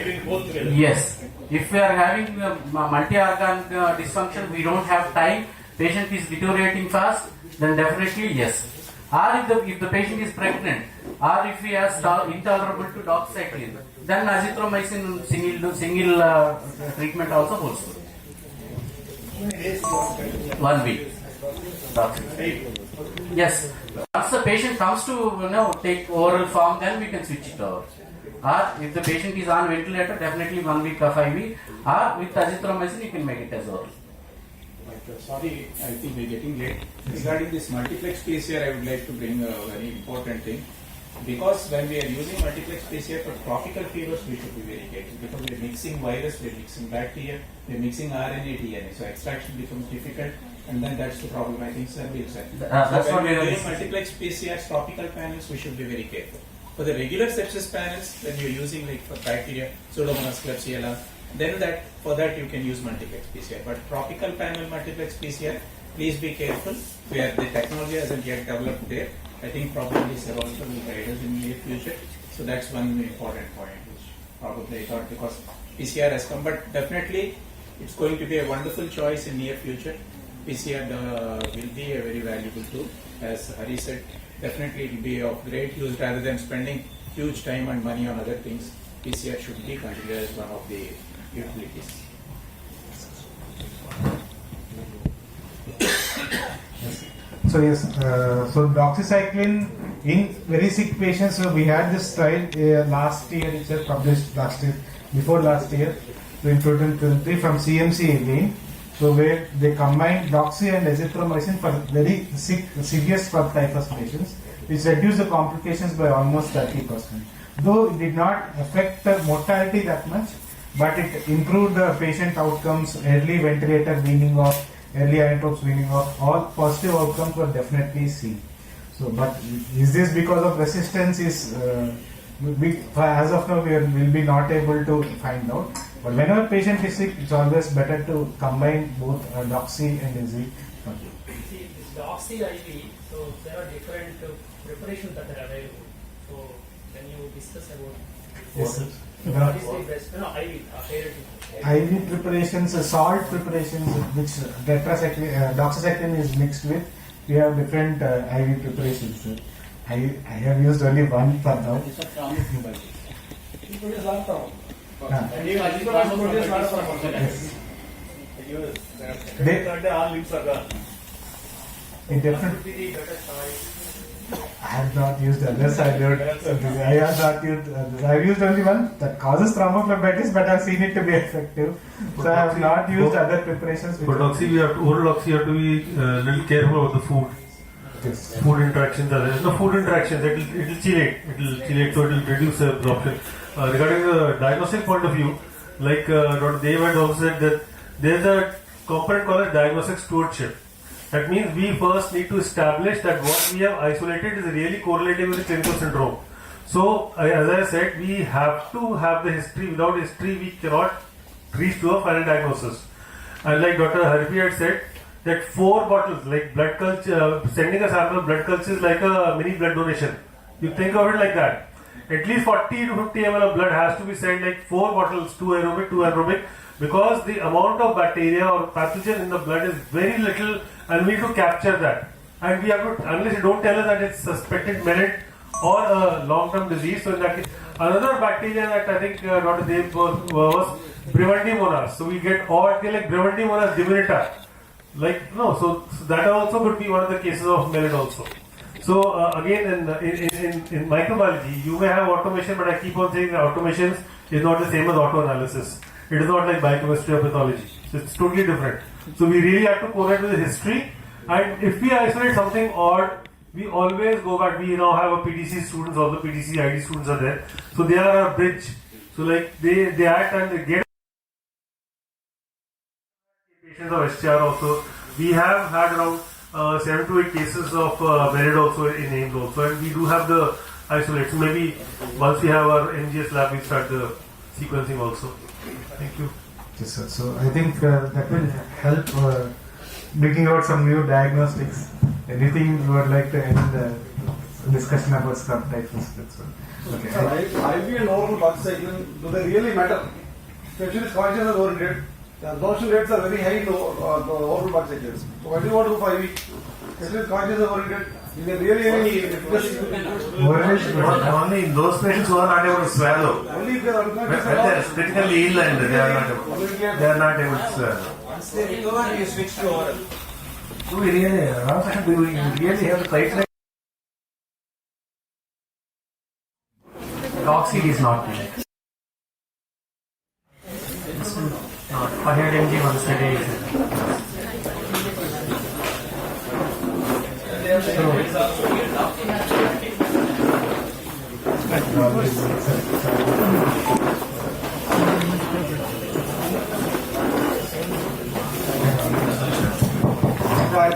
Yes. If we are having multi-organ dysfunction, we don't have time, patient is deteriorating fast, then definitely yes. Or if the patient is pregnant, or if he has intolerable to doxycycline, then azithromycin single treatment also holds good. 1 week. Yes. Once the patient comes to take oral form, then we can switch it over. Or if the patient is on ventilator, definitely 1 week of IV. Or with azithromycin, you can make it as oral. Sorry, I think we're getting late. Regarding this multiplex PCR, I would like to bring a very important thing. because when we are using multiplex PCR for tropical fevers, we should be very careful because we are mixing virus, we are mixing bacteria, we are mixing RNA, DNA. So extraction becomes difficult, and then that's the problem. I think Sandeep said. So when we are doing multiplex PCR tropical panels, we should be very careful. For the regular sepsis panels, when you are using like for bacteria, Pseudomonas klebsiella, then for that you can use multiplex PCR. But tropical panel multiplex PCR, please be careful. The technology hasn't yet developed there. I think probably Serosa will guide us in the near future. So that's one important point which probably I thought because PCR has come, but definitely it's going to be a wonderful choice in near future. PCR will be a very valuable tool. As Hari said, definitely it will be of great use rather than spending huge time and money on other things. PCR should be considered as one of the utilities. So yes, so doxycycline in very sick patients. So we had this trial last year. It was published before last year, in 2023 from CMC again. So where they combined doxy and azithromycin for very sick, severe scrub typhus patients, which reduced the complications by almost 30%. Though it did not affect the mortality that much, but it improved the patient outcomes, early ventilator weaning off, early inotropes weaning off, all positive outcomes were definitely seen. So, but is this because of resistance? As of now, we will be not able to find out. But whenever patient is sick, it's always better to combine both doxy and AZ. See, this doxy IV, so there are different preparations that are available. So when you discuss about Yes, sir. what is the best? No, IV. IV preparations, salt preparations, which doxycycline is mixed with. We have different IV preparations. Sir. I have used only one for now. I have not used others. I have not used others. I have used only one that causes thrombophlebitis, but I have seen it to be effective. So I have not used other preparations. For doxy, oral doxy, you have to be little careful about the food. Yes. Food interactions are there. No food interactions. It will chelate, so it will reduce the absorption. Regarding the diagnostic point of view, like Dr. Dev had also said that there is a component called as diagnostic stewardship. That means we first need to establish that what we have isolated is really correlated with the clinical syndrome. So, as I said, we have to have the history. Without history, we cannot reach to a final diagnosis. And like Dr. Harpi had said, that 4 bottles, like blood culture, sending a sample of blood culture is like a mini blood donation. You think of it like that. At least 40 to 50 ml of blood has to be sent, like 4 bottles, 2 aerobic, because the amount of bacteria or pathogen in the blood is very little, and we need to capture that. And we have to, unless you don't tell us that it's suspected merit or a long-term disease. So in that case, another bacteria that I think Dr. Dev was Brevandemonas. So we get like Brevandemonas diminuta. So that also could be one of the cases of merit also. So again, in microbiology, you may have automation, but I keep on saying that automation is not the same as auto-analysis. It is not like biochemistry or pathology. So it's totally different. So we really have to correlate with the history. And if we isolate something odd, we always go back. We now have a PTC students, all the PTC ID students are there. So they are our bridge. So like they act and they get patients of STR also. We have had around 7 to 8 cases of merit also in names also, and we do have the isolate. So maybe once we have our MGS lab, we start the sequencing also. Thank you. Yes, sir. So I think that will help bringing out some new diagnostics. Anything you would like to end the discussion about scrub typhus? Okay. IV and oral doxycycline, do they really matter? Especially conscious oriented. The absorption rates are very high in the oral doxycycline. So why do you want to do for IV? Especially conscious oriented. You can really only in those patients who are not able to swallow. Only if they are when they are critically ill and they are not able to swallow. Once they recover, you switch to oral. Do we really have the criteria? Doxy is not needed. 100 mg once a day is I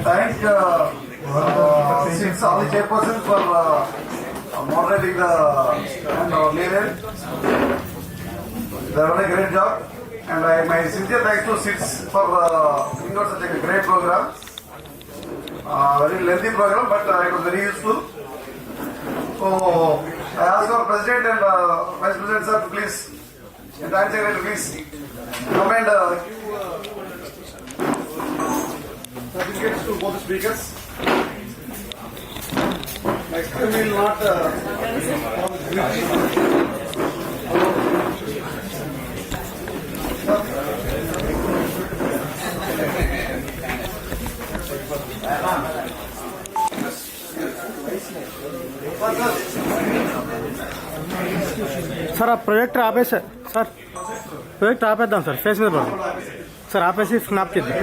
thank all the chairpersons for moderating and leader. They have done a great job. And my sincere thanks to SITS for bringing out such a great program. Very lengthy program, but it was very useful. So I ask our President and Vice President sir to please, and Joint Secretary please, come and certificates to both the speakers. Next time we will not sir ఆ projector ఆపేసి sir projector ఆపేద్దాం sir face మీద పడదాం sir ఆపేసి snap చేద్దాం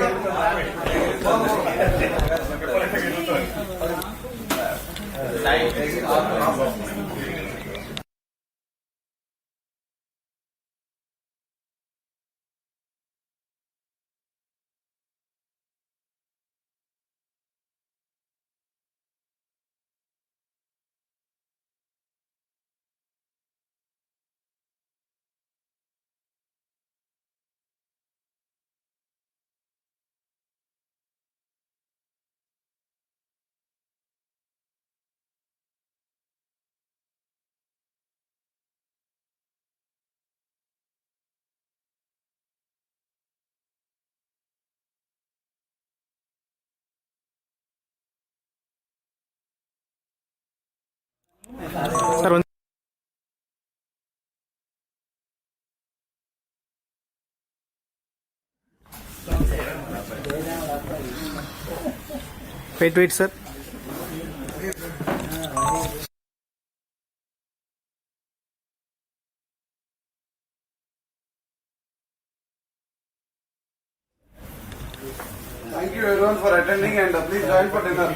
sir wait sir thank you everyone for attending and please join for dinner.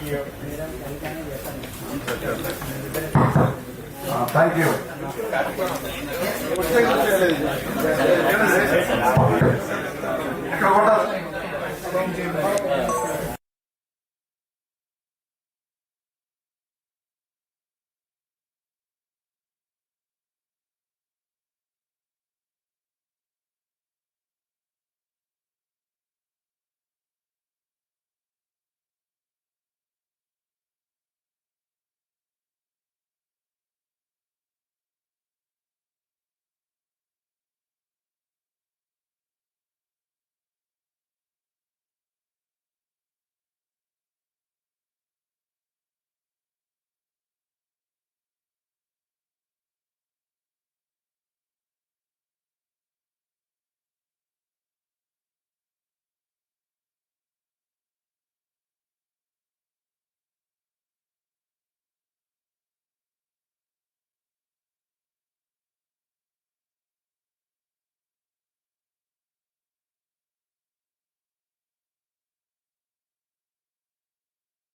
Thank you. ఎక్కడ కొట్టాలి